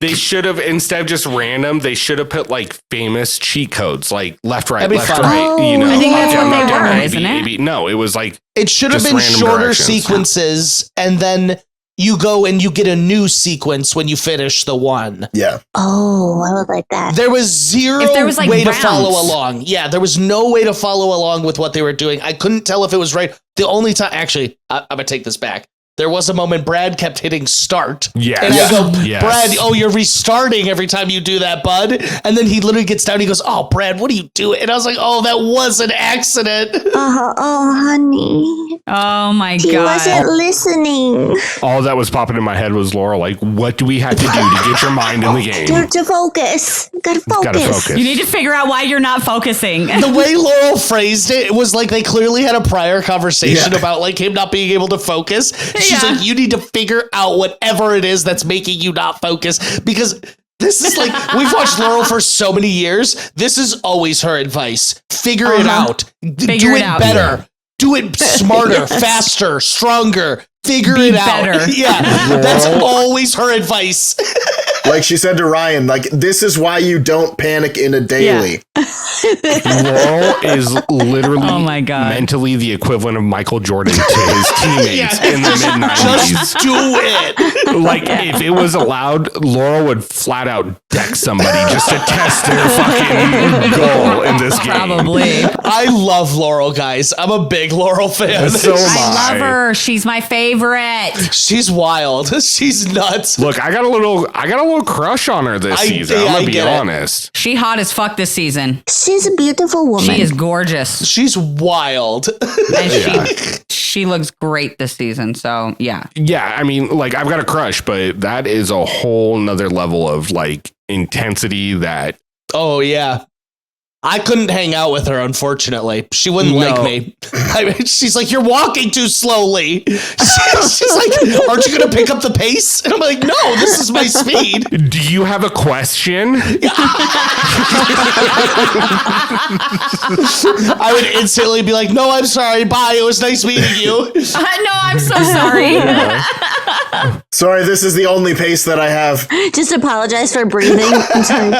They should have, instead of just random, they should have put like famous cheat codes, like left, right, left, right. You know, I think that's what they were, isn't it? No, it was like it should have been shorter sequences, and then you go and you get a new sequence when you finish the one. Yeah. Oh, I would like that. There was zero way to follow along. Yeah, there was no way to follow along with what they were doing. I couldn't tell if it was right. The only time, actually, I'm going to take this back. There was a moment Brad kept hitting start. Yeah. And I go, Brad, you're restarting every time you do that, bud. And then he literally gets down and he goes, oh, Brad, what are you doing? And I was like, oh, that was an accident. Oh, honey. Oh, my God. He wasn't listening. All that was popping in my head was, Laurel, like, what do we have to do to get your mind in the game? To focus. Gotta focus. You need to figure out why you're not focusing. The way Laurel phrased it was like they clearly had a prior conversation about like him not being able to focus. She's like, you need to figure out whatever it is that's making you not focus, because this is like, we've watched Laurel for so many years. This is always her advice. Figure it out. Do it better. Yeah. Do it smarter, faster, stronger. Figure it out. Better. Yeah, that's always her advice. Like she said to Ryan, like, this is why you don't panic in a daily. Laurel is literally mentally the equivalent of Michael Jordan to his teammates in the mid-90s. Just do it. Like, if it was allowed, Laurel would flat out deck somebody just to test their fucking goal in this game. Probably. I love Laurel, guys. I'm a big Laurel fan. So I love her. She's my favorite. She's wild. She's nuts. Look, I got a little crush on her this season. I'm gonna be honest. She hot as fuck this season. She's a beautiful woman. She is gorgeous. She's wild. And she looks great this season. So yeah. Yeah, I mean, like, I've got a crush, but that is a whole nother level of like intensity that. Oh yeah. I couldn't hang out with her, unfortunately. She wouldn't like me. I mean, she's like, you're walking too slowly. She's like, aren't you going to pick up the pace? And I'm like, no, this is my speed. Do you have a question? I would instantly be like, no, I'm sorry. Bye. It was nice meeting you. No, I'm so sorry. Sorry, this is the only pace that I have. Just apologize for breathing. I'm sorry.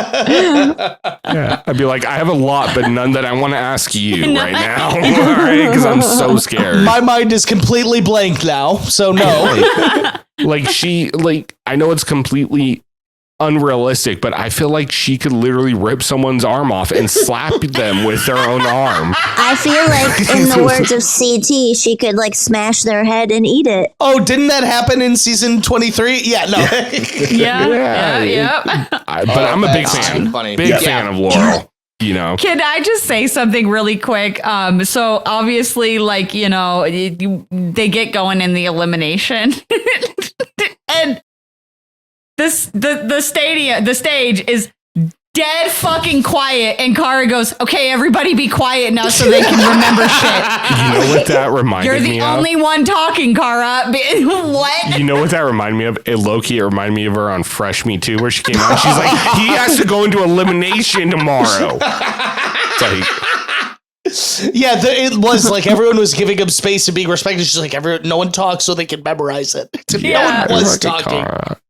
Yeah, I'd be like, I have a lot, but none that I want to ask you right now. All right, because I'm so scared. My mind is completely blank now, so no. I know it's completely unrealistic, but I feel like she could literally rip someone's arm off and slap them with their own arm. I feel like, in the words of CT, she could like smash their head and eat it. Oh, didn't that happen in season 23? Yeah, no. Yeah. But I'm a big fan. Big fan of Laurel. You know, can I just say something really quick? So obviously, like, you know, they get going in the elimination, and the stage is dead fucking quiet, and Cara goes, "Okay, everybody be quiet now so they can remember shit." You know what that reminded me of? You're the only one talking, Cara. What? You know what that reminded me of? It reminded me of her on Fresh Me Too, where she came out. She's like, he has to go into elimination tomorrow. It's like, yeah, it was like everyone was giving him space and being respected. She's like, no one talks so they can memorize it. Yeah. No one was talking.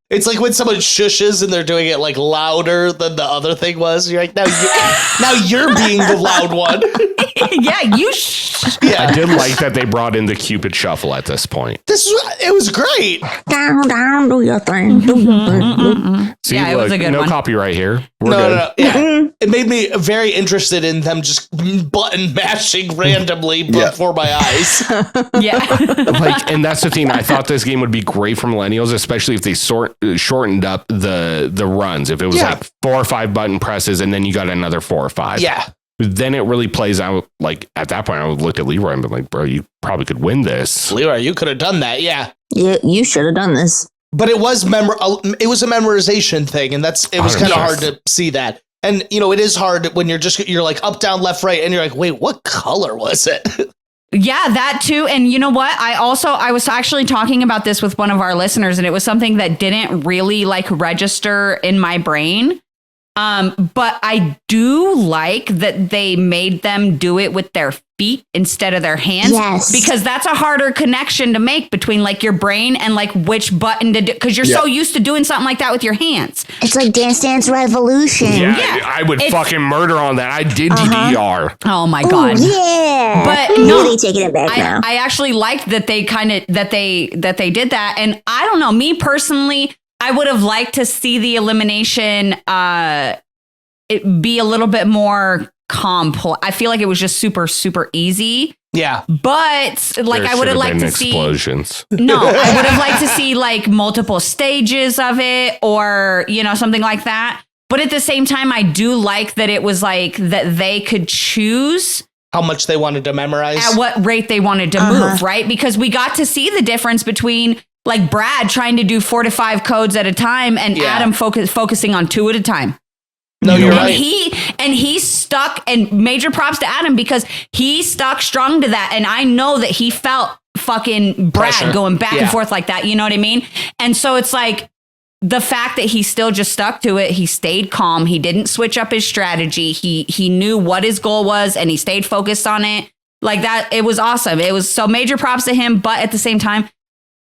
It's like when someone shushes and they're doing it like louder than the other thing was. You're like, now you're being the loud one. Yeah, you. Yeah. I did like that they brought in the Cupid Shuffle at this point. It was great. Down, do your thing. Do your thing. See, yeah, it was a good no one. copyright here. We're No. good. Yeah. It made me very interested in them just button mashing randomly before my eyes. Yeah. And that's the thing. I thought this game would be great for millennials, especially if they shortened up the runs. If it was like 4 or 5 button presses and then you got another 4 or 5. Yeah. Then it really plays out. Like at that point, I would look at Leroy and be like, bro, you probably could win this. Leroy, you could have done that. Yeah. You should have done this. But it was a memorization thing, and it was kind of hard to see that. And it is hard when you're like up, down, left, right, and you're like, wait, what color was it? Yeah, that too. And you know what? I was actually talking about this with one of our listeners, and it was something that didn't really like register in my brain. But I do like that they made them do it with their feet instead of their hands. Yes. Because that's a harder connection to make between like your brain and like which button to do. Because you're so used to doing something like that with your hands. It's like Dance Dance Revolution. Yeah, I would fucking murder on that. I did DDR. Oh my God. Ooh, yeah. But really taking it back now. I actually liked that they that they did that. And I don't know, me personally, I would have liked to see the elimination it be a little bit more complex. I feel like it was just super, super easy. Yeah. But like I would have liked to explosions. see. No, I would have liked to see like multiple stages of it or, something like that. But at the same time, I do like that it was like that they could choose how much they wanted to memorize, at what rate they wanted to move, right? Because we got to see the difference between like Brad trying to do 4 to 5 codes at a time and Adam focusing on 2 at a time. No, you're right. He stuck, and major props to Adam because he stuck strong to that. And I know that he felt fucking Brad pressure going back and forth like that. You know what I mean? And so it's like the fact that he still just stuck to it. He stayed calm. He didn't switch up his strategy. He knew what his goal was and he stayed focused on it like that. It was awesome. It was so major props to him. But at the same time,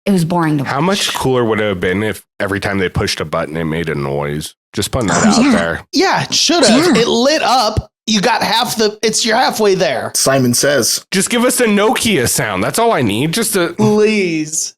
it was boring to watch. How much cooler would it have been if every time they pushed a button, it made a noise? Just putting that out there. Yeah, it should have. Yeah. It lit up. You got you're halfway there. Simon Says. Just give us a Nokia sound. That's all I need. Please.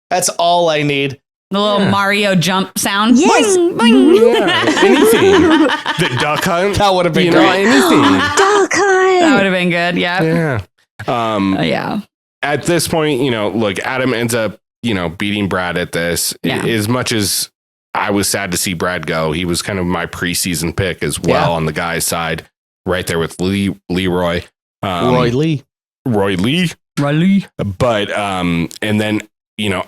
That's all I need. The little Mario jump sound. Yes. Boing, boing. Yeah. Anything. The duck hunt. That would have been great. Anything. Duck hunt. That would have been good. Yeah. Yeah. Yeah. At this point, look, Adam ends up, beating Brad at this. Yeah. As much as I was sad to see Brad go, he was kind of my preseason pick as well on the guy's side, right there with Leroy. Roy Lee. But, and then,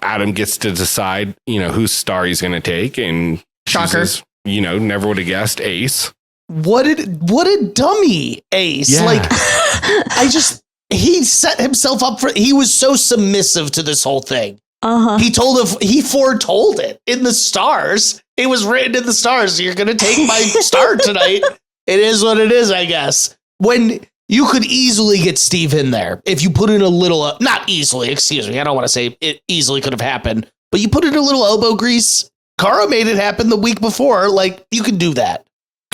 Adam gets to decide, whose star he's going to take. And chooses, never would have guessed Ace. What a dummy, Ace. Yeah. Like, he set himself up he was so submissive to this whole thing. He foretold it in the stars. It was written in the stars. You're going to take my star tonight. It is what it is, I guess. When you could easily get Steve in there. If you put in a little, not easily, excuse me. I don't want to say it easily could have happened, but you put in a little elbow grease. Cara made it happen the week before. Like, you could do that.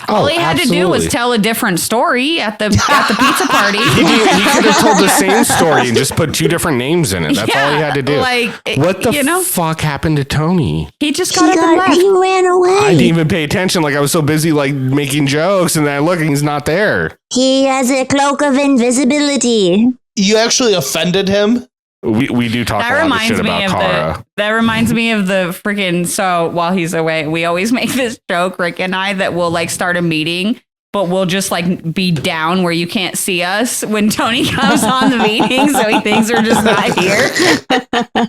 All he had to do was tell a different story at the pizza party. He could have told the same story and just put 2 different names in it. That's all he had to do. Like, what the fuck happened to Tony? He just got up and left. He ran away. I didn't even pay attention. Like, I was so busy like making jokes, and then I look and he's not there. He has a cloak of invisibility. You actually offended him? We do talk a lot of shit about Cara. That reminds me of the freaking, so while he's away, we always make this joke, Rick and I, that we'll like start a meeting but we'll just like be down where you can't see us when Tony comes on the meeting, so he thinks we're just not here.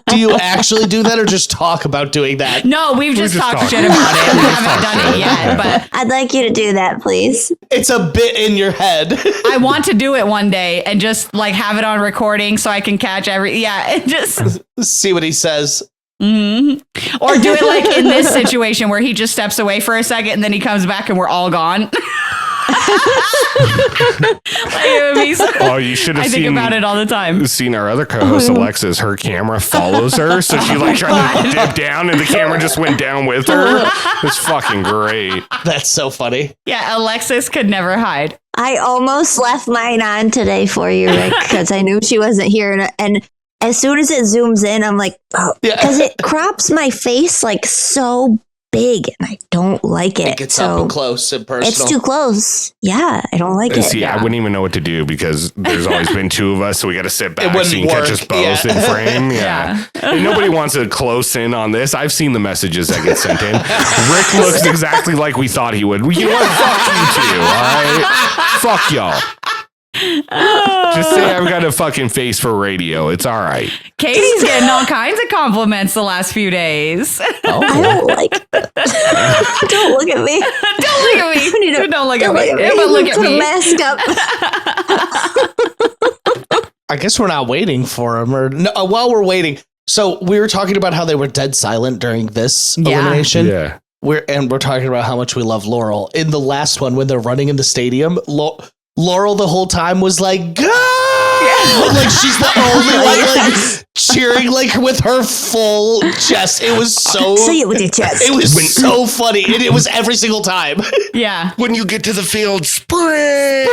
Do you actually do that or just talk about doing that? No, we've just talked shit about it. We haven't done it yet, but I'd like you to do that, please. It's a bit in your head. I want to do it one day and just like have it on recording so I can catch just see what he says. Mm-hmm. Or do it like in this situation where he just steps away for a second and then he comes back and we're all gone. Like, it would be so, you should have think about it all the time. Seen our other co-host Alexis. Her camera follows her, so she like tried to dip down, and the camera just went down with her. It's fucking great. That's so funny. Yeah, Alexis could never hide. I almost left mine on today for you, Rick, because I knew she wasn't here. And as soon as it zooms in, I'm like, oh, because it crops my face like so big, and I don't like it. It gets up and close and personal. It's too close. Yeah, I don't like it. See, I wouldn't even know what to do because there's always been two of us, so we got to sit back so you can catch us both in frame. Yeah. And nobody wants to close in on this. I've seen the messages that get sent in. Rick looks exactly like we thought he would. You know what? Fuck you two, all right? Fuck y'all. Just say I've got a fucking face for radio. It's all right. Katie's getting all kinds of compliments the last few days. I don't like it. Don't look at me. Don't look at me. Don't look at me. But look at put me. a mask up. I guess we're not waiting for him. Or no, while we're waiting, so we were talking about how they were dead silent during this elimination. Yeah. We're talking about how much we love Laurel. In the last one, when they're running in the stadium, Laurel the whole time was like, go! Yeah. Like she's the only one like cheering like with her full chest. It was so say it with your chest. It was so funny. And it was every single time. Yeah. When you get to the field, sprint.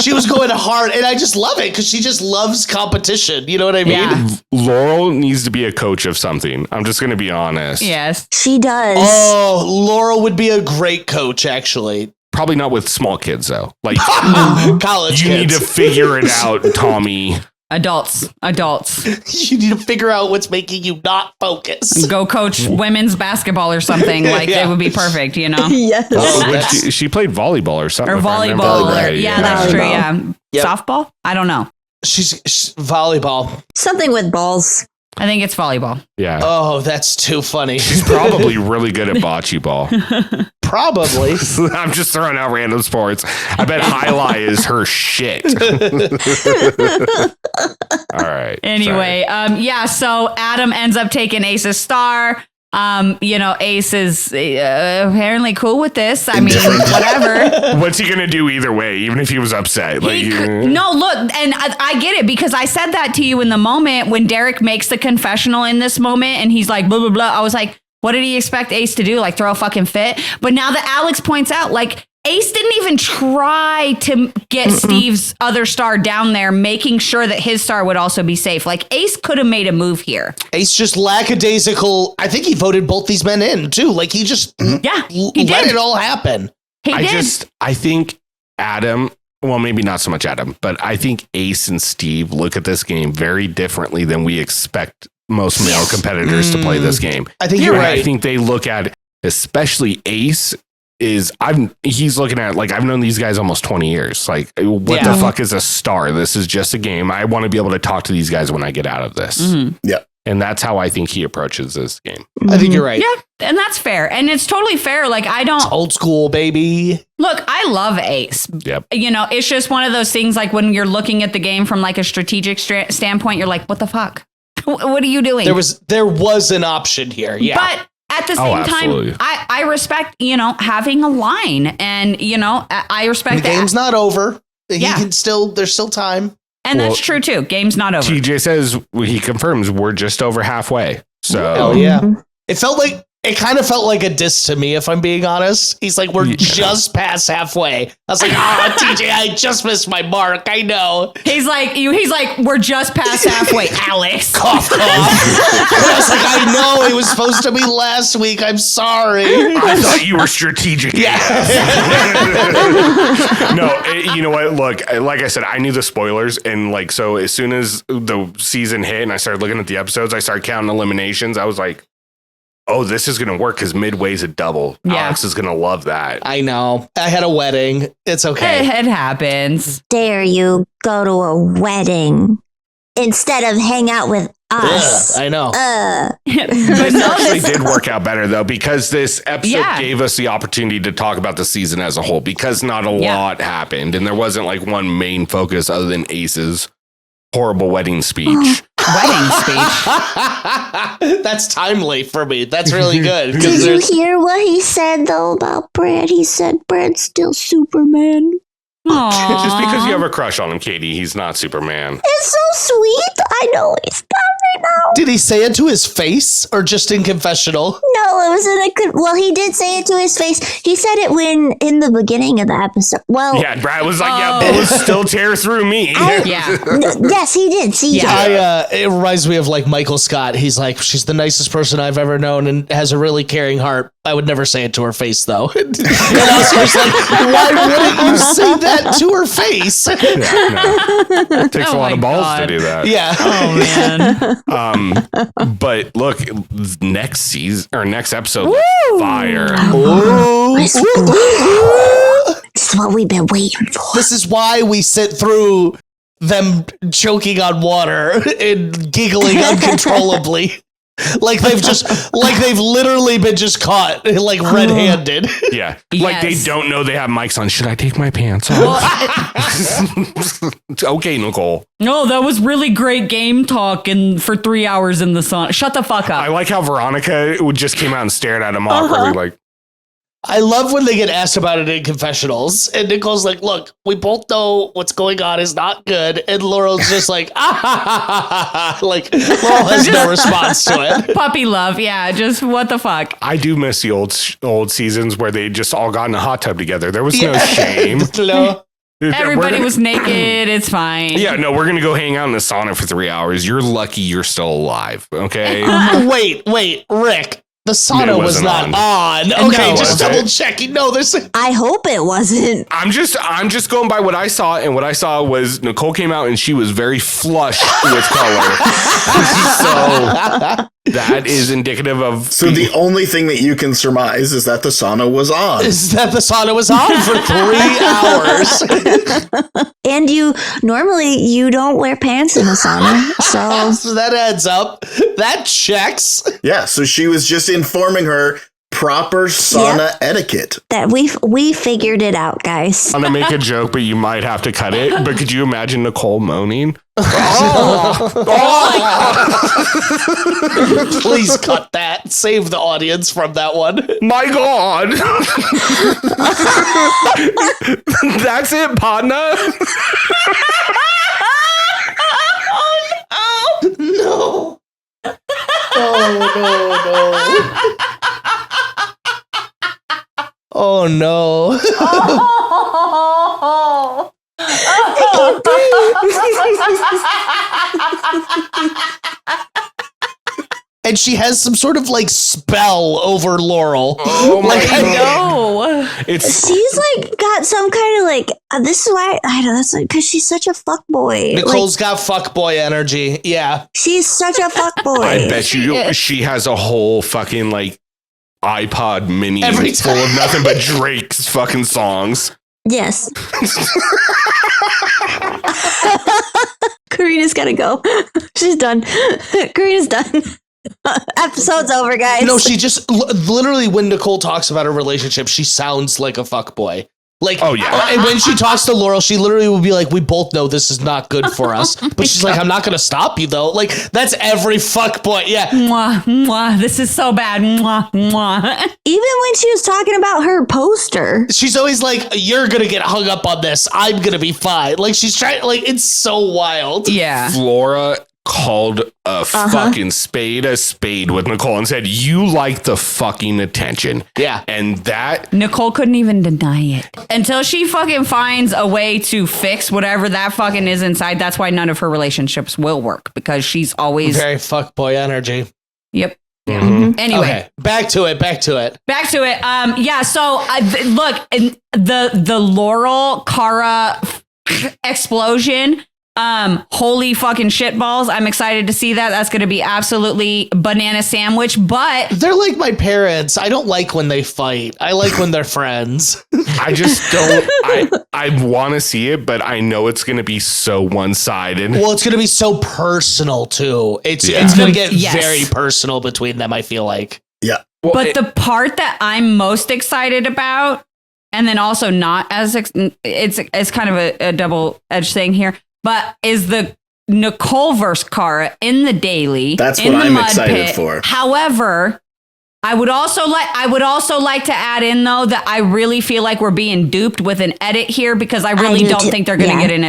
She was going hard, and I just love it because she just loves competition. You know what I mean? Yeah. Laurel needs to be a coach of something. I'm just going to be honest. Yes. She does. Oh, Laurel would be a great coach, actually. Probably not with small kids, though. Like, college you kids. need to figure it out, Tommy. Adults. You need to figure out what's making you not focus. Go coach women's basketball or something. Like, it would be perfect, you know? Yes. She played volleyball or something. Or volleyball. That's true, yeah. Yep. Softball? I don't know. She's volleyball. Something with balls. I think it's volleyball. Yeah. Oh, that's too funny. She's probably really good at bocce ball. Probably. I'm just throwing out random sports. I bet highlight is her shit. All right. Anyway, so Adam ends up taking Ace's star. Ace is apparently cool with this. I mean, whatever. What's he going to do either way, even if he was upset? No, look, and I get it because I said that to you in the moment when Derek makes the confessional in this moment and he's like, blah, blah, blah. I was like, what did he expect Ace to do? Like throw a fucking fit? But now that Alex points out, like, Ace didn't even try to get Steve's other star down there, making sure that his star would also be safe. Like, Ace could have made a move here. Ace just lackadaisical. I think he voted both these men in, too. Like, he just let it all happen. I think Adam, well, maybe not so much Adam, but I think Ace and Steve look at this game very differently than we expect most male competitors to play this game. I think you're right. I think they look at, especially Ace, he's looking at, like, I've known these guys almost 20 years. Like, what the fuck is a star? This is just a game. I want to be able to talk to these guys when I get out of this. Mm-hmm. Yeah. And that's how I think he approaches this game. I think you're right. Yeah, and that's fair. And it's totally fair. Like, it's old school, baby. Look, I love Ace. Yep. You know, it's just one of those things, like, when you're looking at the game from, like, a strategic standpoint, you're like, what the fuck? What are you doing? There was an option here. Yeah. But at the same time, I respect, having a line, and, I respect the game's not over. He Yeah. can there's still time. And that's true too. Game's not over. TJ says, he confirms we're just over halfway. So hell yeah. It kind of felt like a diss to me, if I'm being honest. He's like, we're just past halfway. I was like, TJ, I just missed my mark. I know. He's like, we're just past halfway, Alex. Cough, cough. I was like, I know. It was supposed to be last week. I'm sorry. I thought you were strategic. Yeah. No, you know what? Look, like I said, I knew the spoilers. And like, so as soon as the season hit and I started looking at the episodes, I started counting eliminations. I was like, oh, this is going to work because Midway's a double. Yeah. Alex is going to love that. I know. I had a wedding. It's okay. It happens. Dare you go to a wedding instead of hang out with us? Ugh, I know. This actually did work out better, though, because this episode gave us the opportunity to talk about the season as a whole, because not a lot happened, and there wasn't like one main focus other than Ace's horrible wedding speech. Wedding speech. That's timely for me. That's really good. Did you hear what he said, though, about Brad? He said Brad's still Superman. Aww. Just because you have a crush on him, Katie, he's not Superman. It's so sweet. I know he's not right now. Did he say it to his face or just in confessional? No, it was in a well, he did say it to his face. He said it when in the beginning of the episode. Well, Yeah, Brad was like, yeah, bullets still tear through me. Yes, he did. See, It reminds me of like Michael Scott. He's like, she's the nicest person I've ever known and has a really caring heart. I would never say it to her face, though. And Oscar's like, why wouldn't you say that to her face? It takes a lot of balls to do that. Yeah. Oh, man. But look, next season or next episode, fire. this is what we've been waiting for. This is why we sit through them choking on water and giggling uncontrollably. Like they've literally been just caught like red-handed. Yeah. Like they don't know they have mics on. Should I take my pants off? Okay, Nicole. No, that was really great game talk and for 3 hours in the sun. Shut the fuck up. I like how Veronica just came out and stared at him awkwardly like, I love when they get asked about it in confessionals. And Nicole's like, look, we both know what's going on is not good. And Laurel's just like, like Laurel has no response to it. Puppy love. Yeah. Just what the fuck? I do miss the old seasons where they just all got in a hot tub together. There was no shame. No. Everybody was naked. It's fine. Yeah, no, we're going to go hang out in the sauna for 3 hours. You're lucky you're still alive. Okay. Wait, Rick. The sauna was not on. Okay, No. just double checking. No, there's. I hope it wasn't. I'm just going by what I saw, and what I saw was Nicole came out and she was very flush with color. So that is indicative of. So the only thing that you can surmise is that the sauna was on. Is that the sauna was on for 3 hours. And you don't wear pants in the sauna. So that adds up. That checks. Yeah, so she was just informing her proper sauna etiquette. That we figured it out, guys. I'm going to make a joke, but you might have to cut it. But could you imagine Nicole moaning? Please cut that. Save the audience from that one. My God. That's it, partner. No. Oh no. And she has some sort of like spell over Laurel. Oh my like, God. She's like got some kind of like this is why I know that's like because she's such a fuckboy. Nicole's got fuckboy energy. Yeah. She's such a fuckboy. I bet you she has a whole fucking like iPod mini Every full of nothing but Drake's fucking songs. Yes. Corrina's gotta go. She's done. Corrina's done. Episode's over, guys. No, she just literally when Nicole talks about her relationship, she sounds like a fuckboy. Like, oh yeah. And when she talks to Laurel, she literally will be like, "We both know this is not good for us," but she's like, "I'm not gonna stop you though." Like, that's every fuckboy. Yeah. Mwah, mwah. This is so bad. Mwah, mwah. Even when she was talking about her poster, She's always like, "You're gonna get hung up on this. I'm gonna be fine." Like, she's trying. Like, it's so wild. Yeah. Flora called a fucking spade a spade with Nicole and said, "You like the fucking attention." Yeah. And that Nicole couldn't even deny it until she fucking finds a way to fix whatever that fucking is inside. That's why none of her relationships will work because she's always Very fuckboy energy. Yep. Mhm. Anyway, Okay, back to it. Back to it. Yeah. So look, the Laurel Cara explosion Holy fucking shitballs. I'm excited to see that. That's going to be absolutely banana sandwich, but they're like my parents. I don't like when they fight. I like when they're friends. I just don't. I want to see it, but I know it's going to be so one-sided. Well, it's going to be so personal too. It's going to get very personal between them, I feel like. Yeah. Well, but the part that I'm most excited about, and then also not as it's kind of a double-edged thing here, but is the Nicole versus Cara in the daily. That's what I'm excited for. However, I would also like to add in though that I really feel like we're being duped with an edit here because I really don't think they're going to get in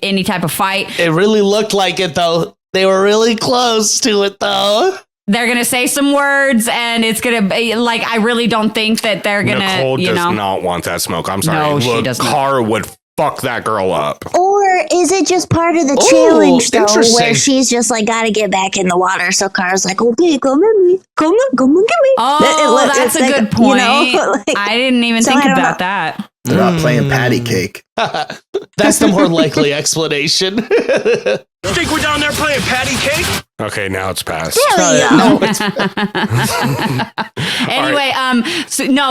any type of fight. It really looked like it though. They were really close to it though. They're going to say some words and it's going to be like, I really don't think that they're going to, Nicole does not want that smoke. I'm sorry. No, she does not. Cara would fuck that girl up. Or is it just part of the challenge though, where she's just like got to get back in the water? So Cara's like, okay, come at me, come and get me. Oh, that's a good point. You know, like, I didn't even think about that. They're not playing patty cake. That's the more likely explanation. Think we're down there playing patty cake? Okay, now it's passed. Anyway,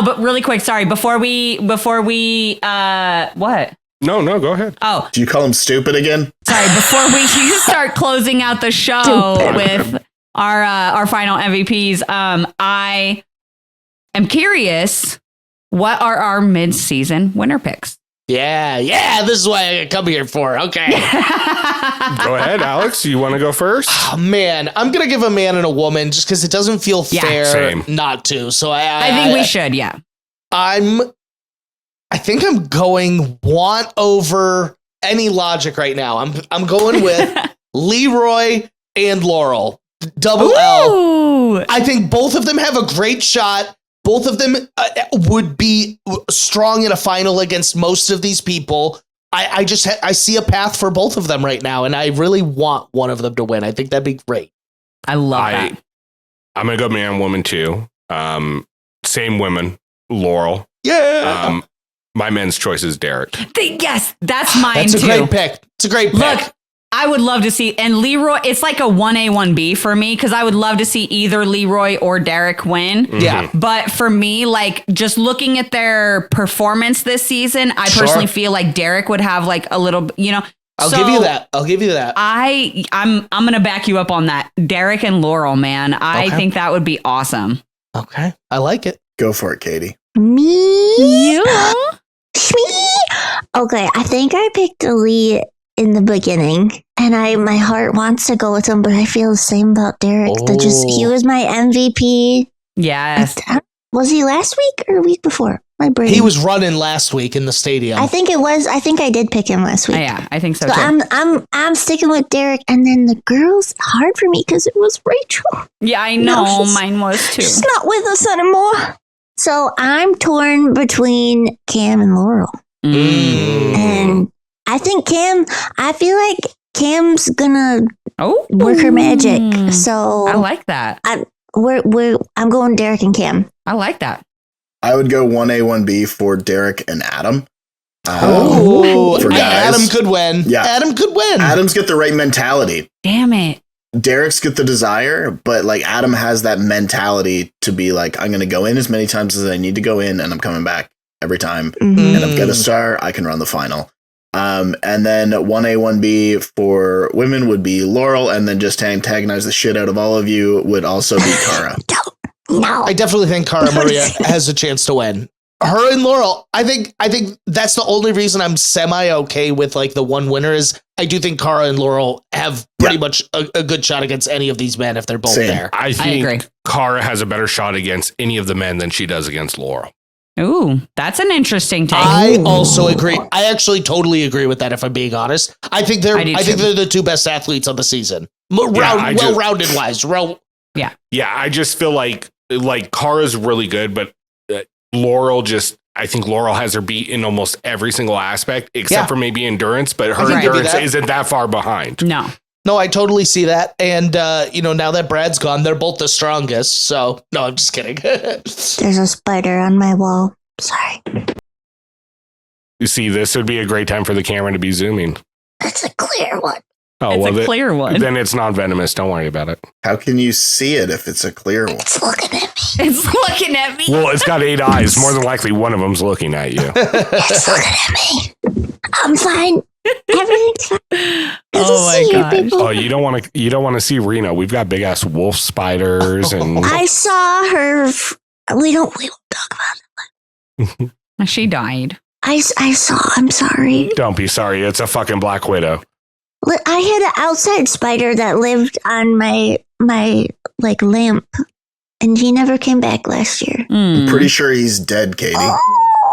but really quick, sorry, before we what? No, go ahead. Oh, Do you call him stupid again? sorry, before we start closing out the show with our final MVPs, I am curious, what are our mid-season winner picks? Yeah, this is what I come here for. Okay. Go ahead, Alex. You want to go first? Oh, man, I'm going to give a man and a woman just because it doesn't feel fair not to. So I think we should, yeah. I think I'm going want over any logic right now. I'm going with Leroy and Laurel. Double L. I think both of them have a great shot. Both of them would be strong in a final against most of these people. I see a path for both of them right now, and I really want one of them to win. I think that'd be great. I love that. I'm going to go man, woman, too. Same women, Laurel. Yeah. My men's choice is Derek. Yes, that's mine too. That's a great pick. It's a great pick. Look, I would love to see, and Leroy, it's like a 1A, 1B for me, because I would love to see either Leroy or Derek win. Yeah. But for me, like, just looking at their performance this season, I personally feel like Derek would have like a little, I'll give you that. I'm going to back you up on that. Derek and Laurel, man. I think that would be awesome. Okay. I like it. Go for it, Katie. Me? Me? Okay, I think I picked Lee in the beginning, and my heart wants to go with him, but I feel the same about Derek. He was my MVP. Yes. Was he last week or the week before? My brain. He was running last week in the stadium. I think it was. I think I did pick him last week. Yeah, I think so So too. I'm sticking with Derek, and then the girls hard for me because it was Rachel. Yeah, I know. Mine was too. She's not with us anymore. So I'm torn between Cam and Laurel. And I think I feel like Cam's gonna work her magic. So I like that. I'm going Derek and Cam. I like that. I would go 1A, 1B for Derek and Adam. For guys. Adam could win. Yeah. Adam could win. Adam's got the right mentality. Damn it. Derek's got the desire, but like Adam has that mentality to be like, I'm going to go in as many times as I need to go in, and I'm coming back every time. And I'm going to star. I can run the final. And then 1A, 1B for women would be Laurel, and then just to antagonize the shit out of all of you would also be Cara. No. I definitely think Cara Maria has a chance to win. Her and Laurel, I think that's the only reason I'm semi-okay with like the one winner is I do think Cara and Laurel have pretty much a good shot against any of these men if they're both there. I think agree. Cara has a better shot against any of the men than she does against Laurel. Ooh, that's an interesting take. I also agree. I actually totally agree with that if I'm being honest. I think they're the two best athletes on the season. Well-rounded wise. Yeah, I just feel like Cara's really good, but Laurel I think Laurel has her beat in almost every single aspect, except for maybe endurance, but her endurance isn't that far behind. No, I totally see that. And, now that Brad's gone, they're both the strongest. So, no, I'm just kidding. There's a spider on my wall. Sorry. You see, this would be a great time for the camera to be zooming. That's a clear one. Oh, It's a clear one. Then it's non-venomous. Don't worry about it. How can you see it if it's a clear one? It's looking at me. It's looking at me. Well, it's got 8 eyes. More than likely, one of them's looking at you. It's looking at me. I'm fine. Everything's fine. Oh my gosh. Oh, you don't want to see Reno. We've got big ass wolf spiders and I saw her. We don't talk about it. She died. I saw. I'm sorry. don't be sorry. It's a fucking black widow. I had an outside spider that lived on my like lamp, and he never came back last year. I'm pretty sure he's dead, Katie.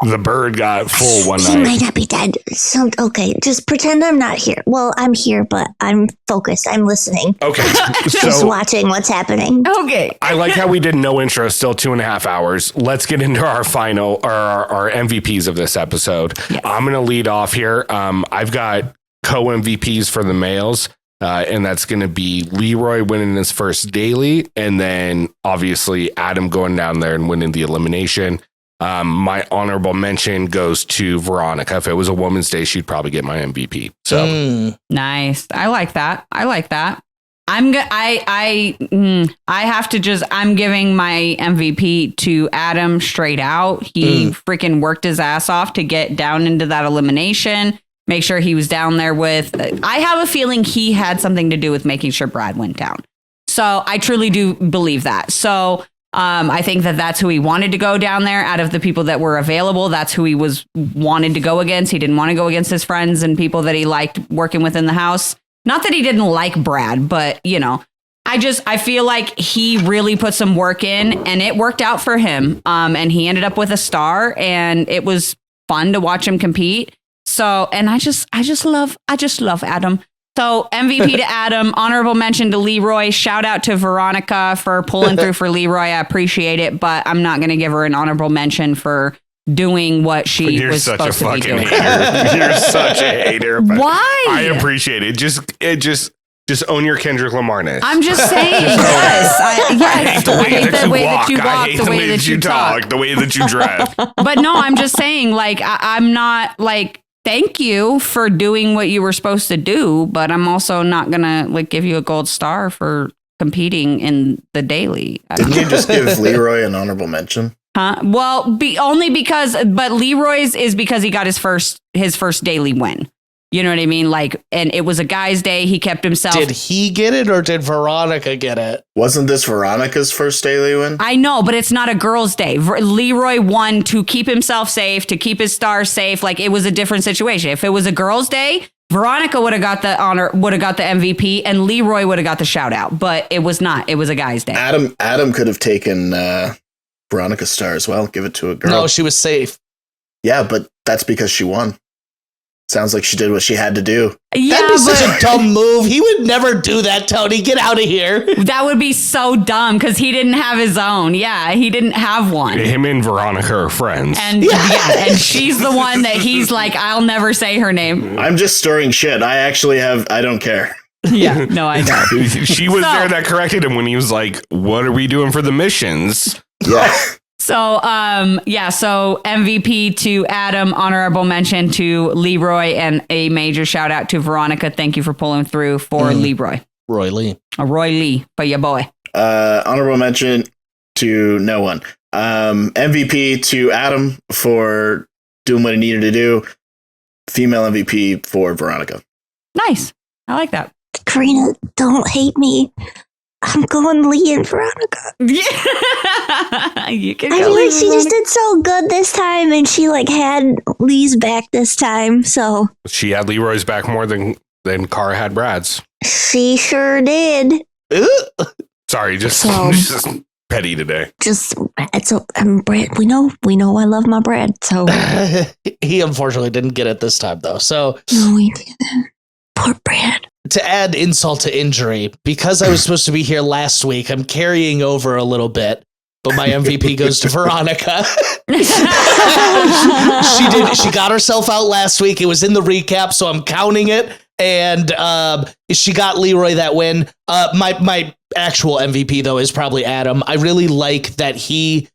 The bird got full one He night. might not be dead. So okay, just pretend I'm not here. Well, I'm here, but I'm focused. I'm listening. Okay, Just so watching what's happening. Okay. I like how we did no intro, still 2.5 hours. Let's get into our final, or our MVPs of this episode. Yes. I'm going to lead off here. I've got co-MVPs for the males, and that's going to be Leroy winning his first daily, and then obviously Adam going down there and winning the elimination. My honorable mention goes to Veronica. If it was a woman's day, she'd probably get my MVP. So Nice. I like that. I'm giving my MVP to Adam straight out. He freaking worked his ass off to get down into that elimination. Make sure he was down there with. I have a feeling he had something to do with making sure Brad went down. So I truly do believe that. So I think that's who he wanted to go down there out of the people that were available. That's who he wanted to go against. He didn't want to go against his friends and people that he liked working with in the house. Not that he didn't like Brad, but I feel like he really put some work in and it worked out for him. And he ended up with a star and it was fun to watch him compete. So, and I just love Adam. So MVP to Adam, honorable mention to Leroy, shout out to Veronica for pulling through for Leroy. I appreciate it, but I'm not going to give her an honorable mention for doing what she was supposed to be doing. Hater. You're such a hater. But Why? I appreciate it. Just own your Kendrick Lamarness. I'm just saying, yes. I hate the way that you walk. I hate the way that you talk, the way that you dress. But no, I'm just saying, like, I'm not like, thank you for doing what you were supposed to do, but I'm also not gonna like give you a gold star for competing in the daily. Didn't you just give Leroy an honorable mention? Huh? Well, but Leroy's is because he got his first daily win. You know what I mean? Like, and it was a guy's day. He kept himself. Did he get it or did Veronica get it? Wasn't this Veronica's first daily win? I know, but it's not a girl's day. Leroy won to keep himself safe, to keep his star safe. Like, it was a different situation. If it was a girl's day, Veronica would have got the honor, would have got the MVP, and Leroy would have got the shout out. But it was not. It was a guy's day. Adam could have taken Veronica's star as well. Give it to a girl. No, she was safe. Yeah, but that's because she won. Sounds like she did what she had to do. Yeah, That'd be such a dumb move. He would never do that, Tony. Get out of here. That would be so dumb because he didn't have his own. Yeah, he didn't have one. Him and Veronica are friends. And and she's the one that he's like, I'll never say her name. I'm just stirring shit. I don't care. Yeah, no, I know. She was there that corrected him when he was like, what are we doing for the missions? Yeah. So, so MVP to Adam, honorable mention to Leroy, and a major shout out to Veronica. Thank you for pulling through for Leroy. Roy Lee. Roy Lee, for your boy. Honorable mention to no one. MVP to Adam for doing what he needed to do. Female MVP for Veronica. Nice. I like that. Corrina, don't hate me. I'm going Lee and Veronica. Yeah. You can I feel like she just did so good this time, and she like had Lee's back this time. So She had Leroy's back more than Cara had Brad's. she sure did. Sorry, just petty today. Brad. We know I love my Brad. So He unfortunately didn't get it this time, though. So no, we didn't. Poor Brad. to add insult to injury, because I was supposed to be here last week, I'm carrying over a little bit, but my MVP goes to Veronica. She got herself out last week. It was in the recap, so I'm counting it. And she got Leroy that win. My actual MVP, though, is probably Adam. I really like that he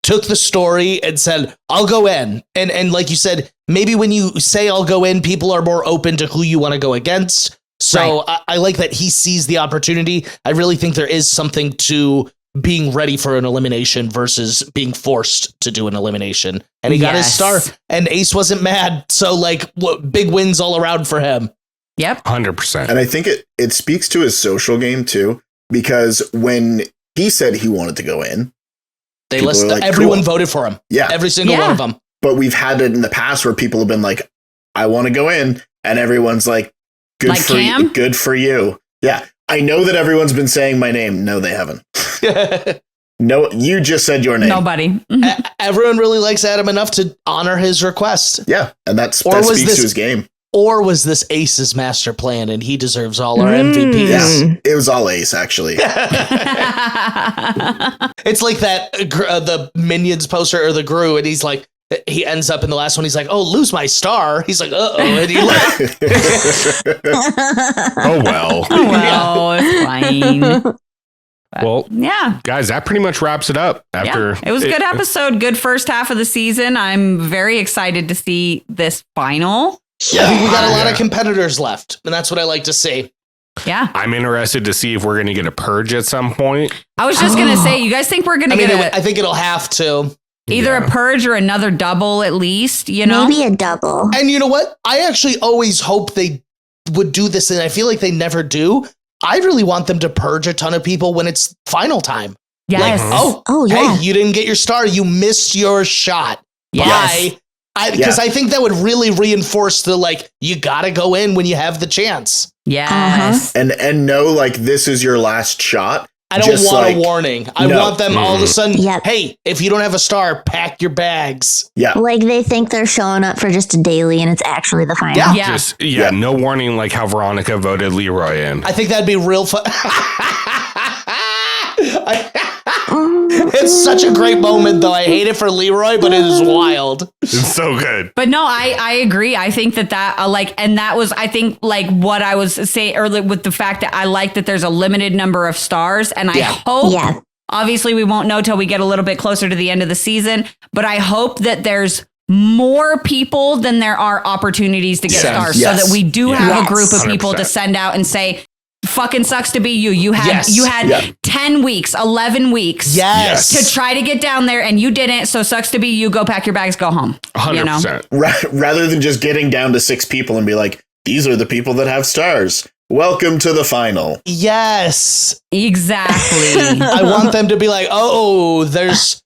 took the story and said, I'll go in. And like you said, maybe when you say I'll go in, people are more open to who you want to go against. So I like that he sees the opportunity. I really think there is something to being ready for an elimination versus being forced to do an elimination. And he got his star, and Ace wasn't mad. So like, big wins all around for him. Yep. 100%. And I think it speaks to his social game too, because when he said he wanted to go in, everyone voted for him. Yeah. Every single one of them. But we've had it in the past where people have been like, I want to go in. And everyone's like, good for you. Yeah. I know that everyone's been saying my name. No, they haven't. No, you just said your name. Nobody. Everyone really likes Adam enough to honor his request. Yeah. And that speaks to his game. Or was this Ace's master plan and he deserves all our MVPs? Yeah, it was all Ace, actually. It's like that, the Minions poster or the Gru, and he's like, he ends up in the last one. He's like, "Oh, lose my star." He's like, "Uh-oh," and he left. Oh well. It's fine. Well, yeah, guys, that pretty much wraps it up. It was a good episode. Good first half of the season. I'm very excited to see this final. Yeah, I think we got a lot of competitors left, and that's what I like to see. Yeah, I'm interested to see if we're going to get a purge at some point. I was just going to say, you guys think we're going to get I think it'll have to. Either a purge or another double at least, you know? Maybe a double. And you know what? I actually always hope they would do this, and I feel like they never do. I really want them to purge a ton of people when it's final time. Yes. Like, hey, you didn't get your star. You missed your shot. Yes. Bye. Because I think that would really reinforce the, like, you got to go in when you have the chance. Yes. And know, like, this is your last shot. I don't want a warning. I want them all of a sudden, hey, if you don't have a star, pack your bags. Yeah. Like they think they're showing up for just a daily and it's actually the final. Yeah. No warning, like how Veronica voted Leroy in. I think that'd be real fun. It's such a great moment, though. I hate it for Leroy, but it is wild. It's so good. But no, I agree. I think that and that was, I think, like what I was saying earlier with the fact that I like that there's a limited number of stars. And I hope, obviously we won't know till we get a little bit closer to the end of the season, but I hope that there's more people than there are opportunities to get stars so that we do have a group of people 100%. to send out and say, fucking sucks to be you. You had 10 weeks, 11 weeks to try to get down there and you didn't. So sucks to be you. Go pack your bags, go home. 100%. You know? Rather than just getting down to 6 people and be like, these are the people that have stars. Welcome to the final. Yes. Exactly. I want them to be like, oh, there's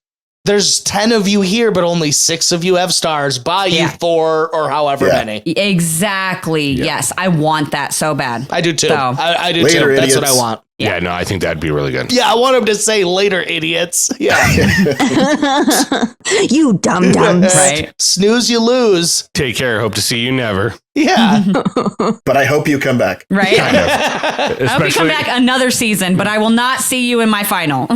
10 of you here, but only 6 of you have stars. Bye, you 4 or however many. Exactly. Yeah. Yes. I want that so bad. I do too. So. I do Later, too. idiots. That's what I want. Yeah, no, I think that'd be really good. Yeah, I want him to say later, idiots. Yeah. You dumb-dumbs. Right. Snooze, you lose. Take care. Hope to see you never. Yeah. But I hope you come back. Right. Kind of. I hope you come Especially- back another season, but I will not see you in my final.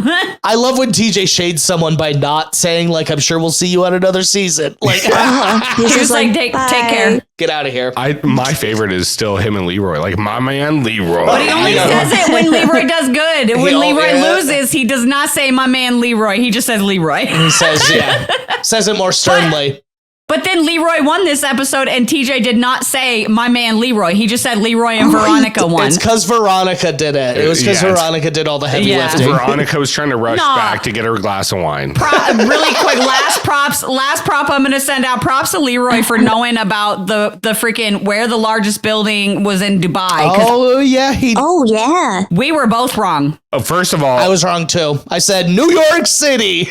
I love when TJ shades someone by not saying, like, I'm sure we'll see you on another season. Like, He's Just like, take care. get out of here. My favorite is still him and Leroy. Like, my man, Leroy. But he only says it when Leroy does good. When Leroy loses, he does not say my man Leroy. He just says Leroy. He says, says it more sternly. But then Leroy won this episode and TJ did not say my man Leroy. He just said Leroy and Veronica won. It's because Veronica did it. It was because Veronica did all the heavy lifting. Veronica was trying to rush back to get her a glass of wine. Really quick, last prop I'm going to send out. Props to Leroy for knowing about the freaking where the largest building was in Dubai. Oh, yeah. Yeah. We were both wrong. First of all, I was wrong, too. I said New York City.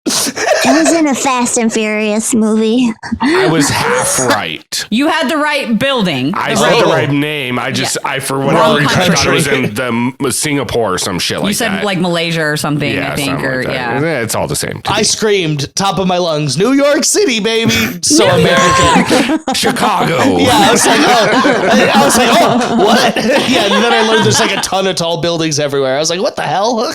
It was in a Fast and Furious movie. I was half right. You had the right building. I said the right name. I for whatever reason, I thought it was in Singapore or some shit like that. You said like Malaysia or something, I think. Like it's all the same. I screamed top of my lungs, New York City, baby. So American. Chicago. Yeah, I was like, oh, what? Yeah, and then I learned there's like a ton of tall buildings everywhere. I was like, what the hell?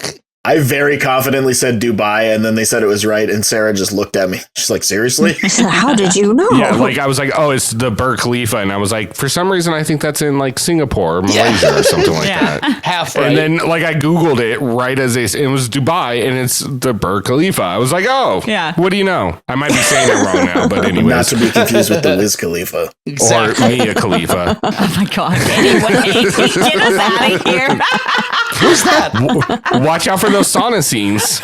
I very confidently said Dubai, and then they said it was right, and Sarah just looked at me. She's like, seriously? How did you know? Yeah, like I was like, oh, it's the Burj Khalifa, and I was like, for some reason, I think that's in like Singapore or Malaysia or something like that. Half right. And then like I Googled it right as it was Dubai, and it's the Burj Khalifa. I was like, oh, yeah. What do you know? I might be saying it wrong now, but anyways. Not to be confused with the Wiz Khalifa. Exactly. Or Mia Khalifa. Oh my God. Anyway, get us out of here. Who's that? Watch out for those sauna scenes.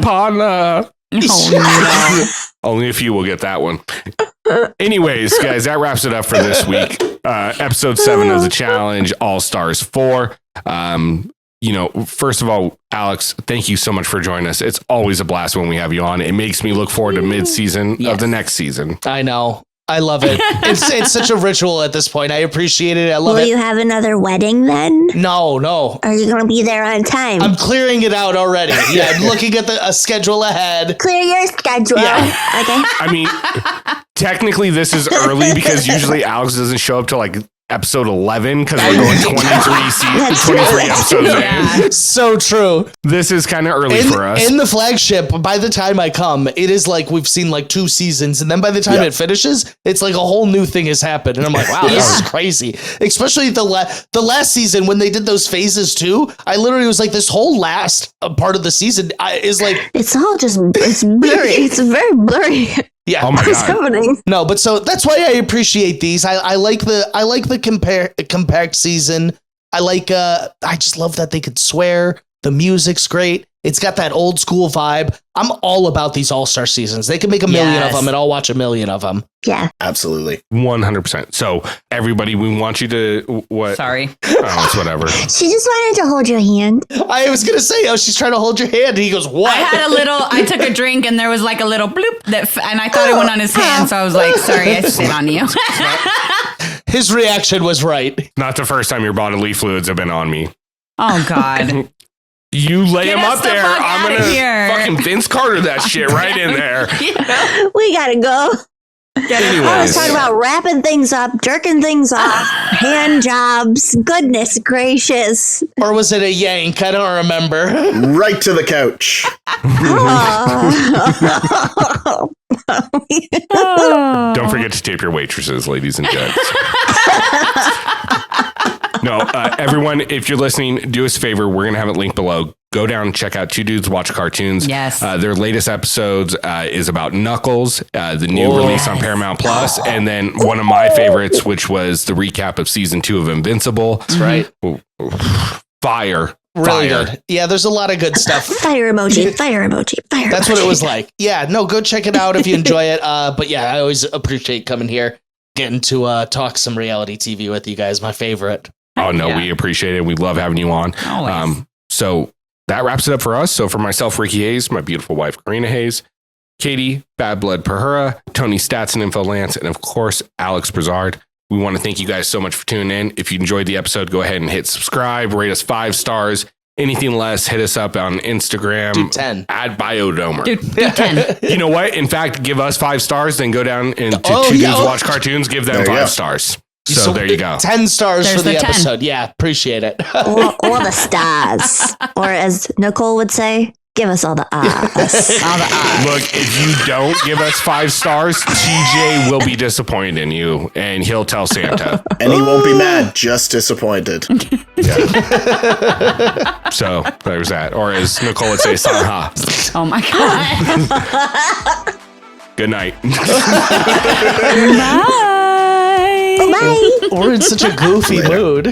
Partner. Oh, no. Only a few will get that one. Anyways, guys, that wraps it up for this week. Episode 7 of the challenge, All Stars 4. First of all, Alex, thank you so much for joining us. It's always a blast when we have you on. It makes me look forward to mid-season of the next season. I know. I love it. It's such a ritual at this point. I appreciate it. I love it. Will you have another wedding then? No. Are you going to be there on time? I'm clearing it out already. Yeah, I'm looking at a schedule ahead. Clear your schedule. Yeah. Okay. I mean, technically this is early because usually Alex doesn't show up till like episode 11 because we're going 23 episodes in. So true. This is kind of early for us. In the flagship, by the time I come, it is like we've seen like 2 seasons, and then by the time it finishes, it's like a whole new thing has happened, and I'm like, wow, this is crazy. Especially the last season when they did those phases too. I literally was like, this whole last part of the season is like it's all just it's blurry. It's very blurry. Yeah. Oh my What's God. happening? No, but so that's why I appreciate these. I like the compact season. I just love that they could swear. The music's great. It's got that old school vibe. I'm all about these all-star seasons. They can make a million of them, and I'll watch a million of them. Yeah. Absolutely. 100%. So everybody, we want you to what? Sorry. Oh, it's whatever. She just wanted to hold your hand. I was going to say, she's trying to hold your hand. And he goes, what? I took a drink and there was like a little bloop and I thought it went on his hand. So I was like, sorry, I spit on you. His reaction was right. Not the first time your bodily fluids have been on me. Oh God. You lay him up there. I'm outta going to here. fucking Vince Carter that shit right in there. We gotta go. I was talking about wrapping things up, jerking things off, hand jobs. Goodness gracious. Or was it a yank? I don't remember. Right to the couch. Don't forget to tip your waitresses, ladies and gents. No, everyone, if you're listening, do us a favor. We're going to have it linked below. Go down and check out Two Dudes Watch Cartoons. Yes. Their latest episodes is about Knuckles, the new release on Paramount Plus, and then one of my favorites, which was the recap of season 2 of Invincible. That's right. Fire. Really good. Yeah, there's a lot of good stuff. Fire emoji, fire emoji, fire That's emoji. what it was like. Yeah, no, go check it out if you enjoy it. But yeah, I always appreciate coming here, getting to talk some reality TV with you guys. My favorite. Oh, no, we appreciate it. We love having you on. Always. So that wraps it up for us. So for myself, Ricky Hayes, my beautiful wife, Corrina Hayes, Katie, Bad Blood Perhura, Tony Stats and Info Lance, and of course, Alex Brizard. We want to thank you guys so much for tuning in. If you enjoyed the episode, go ahead and hit subscribe, rate us 5 stars. Anything less, hit us up on Instagram. Do 10. Add Biodomer. Do 10. You know what? In fact, give us 5 stars, then go down into Two Dudes Watch Cartoons, give them 5 stars. So there you go. 10 stars There's for the 10. episode. Yeah, appreciate it. or the stars. Or as Nicole would say, give us all the ahs. All the eyes. Look, if you don't give us 5 stars, TJ will be disappointed in you, and he'll tell Santa. And he won't be mad, just disappointed. So there's that. Or as Nicole would say, Saha. Oh my God. Good night. Bye. Bye. We're in such a goofy mood.